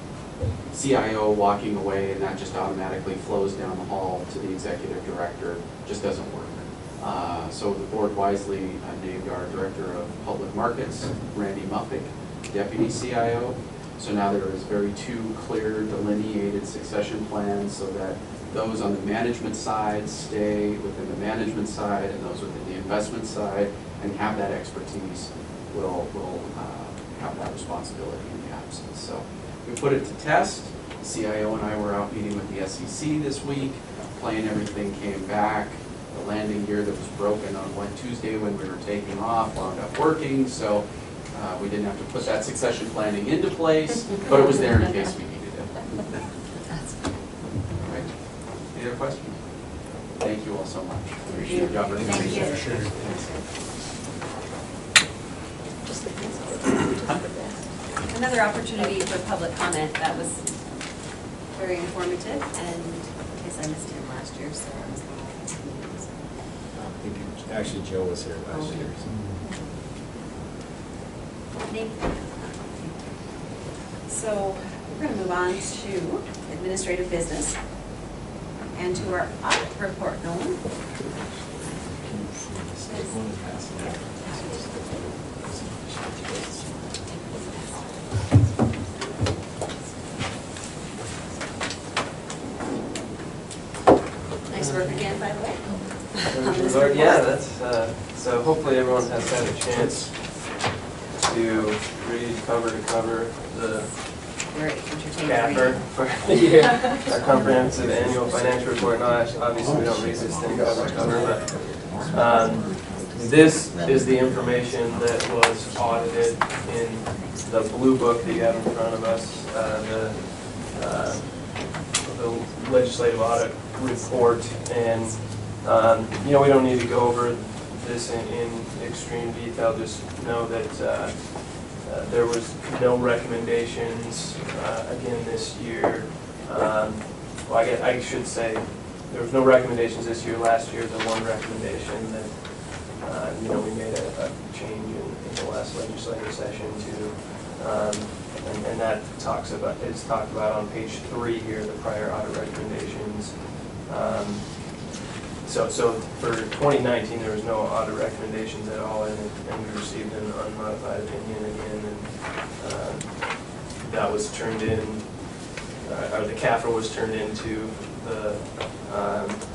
CIO walking away and that just automatically flows down the hall to the executive director just doesn't work. So the board wisely named our director of public markets, Randy Muffick, deputy CIO. So now there is very two clear delineated succession plans so that those on the management side stay within the management side and those within the investment side and have that expertise will have that responsibility in the absence. So we put it to test. The CIO and I were out meeting with the SEC this week. Plan everything came back. The landing gear that was broken on one Tuesday when we were taking off wound up working, so we didn't have to put that succession planning into place, but it was there in case we needed it. All right. Any other questions? Thank you all so much. Appreciate your opportunity. Thank you. Another opportunity for public comment. That was very informative, and I guess I missed him last year, so I was Actually, Joe was here last year. So we're going to move on to administrative business and to our audit report, Nolan. Nice work again, by the way. Yeah, that's, so hopefully everyone has had a chance to read cover to cover the Very entertaining. CAFR for the year, our comprehensive annual financial report. No, obviously we don't read this thing cover to cover, but this is the information that was audited in the blue book that you have in front of us, the legislative audit report. And you know, we don't need to go over this in extreme detail. Just know that there was no recommendations again this year. Well, I should say there was no recommendations this year. Last year, the one recommendation that you know, we made a change in the last legislative session to, and that talks about, it's talked about on page 3 here, the prior audit recommendations. So for 2019, there was no audit recommendations at all, and we received an unmodified opinion again, and that was turned in, or the CAFR was turned into the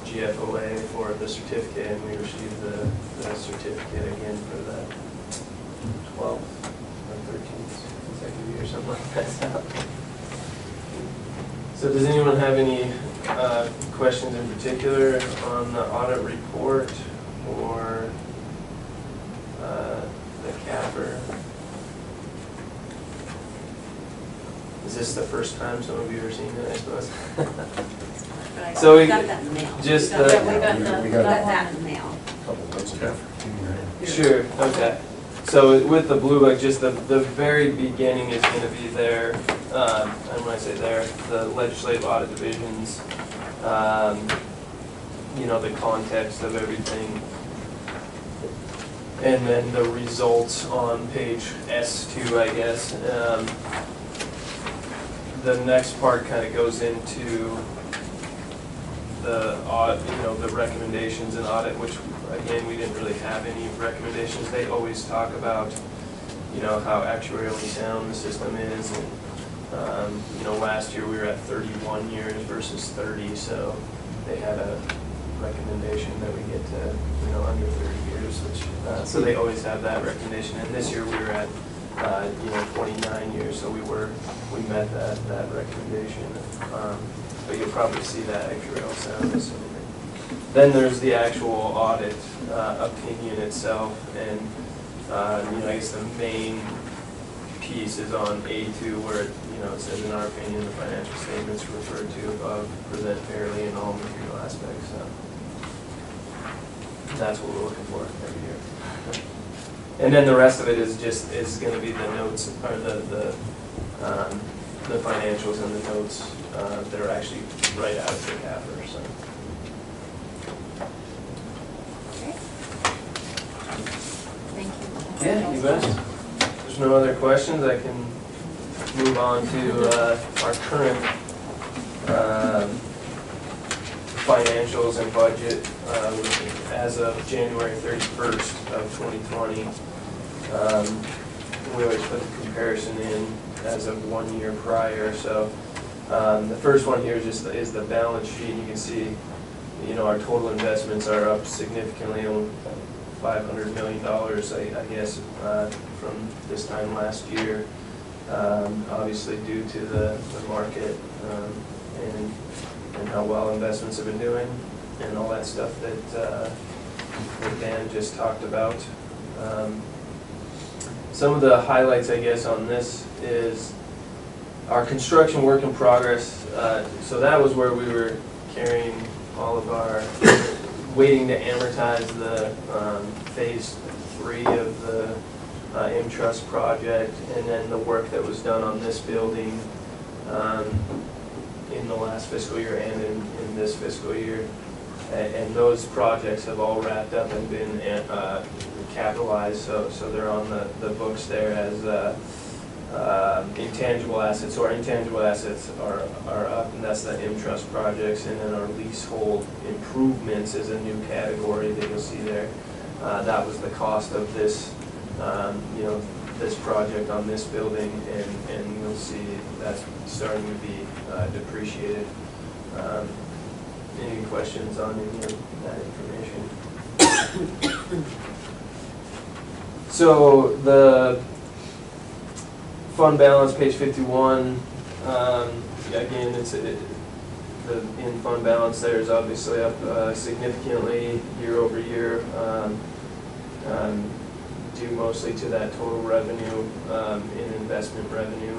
GFOA for the certificate, and we received the certificate again for the 12th or 13th consecutive year, something like that. So does anyone have any questions in particular on the audit report or the CAFR? Is this the first time some of you are seeing it, I suppose? So we got that in the mail. just We got the- we got that in the mail. Sure, okay. So with the blue book, just the very beginning is going to be there, and when I say there, the legislative audit divisions, you know, the context of everything. And then the results on page S2, I guess. The next part kind of goes into the audit, you know, the recommendations and audit, which again, we didn't really have any recommendations. They always talk about, you know, how actuarially sound the system is. And, you know, last year we were at 31 years versus 30, so they had a recommendation that we get to, you know, under 30 years, which, so they always have that recommendation. And this year we were at, you know, 29 years, so we met that recommendation. But you'll probably see that actuarial sound. Then there's the actual audit opinion itself, and you know, I guess the main piece is on A2, where it says, in our opinion, the financial statements referred to above present fairly in all material aspects. So that's what we're looking for every year. And then the rest of it is going to be the notes, or the financials and the notes that are actually right out of the CAFR. So. Thank you. Yeah, you bet. If there's no other questions, I can move on to our current financials and budget as of January 31st of 2020. We always put the comparison in as of 1 year prior. So the first one here is the balance sheet. You can see, our total investments are up significantly, $500 million, I guess, from this time last year. Obviously due to the market and how well investments have been doing and all that stuff that Dan just talked about. Some of the highlights, I guess, on this is our construction work in progress. So that was where we were carrying all of our, waiting to amortize the phase 3 of the M-Trust project, and then the work that was done on this building in the last fiscal year and in this fiscal year. And those projects have all wrapped up and been capitalized, so they're on the books there as intangible assets. So our intangible assets are up, and that's the M-Trust projects. And then our leasehold improvements is a new category that you'll see there. That was the cost of this, this project on this building, and you'll see that's starting to be depreciated. Any questions on any of that information? So the fund balance, page 51, again, the in-fund balance there is obviously up significantly year over year, due mostly to that total revenue in investment revenue.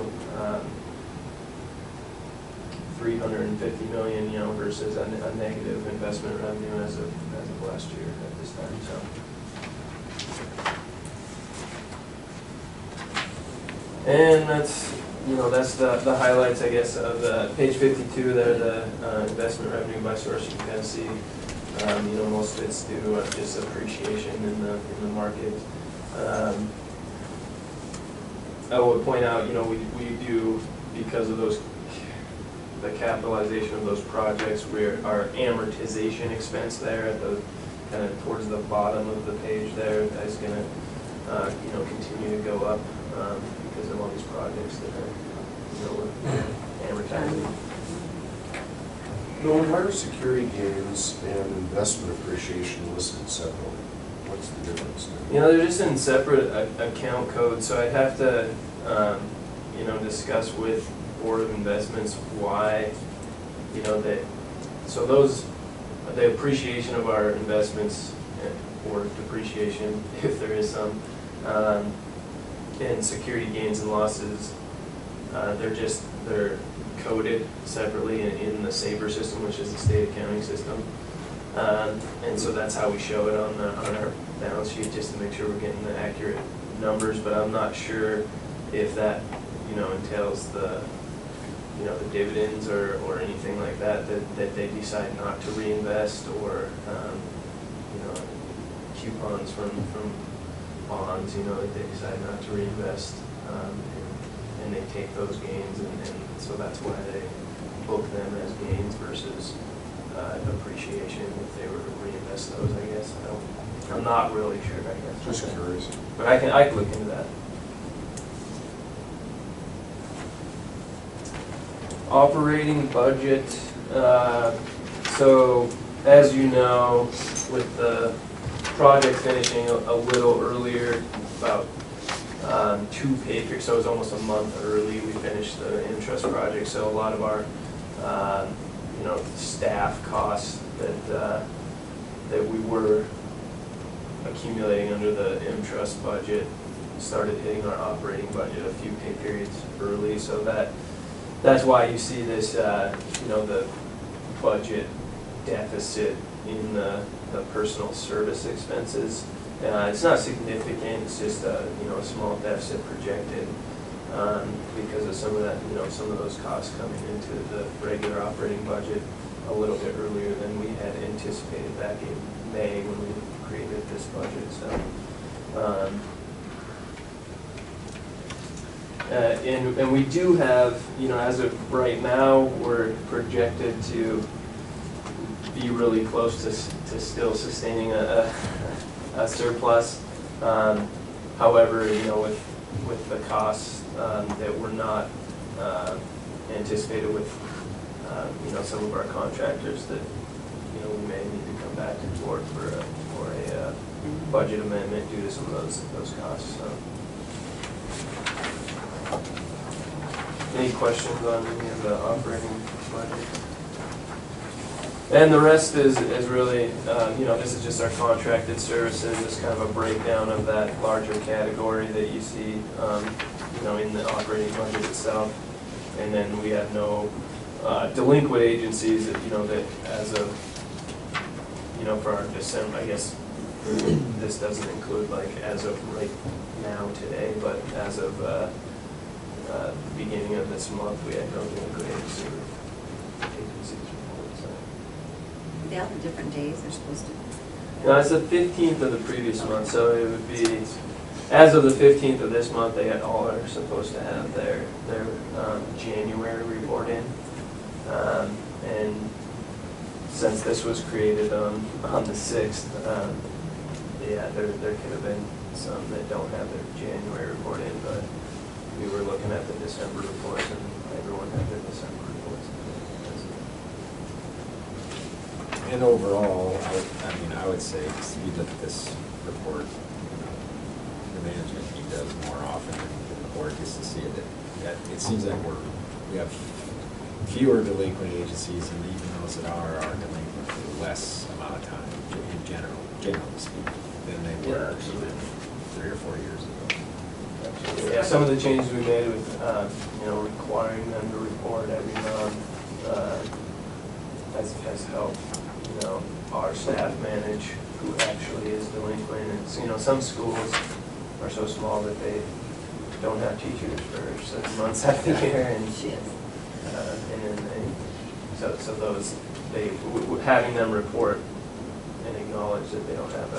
350 million, versus a negative investment revenue as of last year at this time. So, and that's the highlights, I guess, of page 52 there. The investment revenue by source. You can kind of see, most of it's due to just appreciation in the market. I would point out, we do, because of the capitalization of those projects, our amortization expense there at the kind of towards the bottom of the page there is going to continue to go up because of all these projects that are amortizing. Why are security gains and investment appreciation listed separately? What's the difference there? They're just in separate account codes, so I'd have to discuss with Board of Investments why, so the appreciation of our investments, or depreciation, if there is some, and security gains and losses, they're coded separately in the SABRE system, which is the state accounting system. And so that's how we show it on our balance sheet, just to make sure we're getting the accurate numbers, but I'm not sure if that, entails the dividends or anything like that they decide not to reinvest, or, coupons from bonds, that they decide not to reinvest, and they take those gains, and so that's why they book them as gains versus appreciation if they were to reinvest those, I guess. I'm not really sure, I guess. Just curious. But I can look into that. Operating budget. So as you know, with the project finishing a little earlier, about 2 pay periods, so it was almost a month early, we finished the M-Trust project. So a lot of our staff costs that we were accumulating under the M-Trust budget started hitting our operating budget a few pay periods early. So that's why you see this, the budget deficit in the personal service expenses. It's not significant. It's just a small deficit projected because of some of that, some of those costs coming into the regular operating budget a little bit earlier than we had anticipated back in May when we created this budget. So. And we do have, as of right now, we're projected to be really close to still sustaining a surplus. However, with the costs that were not anticipated with, some of our contractors that, we may need to come back to the board for a budget amendment due to some of those costs, so. Any questions on any of the operating budget? And the rest is really, this is just our contracted services, it's kind of a breakdown of that larger category that you see, in the operating budget itself. And then we have no delinquent agencies that, that as of, for our December, I guess, this doesn't include like as of right now today, but as of the beginning of this month, we had no delinquent agencies reported, so. They all have different days they're supposed to. No, it's the 15th of the previous month, so it would be, as of the 15th of this month, they all are supposed to have their January report in. And since this was created on the 6th, there could have been some that don't have their January report in, but we were looking at the December reports and everyone had their December reports. And overall, I would say, just we look at this report, the management team does more often than the board gets to see it. That it seems like we have fewer delinquent agencies, and even those that are delinquent for less amount of time, in generally speaking, than they were even 3 or 4 years ago. Yeah, some of the changes we made with, requiring them to report every month has helped, our staff manage who actually is delinquent. And, some schools are so small that they don't have teachers for 7 months out of the year. And so those, having them report and acknowledge that they don't have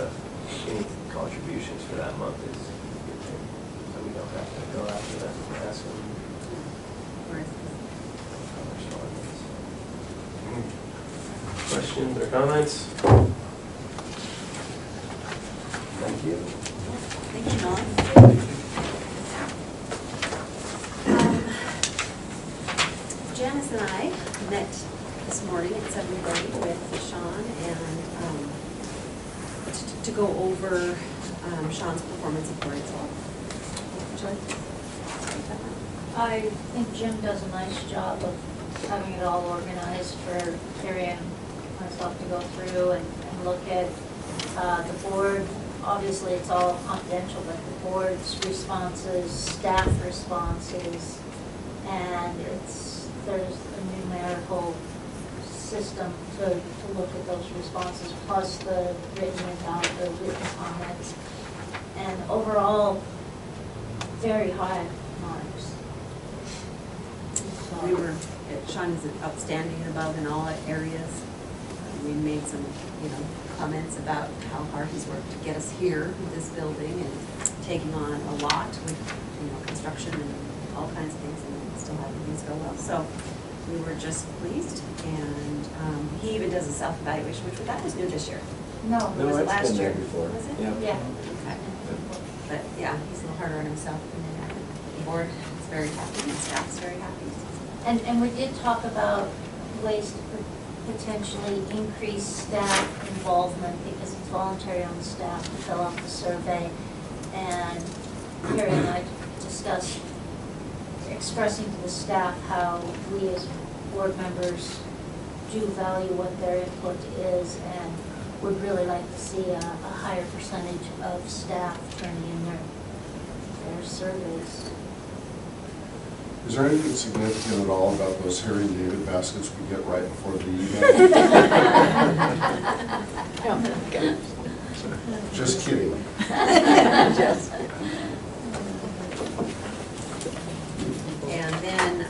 any contributions for that month is a good thing. So we don't have to go after them and ask them. Questions or comments? Thank you. Thank you, Dawn. Janice and I met this morning at 7:30 with Sean and to go over Sean's performance of grade 12. Would you like to take that one? I think Jim does a nice job of having it all organized for Carrie and myself to go through and look at the board. Obviously, it's all confidential, but the board's responses, staff responses, and there's a numerical system to look at those responses, plus the written comments. And overall, very high marks. So, Sean is outstanding above in all areas. We made some, comments about how hard he's worked to get us here with this building and taking on a lot with, construction and all kinds of things, and still having things go well. So we were just pleased, and he even does a self-evaluation, which that was new this year. no, Or was it it's last been year? there before. Was it? Yeah. yeah. Okay. But yeah, he's a little harder on himself, and then I think the board is very happy, and staff's very happy. And we did talk about ways to potentially increase staff involvement, because it's voluntary on the staff to fill out the survey. And Carrie and I discussed expressing to the staff how we as board members do value what their input is, and would really like to see a higher percentage of staff turning in their surveys. Is there anything significant at all about those Harry and David baskets we get right before the event? Just kidding. And then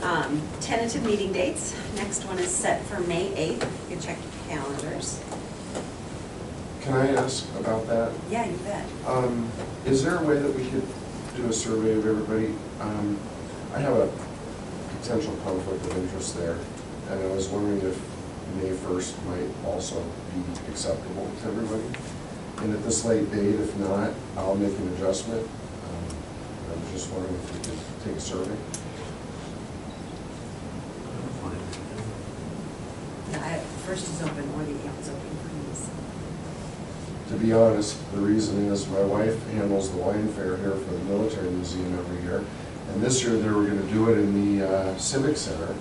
tentative meeting dates. Next one is set for May 8th. You can check your calendars. Can I ask about that? Yeah, you bet. Is there a way that we could do a survey of everybody? I have a potential conflict of interest there, and I was wondering if May 1st might also be acceptable to everybody. And at this late date, if not, I'll make an adjustment. I'm just wondering if we could take a survey. Yeah, first is open or the 8th is open for me, so. To be honest, the reason is my wife handles the wine fair here for the military museum every year. And this year they were gonna do it in the Civic Center.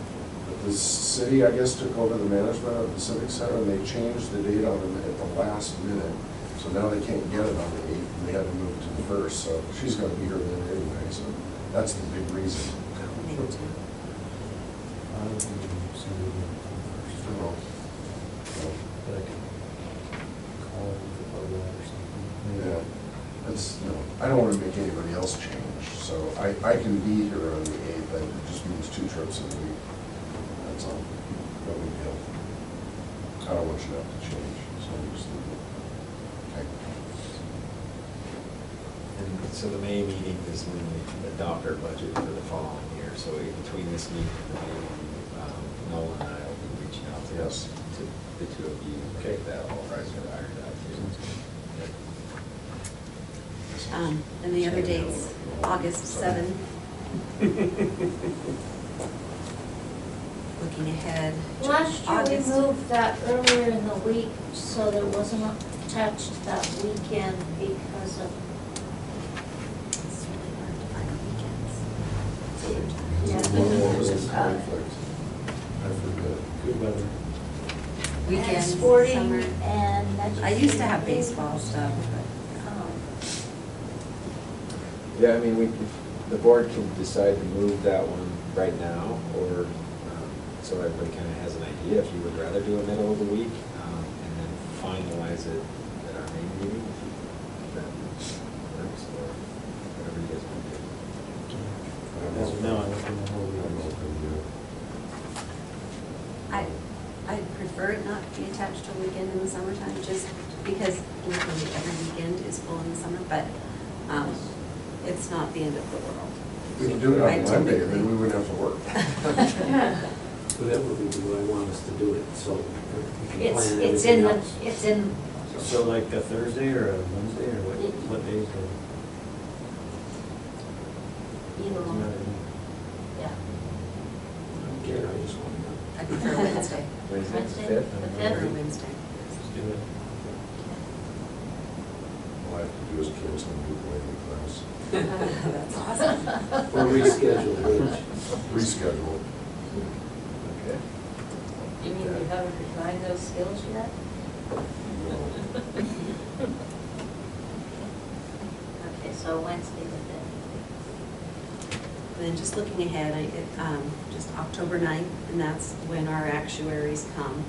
But the city, I guess, took over the management of the Civic Center and they changed the date on them at the last minute. So now they can't get it on the 8th and they had to move it to the 1st. So she's gonna be here then anyway, so that's the big reason. Me too. So, yeah, that's, no, I don't wanna make anybody else change, so I can be here on the 8th, but it just means 2 trips in a week. That's all, no big deal. I don't want you to have to change, so I'm just leave it. Okay. And so the May meeting is when we adopt our budget for the following year. So between this meeting and the May meeting, Nolan and I will be reaching out to Yes. to the two of you. Okay. Get that all ironed out too. And the other dates, August 7th. Looking ahead. Last year, we August. moved that earlier in the week so that it wasn't attached that weekend because of, It's really hard to find weekends. What was the Yeah. conflict? I forget. Good weather. and Weekends, sporting summer. and I used to have baseball stuff, but. Yeah, I mean, the board can decide to move that one right now, or, so everybody kind of has an idea if you would rather do a middle of the week, and then finalize it at our main meeting, if that works, or whatever you guys want to do. As of now, I'm open the whole I'm week. open to it. I prefer it not to be attached to a weekend in the summertime, just because literally every weekend is full in the summer, but it's not the end of the world. We can do it I on Monday, typically- then we wouldn't have to work. Whatever we do, I want us to do it, so we can it's, plan it's everything in the, else. it's in, So like a Thursday or a Wednesday, or what days are? either Doesn't one, matter to me. yeah. I don't care, I just want to know. I prefer Wednesday. Wednesday, Wednesday, fifth? the I prefer fifth? Wednesday. Let's do it. All I have to do is cancel and do planning class. That's awesome. Or reschedule, which, Reschedule. Okay. You mean you haven't refined those skills yet? Okay, so Wednesday the fifth. And then just looking ahead, just October 9th, and that's when our actuaries come.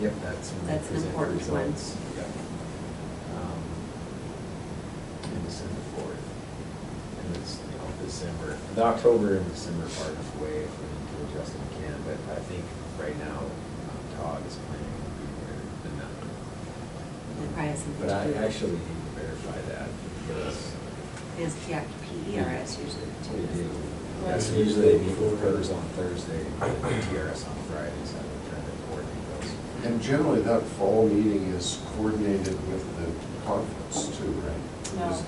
Yep, that's when they That's an present important one. results. Yep. And December 4th. And it's, December, the October and December part of the way, if we need to adjust it, we can, but I think right now, Todd is planning to be here the 9th. That probably has something But to I do with actually need to verify that, because his PERS usually too. we do. Right. Yes, usually they meet with PERS on Thursday, and TRS on Friday, so I'm trying to coordinate those. And generally, that fall meeting is coordinated with the conference too, right? No.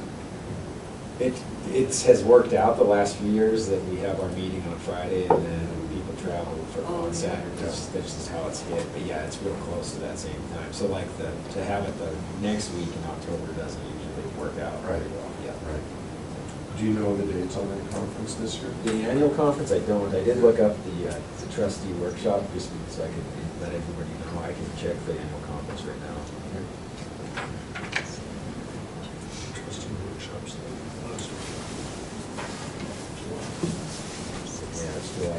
It has worked out the last few years that we have our meeting on Friday and then people travel for Oh, on yeah. Saturday. That's just how it's hit. But yeah, it's real close to that same time. So like to have it the next week in October doesn't usually work out very Right. well. Yeah. Right. Do you know the dates on that conference this year? The annual conference, I don't. I did look up the trustee workshop just so I could let everybody know. I can check the annual conference right now. Trustee workshops last week. Yeah, it's July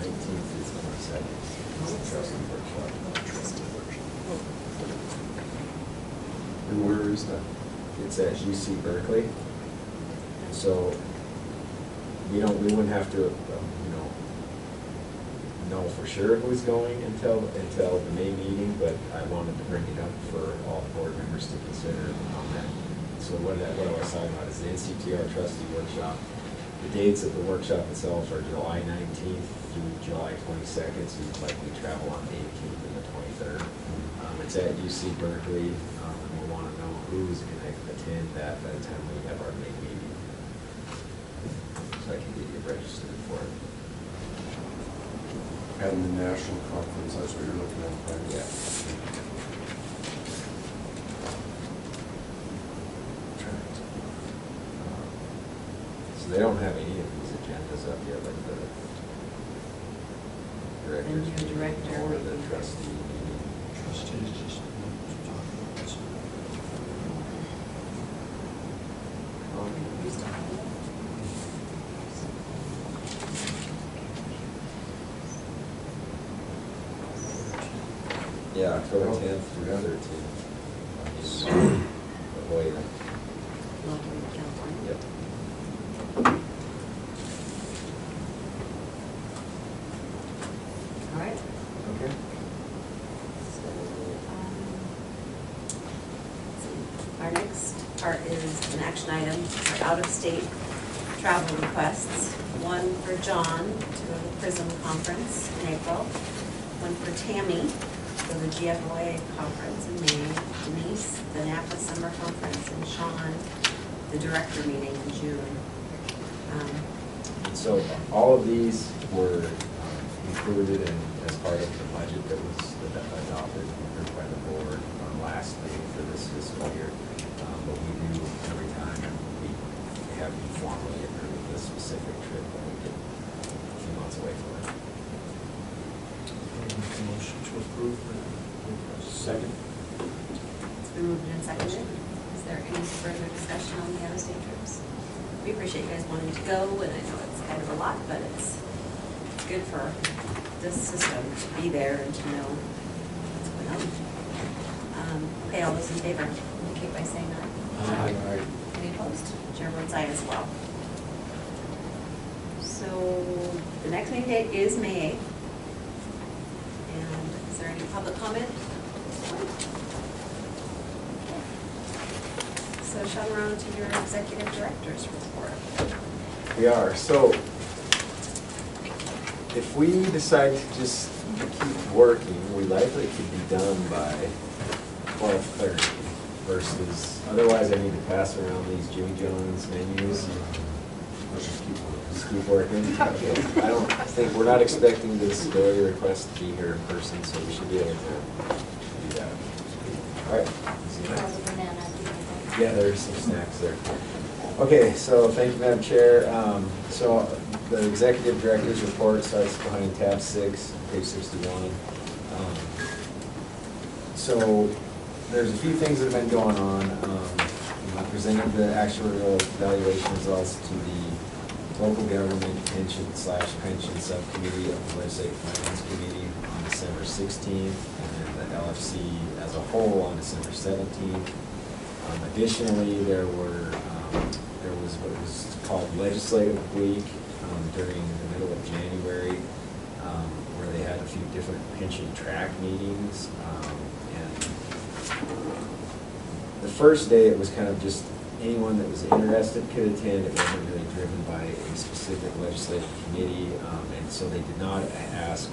19th, it's 22nd. It's the trustee workshop. And where is that? It's at UC Berkeley. And so we wouldn't have to, know for sure who's going until the May meeting, but I wanted to bring it up for all board members to consider on that. So what I was talking about is the NCTR trustee workshop. The dates of the workshop itself are July 19th through July 22nd, so you'd likely travel on the 18th and the 23rd. It's at UC Berkeley, and we'll want to know who's going to attend that by the time we have our May meeting. so I can get you registered for it. And the national conference, that's what you're looking at, right? Yeah. So they don't have any of these agendas up yet, like the directors. The new director Or the meeting. trustee meeting. Trustees just talk about this. Yeah, October 10th through 13th. Wait. Locally, California. Yep. All right. Okay. So, let's see. Our next part is an action item for out-of-state travel requests. One for John to go to the PRISM conference in April. One for Tammy to go to the GFOA conference in May. Denise, the NAPA summer conference, and Sean, the director meeting in June. So all of these were included in, as part of the budget that was adopted by the board last May for this fiscal year. But we do every time we have you formally approved the specific trip that we get a few months away from it. Motion to approve the request. Second. It's been moved and seconded. Is there any further discussion on the out-of-state trips? We appreciate you guys wanting to go, and I know it's kind of a lot, but it's good for this system to be there and to know what's going on. Okay, all those in favor, indicate by saying aye. Aye. Any opposed? Chair votes aye as well. So the next meeting date is May 8th. And is there any public comment? So shall we run to your executive director's report? We are. So if we decide to just keep working, we likely could be done by 12:30 versus, otherwise I need to pass around these Jimmy Jones menus. Let's just keep working. Just keep working. Okay. I don't think, we're not expecting the disability request to be here in person, so we should be able to do that. All right. How's the banana? Do you think? Yeah, there's some snacks there. Okay, so thank you, Madam Chair. So the executive director's report starts behind tab 6, page 61. So there's a few things that have been going on. I presented the actuarial evaluation results to the local government pension/pension subcommittee of the legislative finance committee on December 16th, and then the LFC as a whole on December 17th. Additionally, there was what was called Legislative Week during the middle of January, where they had a few different pension track meetings. And the first day, it was kind of just anyone that was interested could attend. It wasn't really driven by a specific legislative committee, and so they did not ask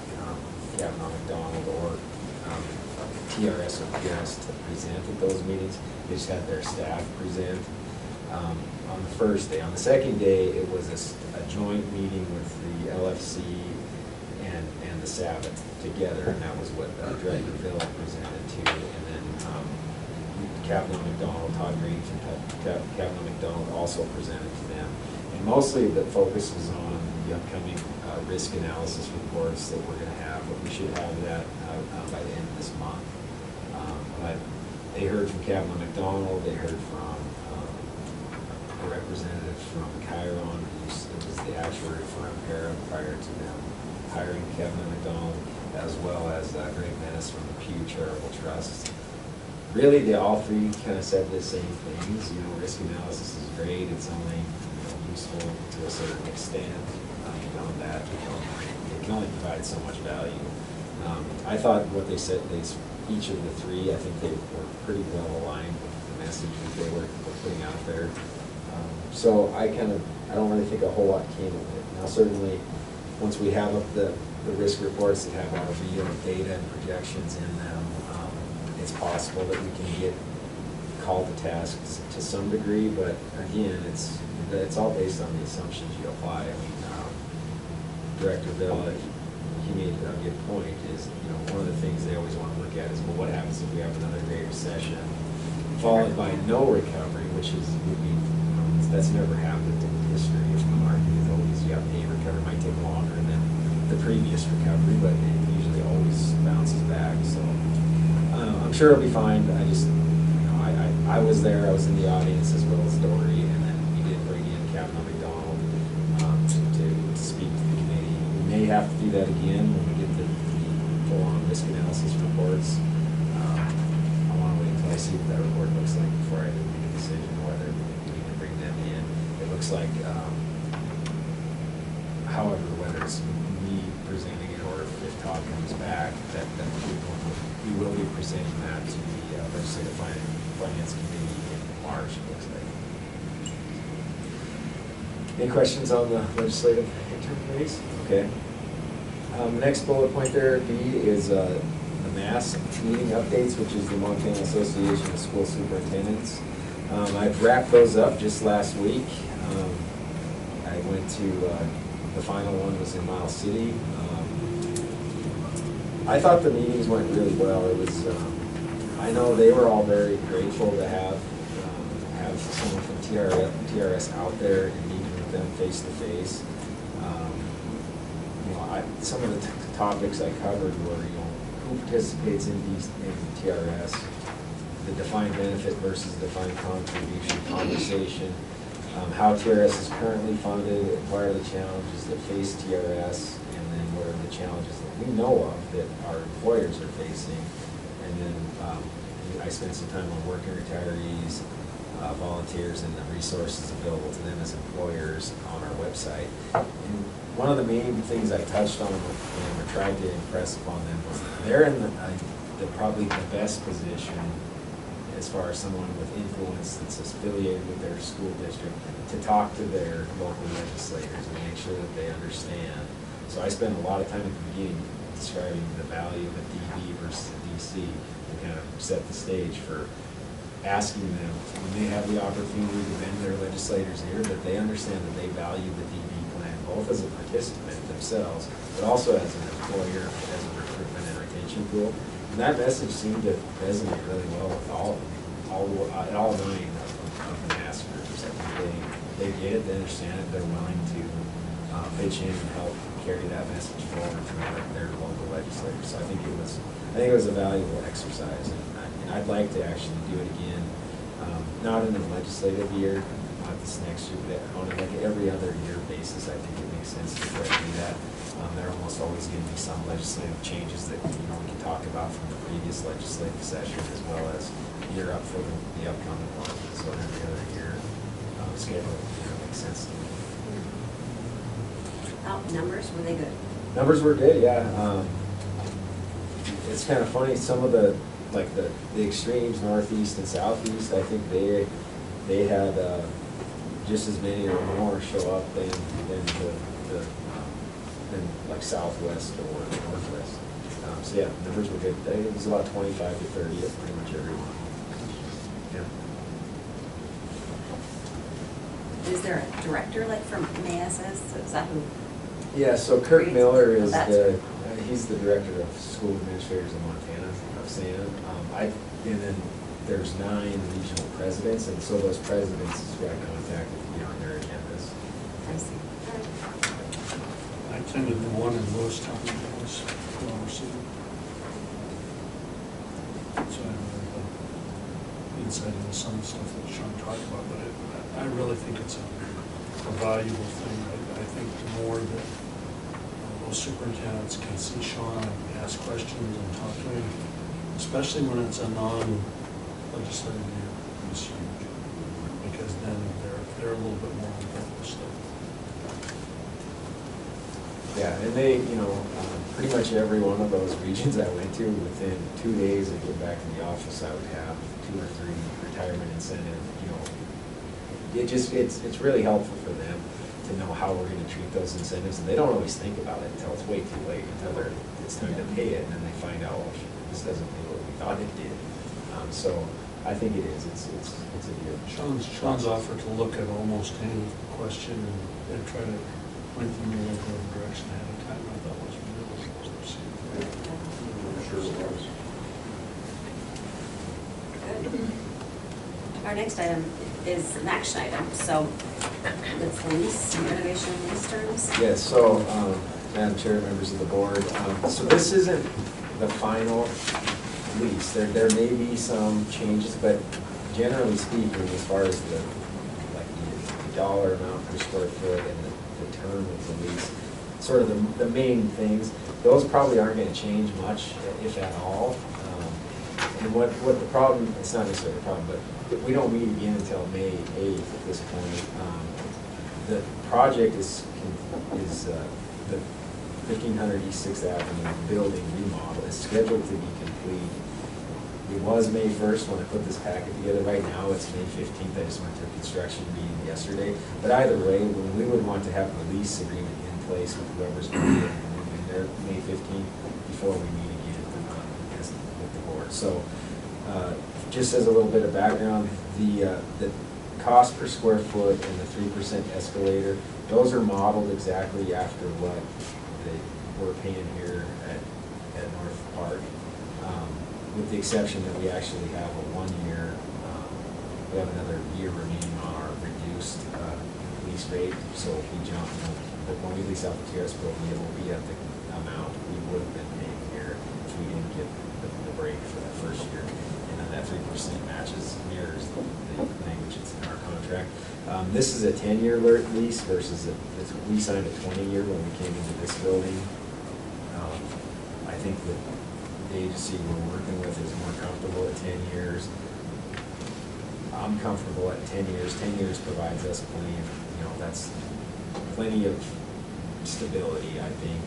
Kavanaugh McDonald or TRS or PRS to present at those meetings. They just had their staff present on the first day. On the second day, it was a joint meeting with the LFC and the Sabbath together, and that was what Director Villa presented to. And then Kavanaugh McDonald, Todd Green from Kavanaugh McDonald also presented to them. And mostly the focus was on the upcoming risk analysis reports that we're going to have, but we should have that by the end of this month. But they heard from Kavanaugh McDonald, they heard from a representative from Chiron, it was the actuary firm Para prior to them hiring Kavanaugh McDonald, as well as Greg Menace from the Pew Charitable Trust. Really, they all three kind of said the same things. You know, risk analysis is great. It's only useful to a certain extent. Beyond that, it can only provide so much value. I thought what they said, each of the three, I think they were pretty well aligned with the message that they were putting out there. So I don't really think a whole lot came of it. Now, certainly, once we have the risk reports that have our real data and projections in them, it's possible that we can get called to task to some degree, but again, it's all based on the assumptions you apply. I mean, Director Villa, he made a good point, is, one of the things they always want to look at is, well, what happens if we have another great recession, followed by no recovery, which would be, that's never happened in history of the market. It's always, you have a recovery, might take longer than the previous recovery, but it usually always bounces back, so. I'm sure it'll be fine. I just, I was there, I was in the audience as well as Dory, and then we did bring in Captain McDonald to speak to the committee. We may have to do that again when we get the full-on risk analysis reports. I want to wait until I see what that report looks like before I make a decision whether we can bring them in. It looks like, however, whether it's me presenting it or if Todd comes back, that we will be presenting that to the Legislative Finance Committee in March, it looks like. Any questions on the legislative interim committees? Okay. The next bullet point there, B, is the MAS meeting updates, which is the Montana Association of School Superintendents. I've wrapped those up just last week. I went to, the final one was in Miles City. I thought the meetings went really well. It was, I know they were all very grateful to have someone from TRS out there and meeting with them face to face. Some of the topics I covered were, who participates in TRS, the defined benefit versus defined contribution conversation, how TRS is currently funded, what are the challenges that face TRS, and then what are the challenges that we know of that our employers are facing. And then I spent some time on working retirees, volunteers, and the resources available to them as employers on our website. And one of the main things I touched on and tried to impress upon them was they're in probably the best position as far as someone with influence that's affiliated with their school district to talk to their local legislators and make sure that they understand. So I spent a lot of time at the beginning describing the value of a DB versus a DC to kind of set the stage for asking them, when they have the opportunity to bend their legislators' ear, that they understand that they value the DB plan, both as a participant themselves, but also as an employer, as a recruitment and retention tool. And that message seemed to resonate really well with all 9 of the MAS groups. I think they get it, they understand it, they're willing to pitch in and help carry that message forward to their local legislators. So I think it was a valuable exercise, and I'd like to actually do it again, not in a legislative year, not this next year, but on like every other year basis. I think it makes sense to try to do that. There are almost always going to be some legislative changes that we can talk about from the previous legislative session, as well as year up for the upcoming one. So every other year schedule makes sense to me. Numbers, were they good? Numbers were good, yeah. It's kind of funny, some of the extremes, northeast and southeast, I think they had just as many or more show up than like southwest or northwest. So yeah, numbers were good. It was about 25 to 30 at pretty much everyone. Yeah. Is there a director like from MASS? Is that who? Yeah, so Kirk Miller is Oh, he's the director of school administrators in Montana, of SAN. And then there's 9 regional presidents, and so those presidents is who I contacted to be on their agendas. I see. All right. I attended the one in Lewistown, that was well received. So I have insight into some stuff that Sean talked about, but I really think it's a valuable thing. I think the more that those superintendents can see Sean and ask questions and talk to him, especially when it's a non-legislative year, is huge, because then they're a little bit more involved with stuff. Yeah, and they, pretty much every one of those regions I went to, within 2 days of getting back to the office, I would have 2 or 3 retirement incentive, it's really helpful for them to know how we're going to treat those incentives, and they don't always think about it until it's way too late, until it's time to pay it, and then they find out, well, this doesn't pay what we thought it did. So I think it is, it's a deal. Sean's offered to look at almost any question and try to point them in the direction ahead of time. I thought was really well received. I'm sure it was. Good. Our next item is an action item, so it's the lease, renovation lease terms. Yes, so, Madam Chair, members of the board, so this isn't the final lease. There may be some changes, but generally speaking, as far as the dollar amount per square foot and the term of the lease, sort of the main things, those probably aren't gonna change much, if at all. And what the problem, it's not necessarily a problem, but we don't meet again until May 8th at this point. The project is the 1500 East 6th Avenue building remodel is scheduled to be complete. It was May 1st when I put this packet together. Right now, it's May 15th. I just went to a construction meeting yesterday. But either way, we would want to have the lease agreement in place with whoever's going to be moving there May 15th before we meet again with the board. So just as a little bit of background, the cost per square foot and the 3% escalator, those are modeled exactly after what we're paying here at North Park. With the exception that we actually have a 1 year, we have another year remaining on our reduced lease rate. So if we jump, when we lease out the TRS building, it will be at the amount we would have been paying here if we didn't get the break for that first year. And then that 3% matches, mirrors the language that's in our contract. This is a 10-year lease versus we signed a 20-year when we came into this building. I think that the agency we're working with is more comfortable at 10 years. I'm comfortable at 10 years. 10 years provides us plenty of, that's plenty of stability, I think,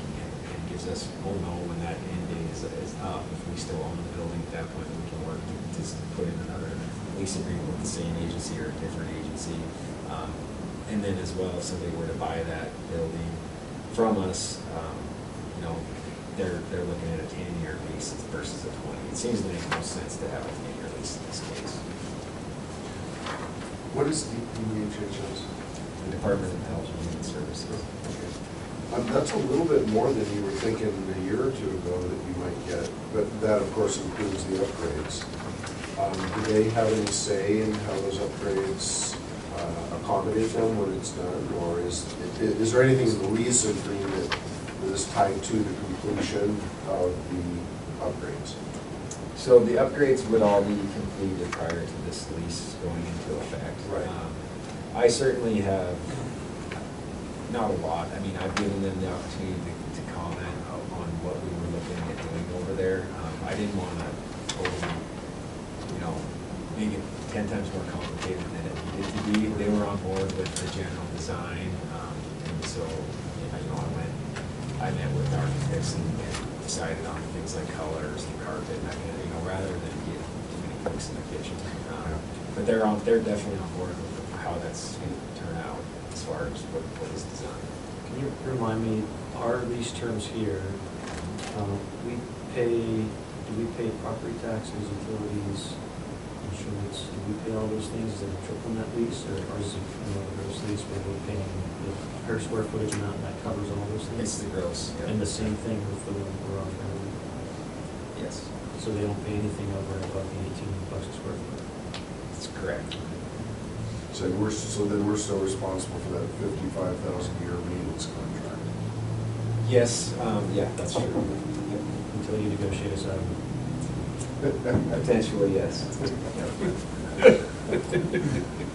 and gives us, we'll know when that end date is up. If we still own the building at that point, we can work to put in another lease agreement with the same agency or a different agency. And then as well, if somebody were to buy that building from us, they're looking at a 10-year lease versus a 20. It seems to make most sense to have a 10-year lease in this case. What is DHHS? The Department of Health and Human Services. Okay. That's a little bit more than you were thinking a year or two ago that you might get, but that of course includes the upgrades. Do they have any say in how those upgrades accommodate them when it's done, or is there anything in the lease agreement that is tied to the completion of the upgrades? So the upgrades would all be completed prior to this lease going into effect. Right. I certainly have, not a lot, I mean, I've given them the opportunity to comment on what we were looking at doing over there. I didn't want to make it 10 times more complicated than it needed to be. They were on board with the general design, and so, I met with architects and decided on things like colors and carpet, and that kind of, rather than get too many cooks in the kitchen. But they're definitely on board with how that's going to turn out as far as what is designed. Can you remind me, our lease terms here, do we pay property taxes, utilities, insurance? Do we pay all those things? Is it a triple net lease, or is it a gross lease where we're paying the per square footage amount that covers all those things? It's the gross. Yeah. And the same thing with the one we're on now? Yes. So they don't pay anything over and above the $18 a square foot? That's correct. So then we're still responsible for that 55,000 year maintenance contract. Yes, yeah, that's true. Until you negotiate us out. Potentially, yes.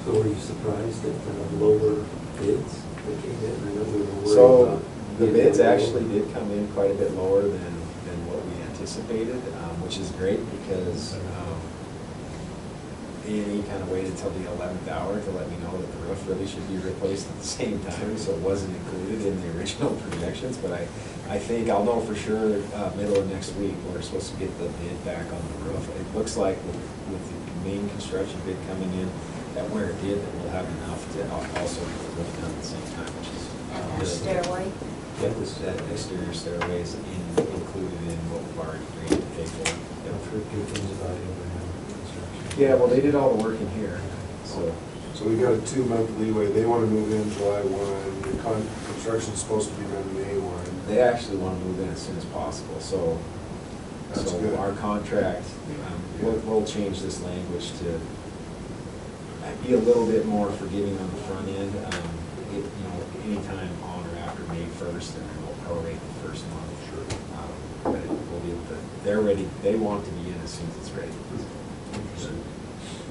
So were you surprised at the lower bids that came in? I know we were worried So about the bidding bids lower. actually did come in quite a bit lower than what we anticipated, which is great because A&E kind of waited until the 11th hour to let me know that the roof really should be replaced at the same time, so it wasn't included in the original projections, but I think I'll know for sure middle of next week. We're supposed to get the bid back on the roof. It looks like with the main construction bid coming in, that where it did, that we'll have enough to also get the roof done at the same time, which is And the good. stairway? Yeah, that exterior stairway is included in what we've already agreed to pay for. I've heard good things about Abraham Construction. Yeah, well, they did all the work in here, so. So we got a 2-month leeway, they wanna move in July 1, the construction's supposed to be done May 1. They actually want to move in as soon as possible, so, That's so good. our contract, we'll change this language to be a little bit more forgiving on the front end. Anytime on or after May 1st, and we'll prorate the first month. Sure. But we'll be able to, they're ready, they want to be in as soon as it's ready.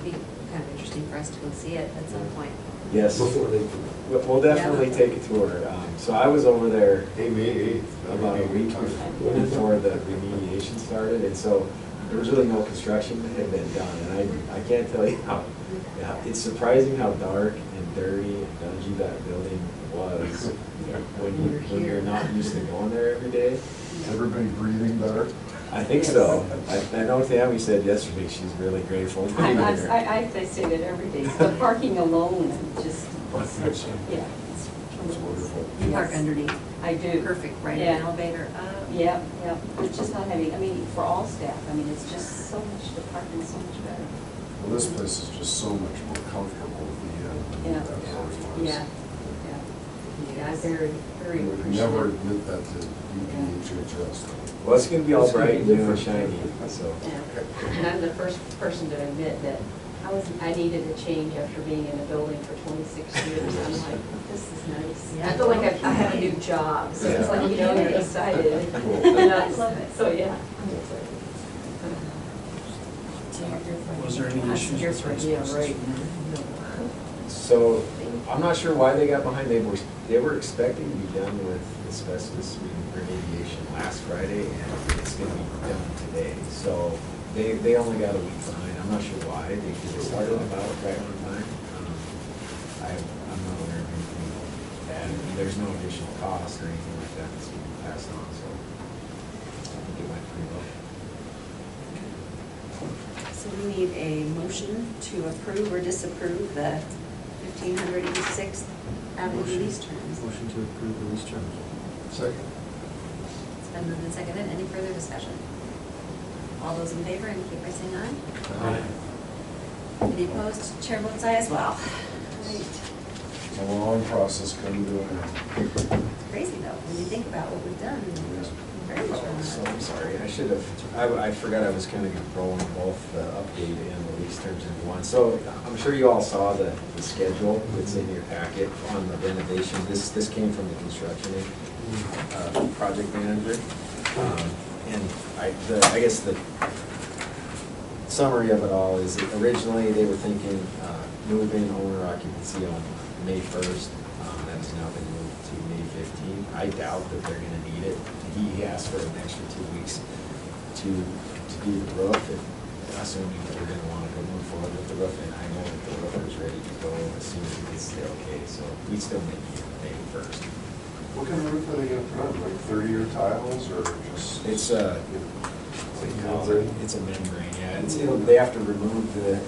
Be kind of interesting for us to go see it at some point. Yes. Before they, We'll definitely take a tour. So I was over there Hey, May 8th. about a week before the remediation started, and so there was really no construction that had been done, and I can't tell you how, it's surprising how dark and dirty and dungy that building was when you're not used to going there every day. Is everybody breathing better? I think so. I know Tammy said yesterday she's really grateful to be there. I say that every day, the parking alone, and just, yeah. That's wonderful. You park underneath. I do. Perfect, right in Yeah. the elevator. Yeah, yeah, it's just not heavy, I mean, for all staff, I mean, it's just so much, the parking's so much better. Well, this place is just so much more comfortable than Yeah. that ours was. Yeah, yeah. Yeah, I very, very We would appreciative. never admit that to UPHHS. Well, it's gonna be all bright and new and shiny, so. Yeah. And I'm the first person to admit that I needed a change after being in a building for 26 years. I'm like, this is nice. Yeah. I feel like I have a new job, so it's like, you know, you're excited. Cool. You know, I love it, so yeah. I'm excited. Was there any issues You're with right, yeah, right. So, I'm not sure why they got behind, they were expecting to be done with asbestos remediation last Friday, and it's gonna be done today. So, they only got a week behind, I'm not sure why, they started about right on time. I'm not aware of anything bad, there's no additional cost or anything like that that's being passed on, so I think it went pretty well. So we need a motion to approve or disapprove the 1586th Avenue lease terms. motion to approve the lease terms. Second. It's been moved and seconded. Any further discussion? All those in favor indicate by saying aye. Any opposed? Chair votes aye as well. Great. It's a long process coming to an end. It's crazy though, when you think about what we've done. Yes. Very much on So that. I'm sorry, I should have, I forgot I was kind of rolling both the update and the lease terms into one. So I'm sure you all saw the schedule that's in your packet on the renovation. This came from the construction project manager. And I guess the summary of it all is that originally they were thinking move-in owner occupancy on May 1st. That has now been moved to May 15th. I doubt that they're gonna need it. He asked for an extra 2 weeks to do the roof, assuming that we're gonna wanna go move forward with the roof. And I know that the roofer is ready to go as soon as he gets there, okay, so we still may need it May 1st. What kind of roof are they gonna put on, like 30-year tiles or just? It's it's a membrane, yeah. They have to remove the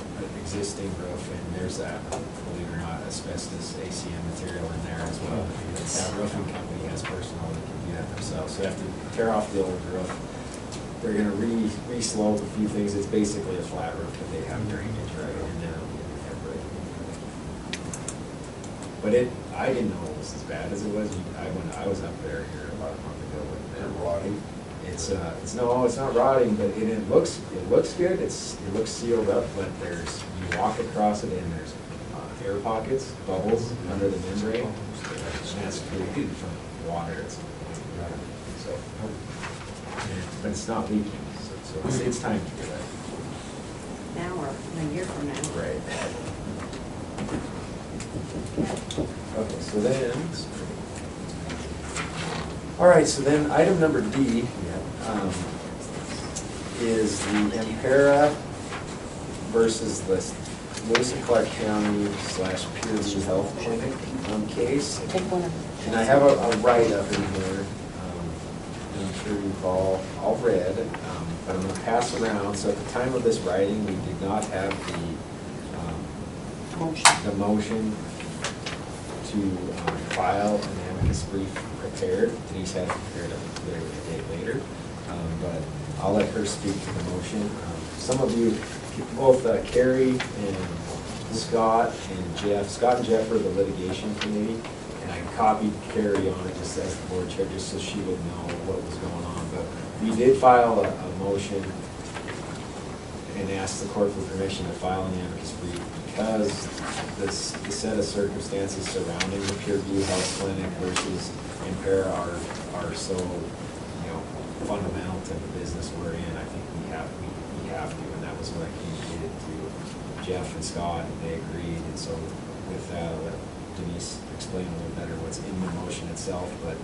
existing roof, and there's that, believe it or not, asbestos ACM material in there as well. That roofing company has personnel that can do that themselves, so they have to tear off the old roof. They're gonna re-slope a few things. It's basically a flat roof, but they have drainage, right, and then it'll be temporary. But I didn't know it was as bad as it was. I was up there here about a month ago with They're them. rotting? It's not rotting, but it looks good. It looks sealed up, but you walk across it and there's air pockets, bubbles under the membrane. And that's created from water at some point. So, but it's not leaking, so it's time to do that. Now or in a year from now. Right. Okay, so then, all right, so then item number D is the Ampera versus the Lewis and Clark County / Peerview Health Clinic case. And I have a write-up in here, and I'm sure you've all read, but I'm gonna pass around. So at the time of this writing, we did not have the motion to file an amicus brief prepared. Denise had it prepared a day later, but I'll let her speak to the motion. Some of you both Carrie and Scott and Jeff. Scott and Jeff are the litigation committee, and I copied Carrie on it just as the board chair, just so she would know what was going on. But we did file a motion and asked the court for permission to file an amicus brief because the set of circumstances surrounding the Pure View Health Clinic versus Impera are so, fundamental to the business we're in. I think we have to, and that was what I communicated to Jeff and Scott, and they agreed. And so with that, I'll let Denise explain a little better what's in the motion itself. But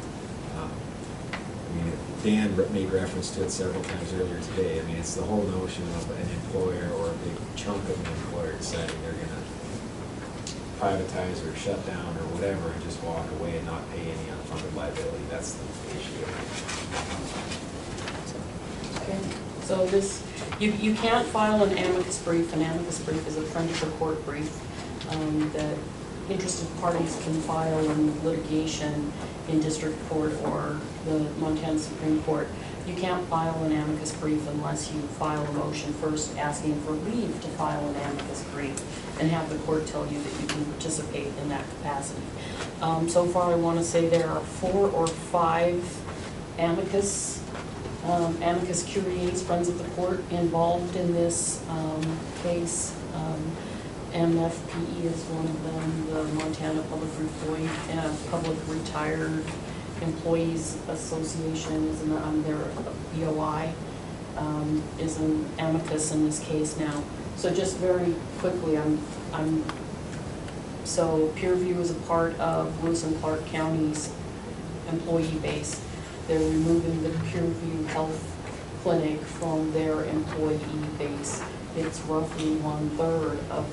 Dan made reference to it several times earlier today. I mean, it's the whole notion of an employer or a big chunk of an employer deciding they're going to privatize or shut down or whatever and just walk away and not pay any unfunded liability. That's the issue. Okay, so this, you can't file an amicus brief. An amicus brief is a friend for court brief that interested parties can file in litigation in district court or the Montana Supreme Court. You can't file an amicus brief unless you file a motion first asking for leave to file an amicus brief and have the court tell you that you can participate in that capacity. So far, I want to say there are 4 or 5 amicus curiaes, friends of the court, involved in this case. MFPE is one of them, the Montana Public Retired Employees Association is their BOI is an amicus in this case now. So just very quickly, so Pureview is a part of Lewis and Clark County's employee base. They're removing the Pureview Health Clinic from their employee base. It's roughly 1/3 of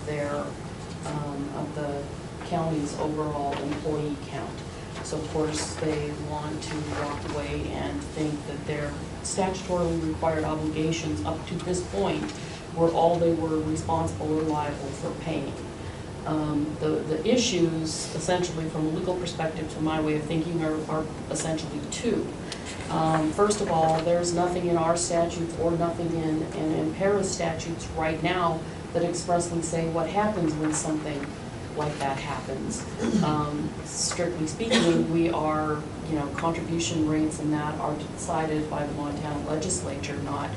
of the county's overall employee count. So of course, they want to walk away and think that their statutorily required obligations up to this point were all they were responsible or liable for paying. The issues, essentially from a legal perspective, to my way of thinking, are essentially 2. First of all, there's nothing in our statutes or nothing in Impera's statutes right now that expressly say what happens when something like that happens. Strictly speaking, we are, contribution rates and that are decided by the Montana legislature, not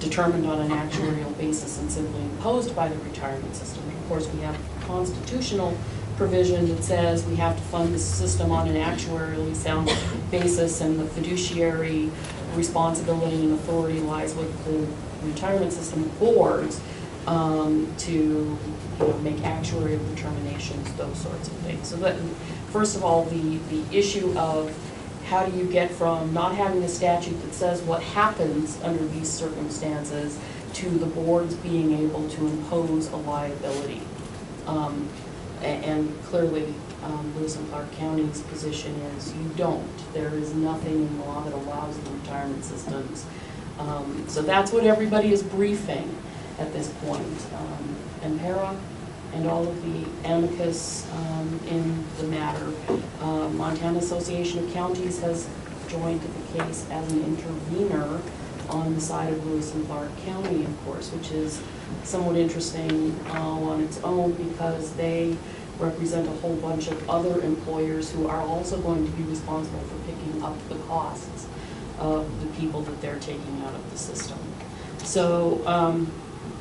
determined on an actuarial basis and simply imposed by the retirement system. Of course, we have constitutional provision that says we have to fund the system on an actuarially sound basis, and the fiduciary responsibility and authority lies with the retirement system boards to make actuarial determinations, those sorts of things. So that, first of all, the issue of how do you get from not having a statute that says what happens under these circumstances to the boards being able to impose a liability. And clearly, Lewis and Clark County's position is you don't. There is nothing in the law that allows the retirement systems. So that's what everybody is briefing at this point. Impera and all of the amicus in the matter. Montana Association of Counties has joined the case as an intervener on the side of Lewis and Clark County, of course, which is somewhat interesting on its own because they represent a whole bunch of other employers who are also going to be responsible for picking up the costs of the people that they're taking out of the system. So,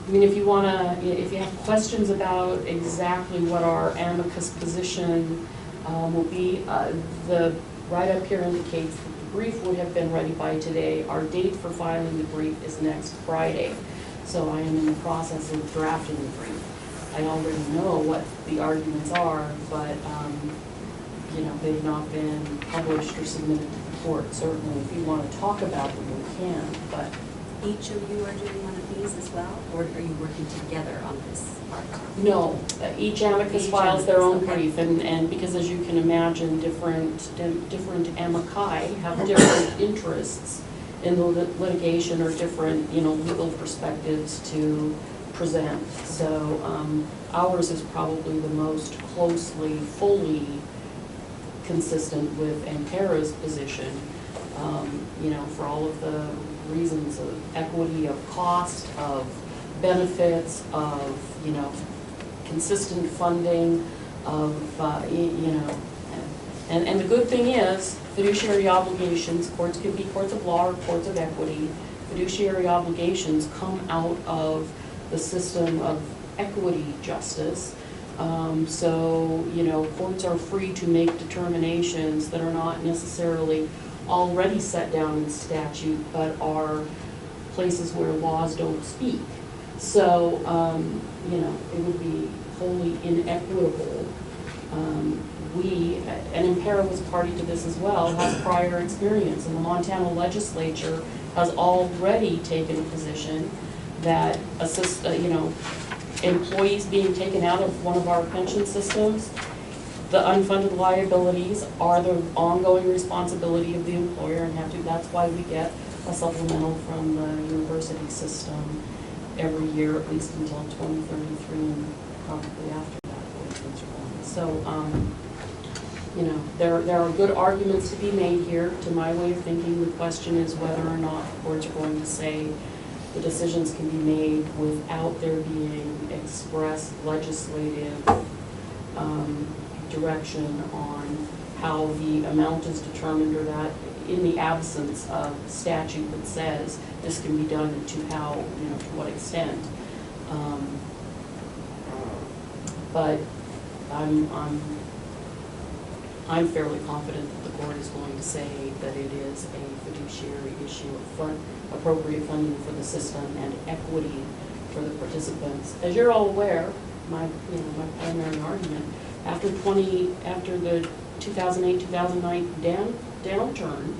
if you have questions about exactly what our amicus position will be, the write-up here indicates that the brief would have been ready by today. Our date for filing the brief is next Friday. So I am in the process of drafting the brief. I already know what the arguments are, but, they've not been published or submitted to the court. Certainly, if you want to talk about them, we can, but. Each of you are doing one of these as well, or are you working together on this part? No, each amicus files their own brief, and because as you can imagine, different amici have different interests in the litigation or different, legal perspectives to present. So ours is probably the most closely, fully consistent with Impera's position, for all of the reasons of equity, of cost, of benefits, of, consistent funding, of, and the good thing is, fiduciary obligations, courts can be courts of law or courts of equity, fiduciary obligations come out of the system of equity justice. So, courts are free to make determinations that are not necessarily already set down in statute, but are places where laws don't speak. So, it would be wholly inequitable. And Impera was party to this as well, has prior experience, and the Montana legislature has already taken a position that employees being taken out of one of our pension systems, the unfunded liabilities are the ongoing responsibility of the employer, and that's why we get a supplemental from the university system every year, at least until 2033, and probably after that. So, there are good arguments to be made here. To my way of thinking, the question is whether or not the courts are going to say the decisions can be made without there being express legislative direction on how the amount is determined, or that in the absence of statute that says this can be done, and to how, to what extent. But I'm fairly confident that the court is going to say that it is a fiduciary issue of appropriate funding for the system and equity for the participants. As you're all aware, my primary argument, after the 2008-2009 downturn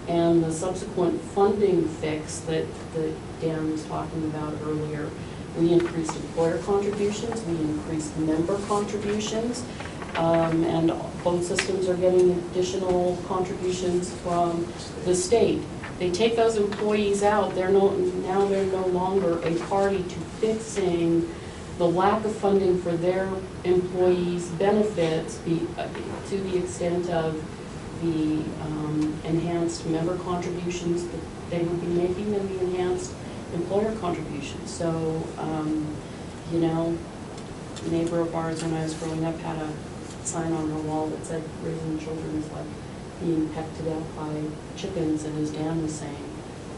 and the subsequent funding fix that Dan was talking about earlier, we increased employer contributions, we increased member contributions, and both systems are getting additional contributions from the state. They take those employees out, they're no longer a party to fixing the lack of funding for their employees' benefits to the extent of the enhanced member contributions that they would be making and the enhanced employer contributions. So, a neighbor of ours when I was growing up had a sign on her wall that said raising children is like being pecked to death by chickens, and as Dan was saying,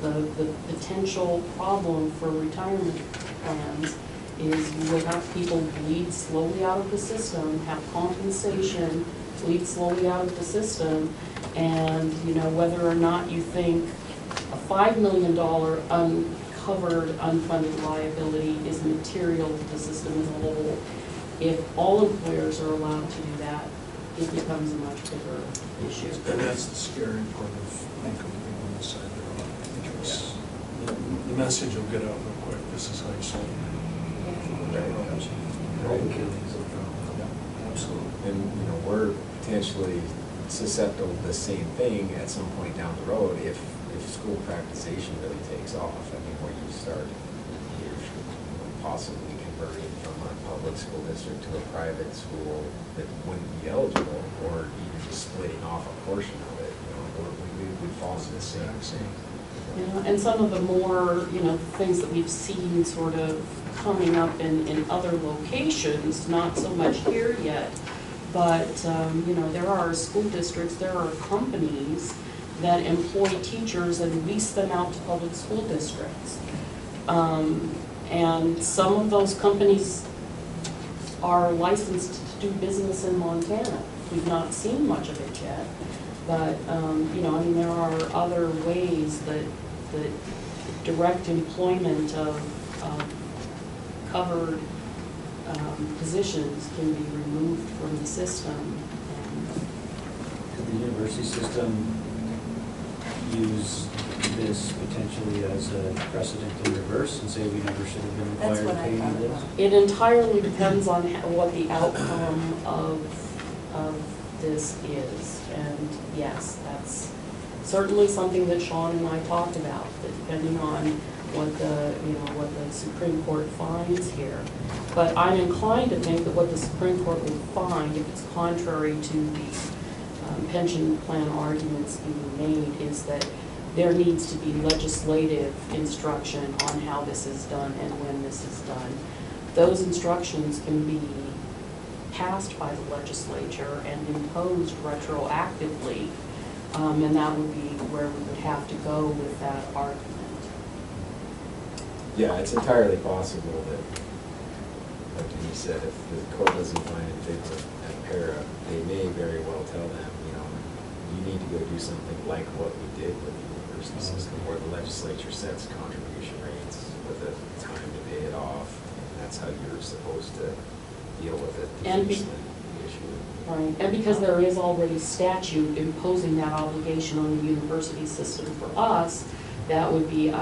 the potential problem for retirement plans is you will have people bleed slowly out of the system, have compensation, bleed slowly out of the system, and whether or not you think a $5 million uncovered unfunded liability is material to the system as a whole, if all employers are allowed to do that, it becomes a much bigger issue. And that's the scary part of Lincoln being on the side there. I think it's, the message will get out real quick. This is how you solve it. Absolutely. And, we're potentially susceptible to the same thing at some point down the road if school practicization really takes off. I mean, where you start, you're possibly converting from a public school district to a private school that wouldn't be eligible, or even just splitting off a portion of it, we would fall into the same. And some of the more, things that we've seen sort of coming up in other locations, not so much here yet, but, there are school districts, there are companies that employ teachers and lease them out to public school districts. And some of those companies are licensed to do business in Montana. We've not seen much of it yet, but, there are other ways that direct employment of covered positions can be removed from the system. Could the university system use this potentially as a precedent in reverse and say we never should have been That's required what to I pay thought you this? about. It entirely depends on what the outcome of this is. And yes, that's certainly something that Sean and I talked about, that depending on what the Supreme Court finds here. But I'm inclined to think that what the Supreme Court will find, if it's contrary to the pension plan arguments being made, is that there needs to be legislative instruction on how this is done and when this is done. Those instructions can be passed by the legislature and imposed retroactively, and that would be where we would have to go with that argument. Yeah, it's entirely possible that, like Denise said, if the court doesn't find in favor of para, they may very well tell them, you know, you need to go do something like what we did with the university system, where the legislature sets contribution rates with a time to pay it off. And that's how you're supposed to deal with it. And the issue. Right, and because there is already statute imposing that obligation on the university system for us, that would be,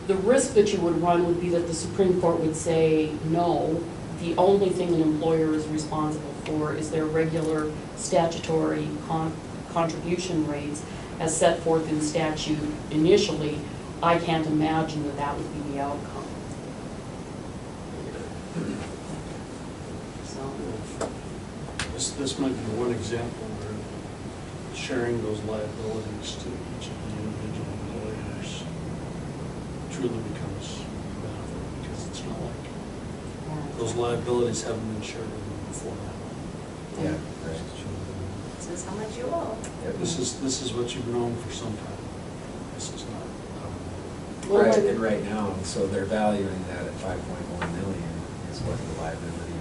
the risk that you would run would be that the Supreme Court would say, no, the only thing an employer is responsible for is their regular statutory contribution rates as set forth in statute initially. I can't imagine that that would be the outcome. So. This might be one example where sharing those liabilities to each of the individual employers truly becomes benefit, because it's not like those liabilities haven't been shared with them before now. Yeah, right. This is how much you owe. This is what you've known for some time. This is not. Right, and right now, so they're valuing that at 5.1 million is what the liability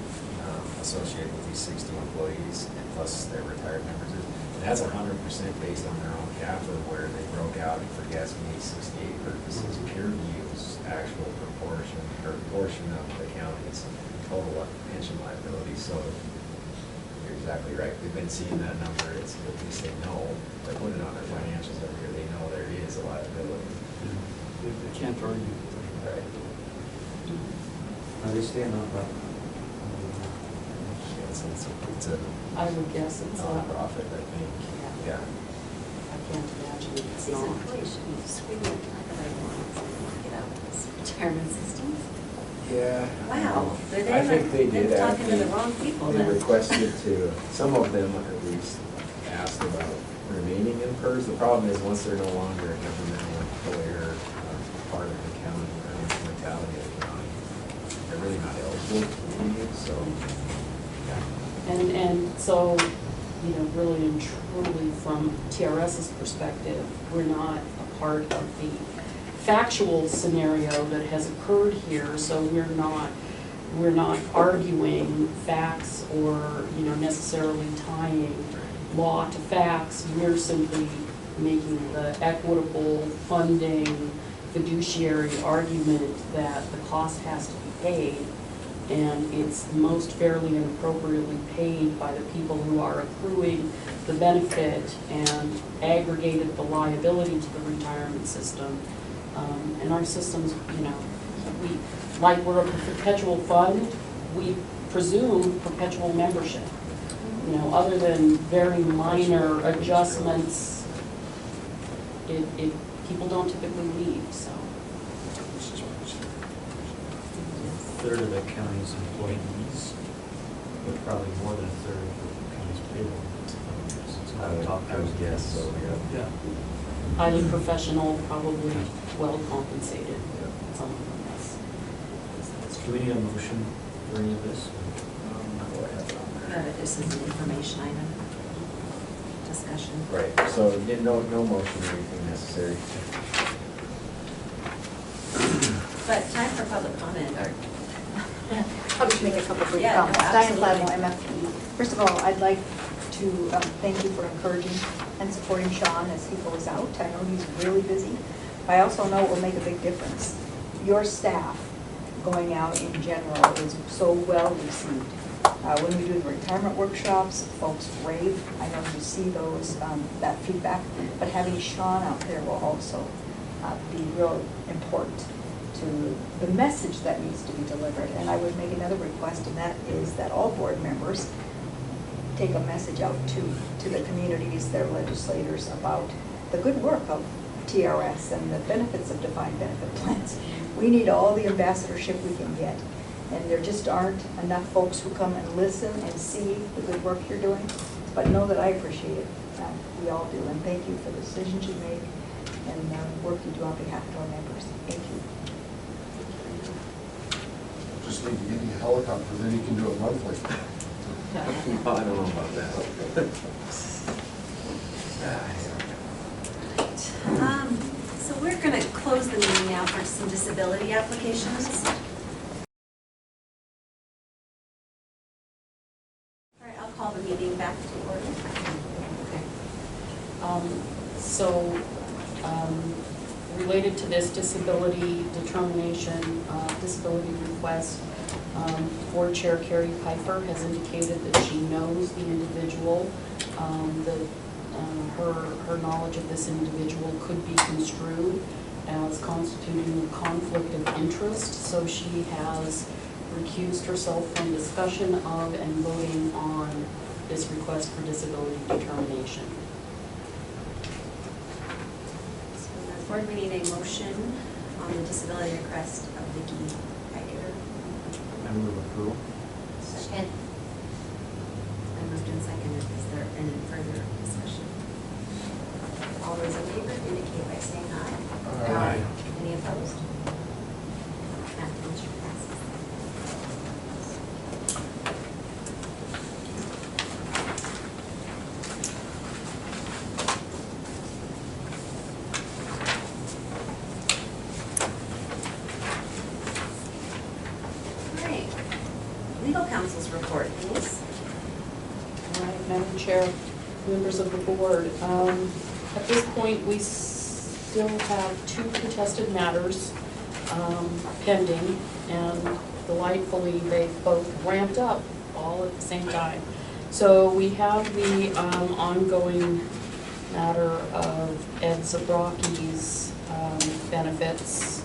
associated with these 60 employees and plus their retired members is. And that's 100% based on their own capital, where they broke out for GASB 68 purposes, peer reviews, actual proportion or portion of the county's total pension liability. So you're exactly right. We've been seeing that number. It's at least they know. They put it on their financials every year. They know there is a liability. They can't argue. Right. Are they staying on that? It's a I would guess it's non-profit, I think. Yeah. I can't imagine it's These not. employees should be screaming like they want to get out of this retirement system. Yeah. Wow, I think they did they're talking to the actually, wrong people they then. requested to, some of them at least asked about remaining in PERS. The problem is, once they're no longer a governmental employer, part of the county or instrumentality of the county, they're really not eligible to continue, so, yeah. And so, you know, really and truly from TRS's perspective, we're not a part of the factual scenario that has occurred here, so we're not arguing facts or, you know, necessarily tying law to facts. We're simply making the equitable funding fiduciary argument that the cost has to be paid, and it's most fairly and appropriately paid by the people who are accruing the benefit and aggregated the liability to the retirement system. And our systems, you know, we're a perpetual fund, we presume perpetual membership. You know, other than very minor adjustments, people don't typically leave, so. Third of the county's employees, but probably more than a third of the county's payroll. It's not a top I would guess, so, yeah. Yeah. Highly professional, probably well compensated, some of them, yes. Do we need a motion for any of this? Go ahead on there. This is an information item, discussion. Right, so no motion or anything necessary. But time for public comment, or, I'll just make a couple brief Yeah, no, comments. Diane Flavel, absolutely. MFP. First of all, I'd like to thank you for encouraging and supporting Sean as he goes out. I know he's really busy. I also know it will make a big difference. Your staff going out in general is so well received. When we do the retirement workshops, folks rave. I know you see those, that feedback, but having Sean out there will also be real important to the message that needs to be delivered. And I would make another request, and that is that all board members take a message out to the communities, their legislators, about the good work of TRS and the benefits of defined benefit plans. We need all the ambassadorship we can get. And there just aren't enough folks who come and listen and see the good work you're doing. But know that I appreciate it. We all do. And thank you for the decisions you make and work you do on behalf of our members. Thank you. Just need to get you a helicopter, then you can do it monthly. No, I don't know about that. So we're going to close the meeting now for some disability applications. All right, I'll call the meeting back to order. Okay. So, related to this disability determination, disability request, Board Chair Carrie Pfeiffer has indicated that she knows the individual, that her knowledge of this individual could be construed as constituting a conflict of interest, so she has recused herself from discussion of and voting on this request for disability determination. So, Board, we need a motion on the disability request of Vicki Heiger. I move approval. Second. It's been moved and seconded. Is there any further discussion? All those in favor indicate by saying aye. Aye. Any opposed? That motion passes. All right. Legal counsel's report, please. All right, Madam Chair, members of the board, at this point, we still have 2 contested matters pending, and delightfully, they've both ramped up all at the same time. So we have the ongoing matter of Ed Zabrocki's benefits,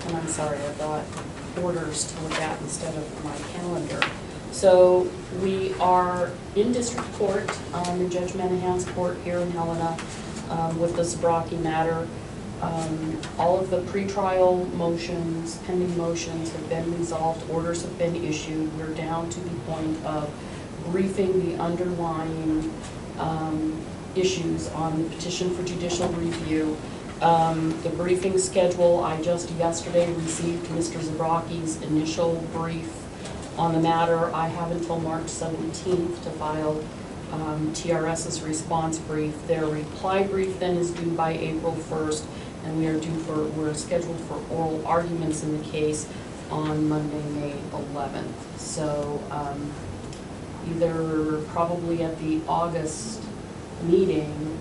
and I'm sorry, I've got orders to look at instead of my calendar. So we are in district court, in Judge Menahan's court here in Helena, with the Zabrocki matter. All of the pretrial motions, pending motions have been resolved, orders have been issued. We're down to the point of briefing the underlying issues on the petition for judicial review. The briefing schedule, I just yesterday received Mr. Zabrocki's initial brief on the matter. I have until March 17th to file TRS's response brief. Their reply brief then is due by April 1st, and we're scheduled for oral arguments in the case on Monday, May 11th. So either probably at the August meeting,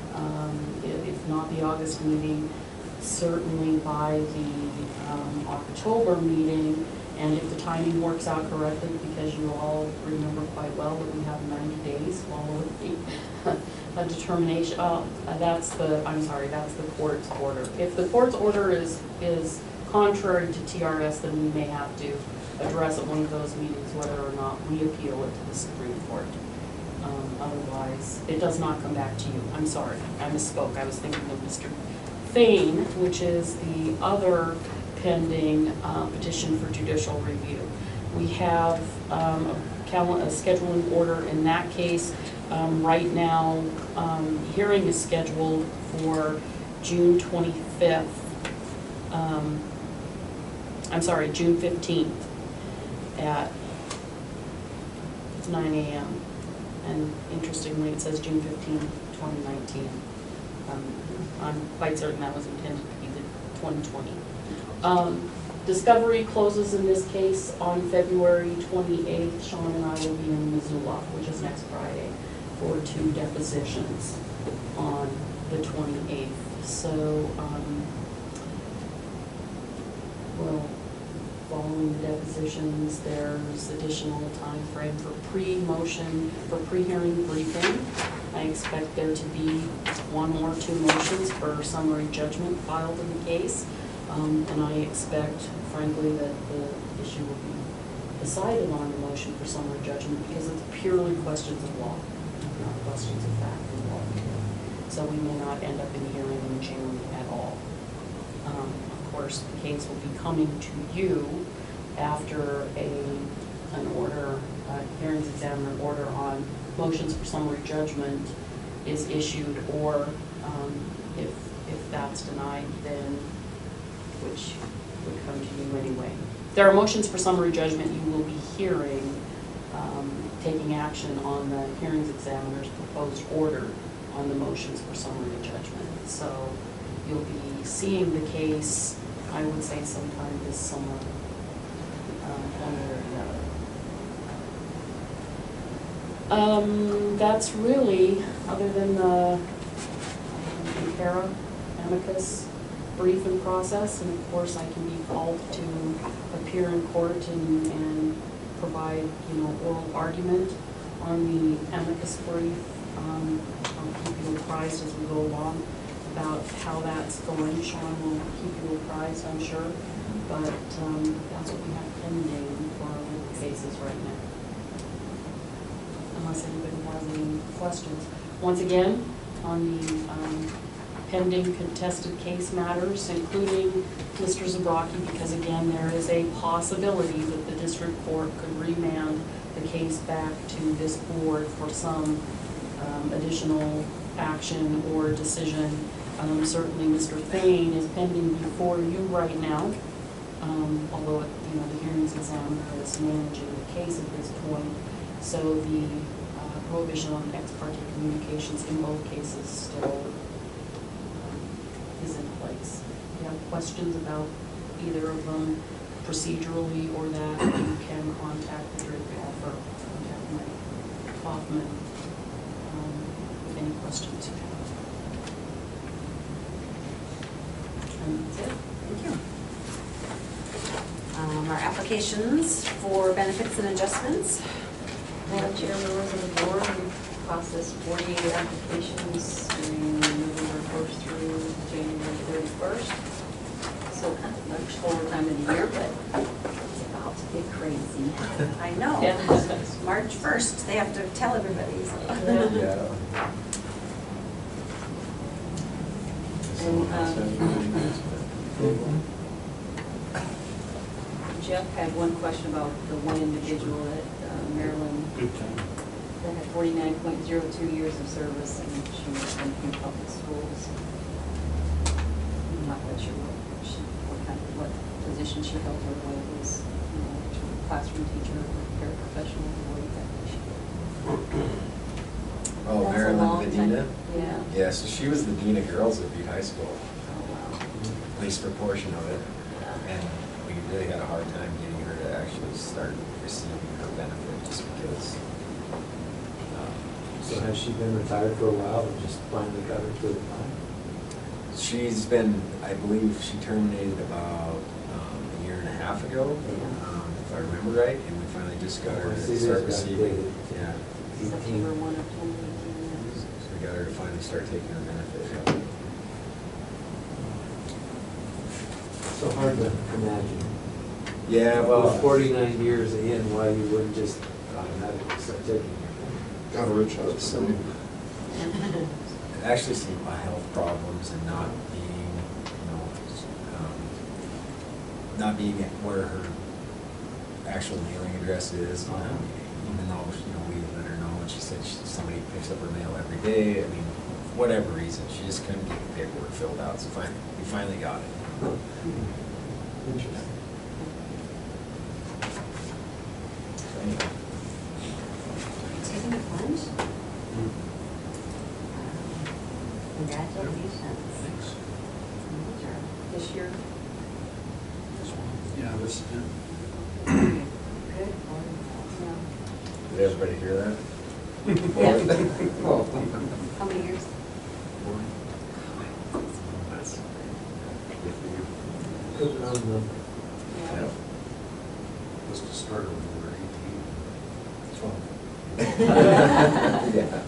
if not the August meeting, certainly by the October meeting. And if the timing works out correctly, because you all remember quite well that we have 90 days while a determination, that's the court's order. If the court's order is contrary to TRS, then we may have to address at one of those meetings whether or not we appeal it to the Supreme Court. Otherwise, it does not come back to you. I'm sorry, I misspoke. I was thinking of Mr. Fain, which is the other pending petition for judicial review. We have a scheduling order in that case. Right now, hearing is scheduled for June 25th. June 15th at 9 a.m. And interestingly, it says June 15th, 2019. I'm quite certain that was intended to be the 2020. Discovery closes in this case on February 28th. Sean and I will be in Missoula, which is next Friday, for 2 depositions on the 28th. So, well, following the depositions, there's additional time frame for pre-hearing briefing. I expect there to be 1 or 2 motions for summary judgment filed in the case. And I expect, frankly, that the issue will be decided on the motion for summary judgment because it's purely questions of law, not questions of fact and law. So we may not end up in hearing in June at all. Of course, the case will be coming to you after an order, hearings examiner order on motions for summary judgment is issued, or if that's denied, then, which would come to you anyway. There are motions for summary judgment you will be hearing, taking action on the hearings examiner's proposed order on the motions for summary judgment. So you'll be seeing the case, I would say sometime this summer, one way or the other. That's really, other than the para amicus briefing process, and of course I can be called to appear in court and provide, oral argument on the amicus brief. I'll keep you apprised as we go along about how that's going. Sean will keep you apprised, I'm sure, but that's what we have pending for our legal cases right now. Unless anybody has any questions. Once again, on the pending contested case matters, including Mr. Zabrocki, because again, there is a possibility that the district court could remand the case back to this board for some additional action or decision. Certainly Mr. Thane is pending before you right now, although, the hearings examiner is managing the case at this point. So the prohibition on ex parte communications in both cases still is in place. If you have questions about either of them procedurally or that, you can contact the Drake offer, contact Mike Hoffman with any questions you have. And that's it. Thank you. Our applications for benefits and adjustments. Madam Chair, members of the board, we processed 48 applications during November 1st through January 31st. So kind of much slower time of the year, but it's about to get crazy. I know. Yeah. March 1st, they have to tell everybody. So. Yeah. And, Jeff had one question about the one individual at Maryland Good time. that had 49.02 years of service, and she was in public schools. I'm not quite sure what position she held, or whether it was, classroom teacher, or paraprofessional, or what technician. Oh, That's a Marilyn long Medina? time. Yeah. Yeah, so she was the dean of girls at Butte High School, Oh, wow. at least for a portion of it. And we really had a hard time getting her to actually start receiving her benefit just because. So has she been retired for a while and just finally got her to the time? She's been, I believe she terminated about a year and a half ago, if I remember right, and we finally just got her to See, start this got receiving. dated. Yeah, September 1 of 2018. so we got her to finally start taking her benefit. So hard to imagine. Yeah, well. With 49 years in, why you wouldn't just automatically start taking it. Got a rich husband. Actually some health problems and not being, not being where her actual mailing address is. Even though, we let her know, and she said somebody picks up her mail every day. I mean, whatever reason, she just couldn't get the paperwork filled out, so we finally got it. Interesting. So anyway. Taking a plunge? Congratulations. Thanks. This year, Yeah, this, Good. yeah. Did everybody hear that? How many years? Good round number. Yeah. Was to start when we were 18. 12. Yeah.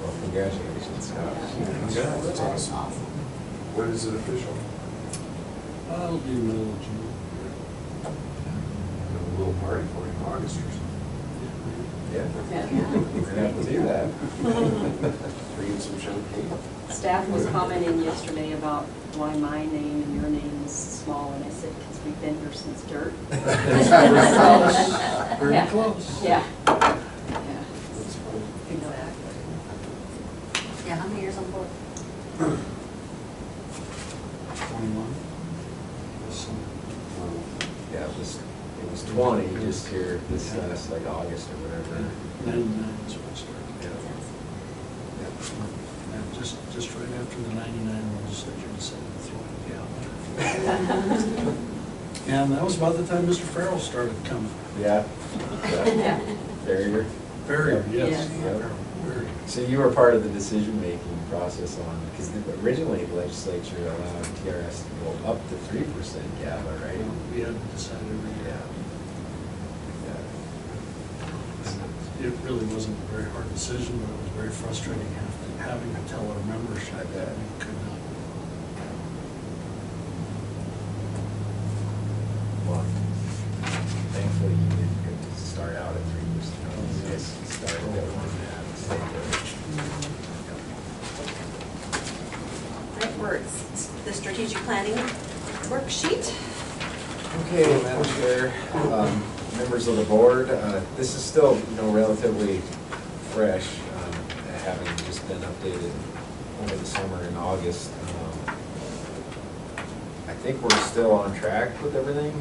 Well, congratulations, Scott. Yeah, that's awesome. When is it official? I'll be middle of June. A little party for you in August or something. Yeah, Yeah. we're gonna have to do that. Bring in some champagne. Staff was commenting yesterday about why my name and your name is small, and I said, because we've been here since dirt. Very Yeah. close. Yeah. Yeah. That's fun. Exactly. Yeah, how many years on board? 21? Yeah, it was 20 just here this last, like August or whatever. 99 is what it started. Yeah. And just right after the 99 legislature decided to throw it down. And that was about the time Mr. Farrell started coming. Yeah. Yeah. Barrier. Barrier, yes. Yes. Barrier. So you were part of the decision-making process on, because originally the legislature allowed TRS to go up to 3% GABA, right? We had decided every year. Yeah. It really wasn't a very hard decision, but it was very frustrating having to tell our membership I bet. that we could not. Well, thankfully you didn't get to start out at 3%. You guys started out on that. Stayed there. Right, words, the strategic planning worksheet. Okay, Madam Chair, members of the board, this is still, relatively fresh, having just been updated over the summer in August. I think we're still on track with everything.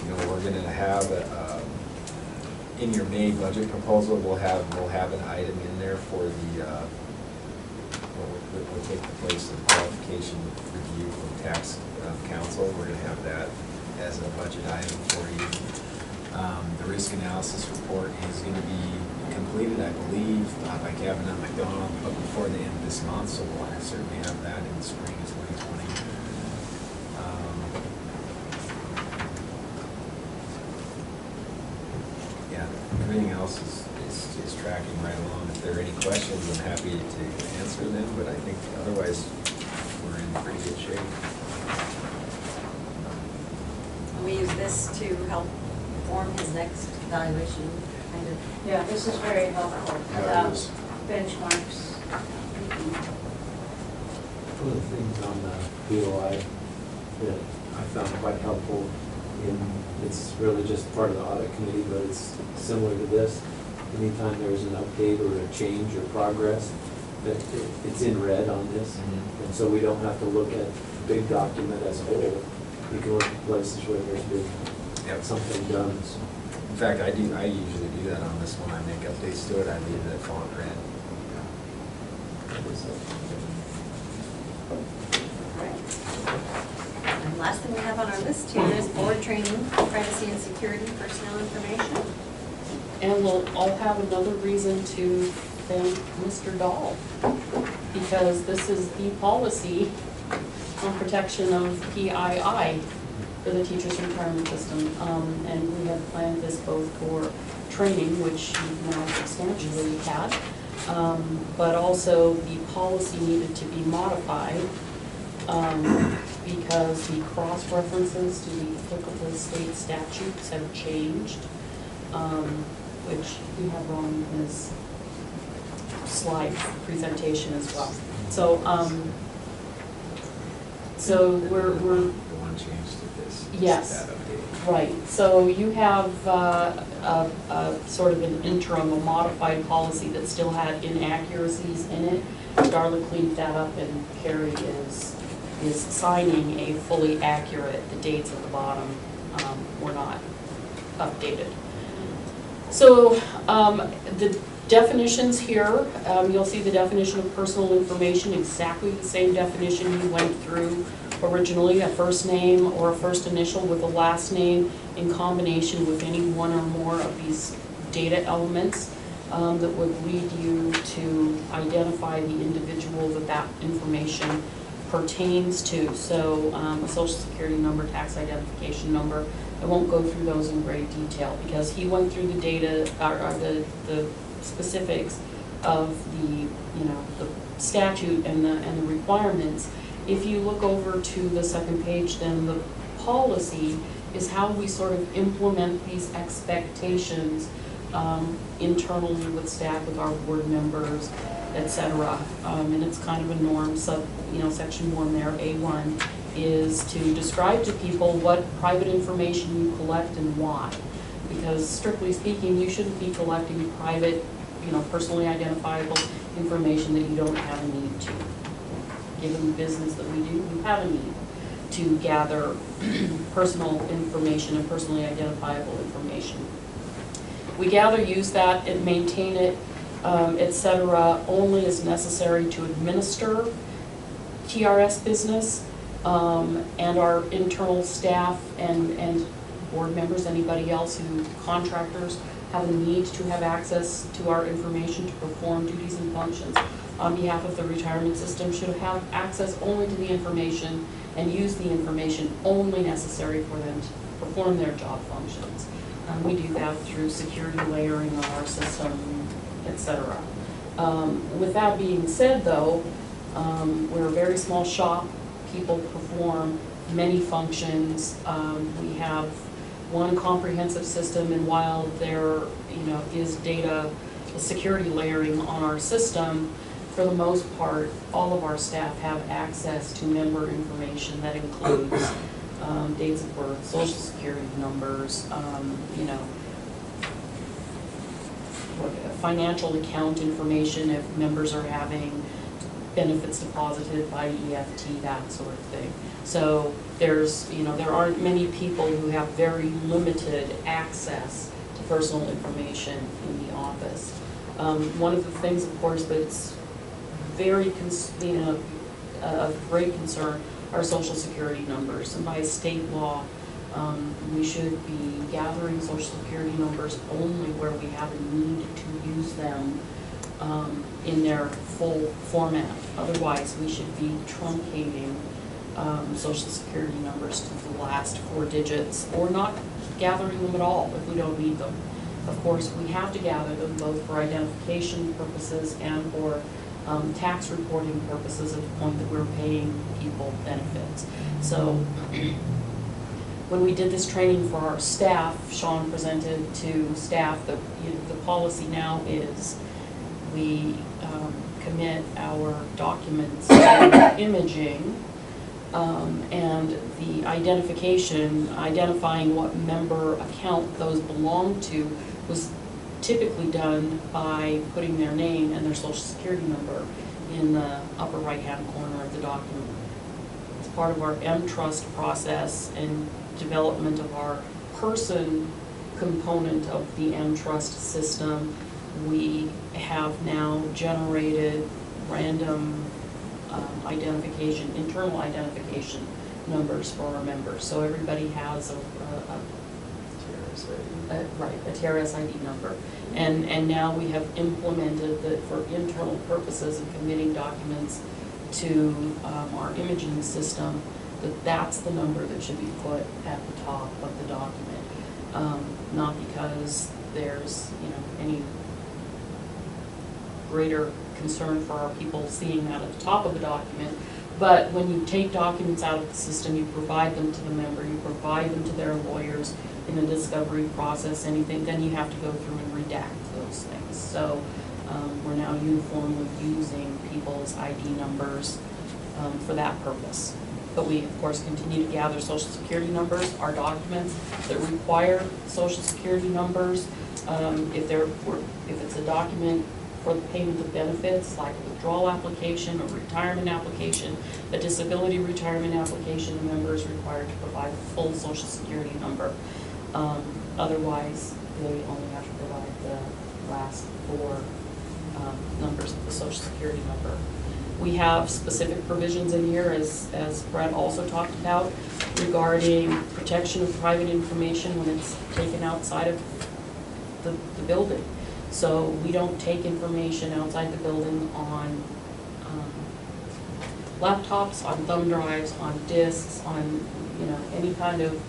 We're gonna have, in your May budget proposal, we'll have an item in there for the, what will take the place of qualification review from tax council. We're gonna have that as a budget item for you. The risk analysis report is gonna be completed, I believe, by Kevin and McDonald, but before the end of this month, so we'll certainly have that in the spring of 2020. Yeah, everything else is tracking right along. If there are any questions, I'm happy to answer them, but I think otherwise, we're in pretty good shape. We use this to help form his next evaluation, kind of. Yeah, this is very helpful, Yeah, it is. benchmarks. One of the things on the BOI that I found quite helpful, it's really just part of the audit committee, but it's similar to this. Anytime there's an update or a change or progress, that it's in red on this. Mhm. And so we don't have to look at the big document as a whole. We can look at places where there's been something done. So In fact, I usually do that on this one. I make updates to it, I leave it at font red. And last thing we have on our list here is board training, privacy and security, personnel information. And we'll all have another reason to thank Mr. Dahl, because this is the policy on protection of PII for the teachers' retirement system. And we have planned this both for training, which you've now substantially had, but also the policy needed to be modified because the cross-references to the applicable state statutes have changed, which we have on his slide presentation as well. So we're The one change to this. Yes. That update. right. So you have a sort of an interim, a modified policy that still had inaccuracies in it. Darla cleaned that up, and Carrie is signing a fully accurate. The dates at the bottom were not updated. So the definitions here, you'll see the definition of personal information, exactly the same definition you went through originally, a first name or a first initial with a last name in combination with any one or more of these data elements that would lead you to identify the individual that information pertains to. So a social security number, tax identification number. I won't go through those in great detail because he went through the data, or the specifics of the statute and the requirements. If you look over to the second page, then the policy is how we sort of implement these expectations internally with staff, with our board members, etc. And it's kind of a norm. Section 1 there, A1, is to describe to people what private information you collect and why. Because strictly speaking, you shouldn't be collecting private, personally identifiable information that you don't have a need to. given the business that we do, we have a need to gather personal information and personally identifiable information. We gather, use that, and maintain it, et cetera, only as necessary to administer TRS business, and our internal staff and board members, anybody else who, contractors, have a need to have access to our information to perform duties and functions on behalf of the retirement system should have access only to the information and use the information only necessary for them to perform their job functions. We do that through security layering on our system, et cetera. With that being said, though, we're a very small shop. People perform many functions. We have one comprehensive system, and while there, is data security layering on our system, for the most part, all of our staff have access to member information that includes dates of birth, social security numbers, financial account information if members are having benefits deposited by EFT, that sort of thing. So there aren't many people who have very limited access to personal information in the office. One of the things, of course, that's very, of great concern are social security numbers. And by state law, we should be gathering social security numbers only where we have a need to use them in their full format. Otherwise, we should be truncating social security numbers to the last 4 digits or not gathering them at all if we don't need them. Of course, we have to gather them both for identification purposes and for tax reporting purposes at the point that we're paying people benefits. So when we did this training for our staff, Sean presented to staff that the policy now is we commit our documents to imaging, and the identifying what member account those belong to was typically done by putting their name and their social security number in the upper right-hand corner of the document. As part of our M-Trust process and development of our person component of the M-Trust system, we have now generated random internal identification numbers for our members. So everybody has a TRS ID number. And now we have implemented that for internal purposes of committing documents to our imaging system, that's the number that should be put at the top of the document. Not because there's any greater concern for our people seeing that at the top of the document, but when you take documents out of the system, you provide them to the member, you provide them to their lawyers in the discovery process, anything, then you have to go through and redact those things. So we're now uniformly using people's ID numbers for that purpose. But we, of course, continue to gather social security numbers, our documents that require social security numbers. If it's a document for the payment of benefits, like a withdrawal application or retirement application, a disability retirement application, the member is required to provide a full social security number. Otherwise, they only have to provide the last 4 numbers of the social security number. We have specific provisions in here, as Brett also talked about, regarding protection of private information when it's taken outside of the building. So we don't take information outside the building on laptops, on thumb drives, on disks, on any kind of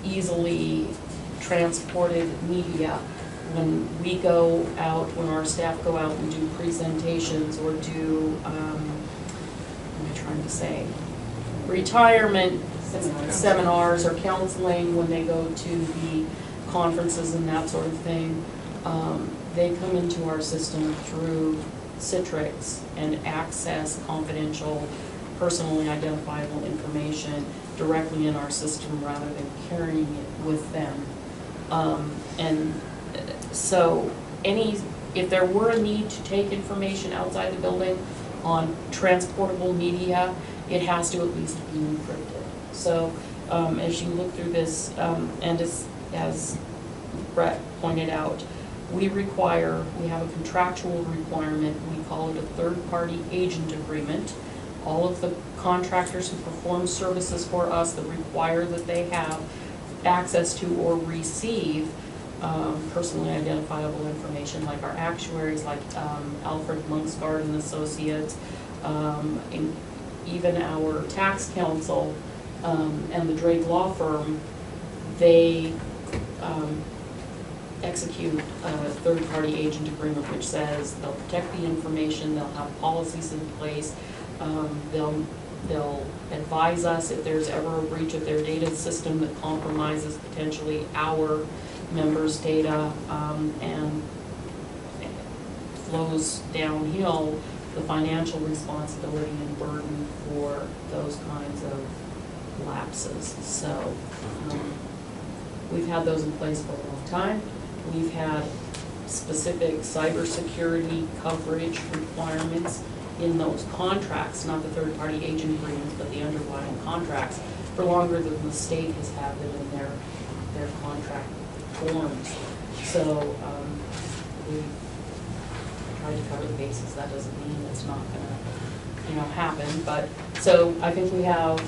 easily transported media. When we go out, when our staff go out and do presentations or do, what am I trying to say, retirement seminars or counseling, when they go to the conferences and that sort of thing, they come into our system through Citrix and access confidential, personally identifiable information directly in our system rather than carrying it with them. And so if there were a need to take information outside the building, on transportable media, it has to at least be encrypted. So as you look through this, and as Brett pointed out, we have a contractual requirement, we call it a third-party agent agreement. All of the contractors who perform services for us that require that they have access to or receive personally identifiable information, like our actuaries, like Alfred Munksgaard and Associates, and even our tax counsel and the Drake Law Firm, they execute a third-party agent agreement which says they'll protect the information, they'll have policies in place, they'll advise us if there's ever a breach of their data system that compromises potentially our members' data, and flows downhill the financial responsibility and burden for those kinds of lapses. So we've had those in place for a long time. We've had specific cybersecurity coverage requirements in those contracts, not the third-party agent agreements, but the underlying contracts, for longer than the state has had them in their contract forms. So we tried to cover the bases. That doesn't mean it's not gonna, happen. But so I think we have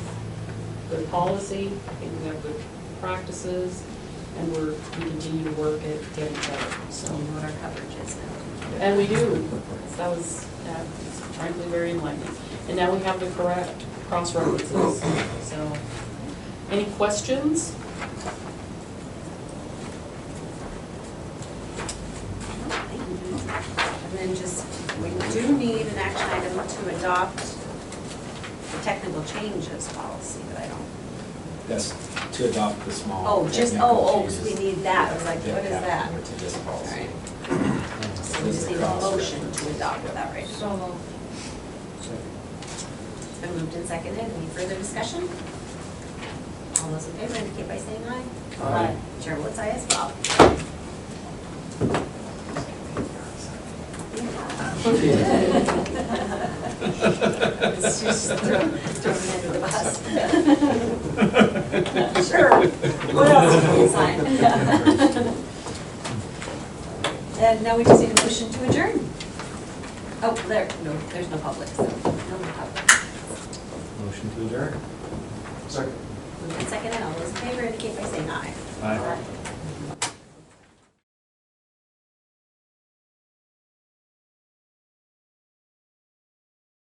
good policy. I think we have good practices, and we continue to work at getting better. So We know what our coverage is now. and we do. That was frankly very enlightening. And now we have the correct cross-references. So, any questions? And then we do need an action item to adopt the technical changes policy, but I don't. That's to adopt the small. Oh, so technical we changes need that. I was like, that what is have that? to this policy. All right. So we just need a motion to adopt that, right? So moved. It's been moved and seconded. Any further discussion? All those in favor indicate by saying aye. Aye. Chair votes aye as well. It's just throwing it under the bus. Sure. What else can we sign? And now we just need a motion to adjourn. Oh, there's no public, so no public. Motion to adjourn. Second. Moved and seconded. All those in favor indicate by saying aye. Aye.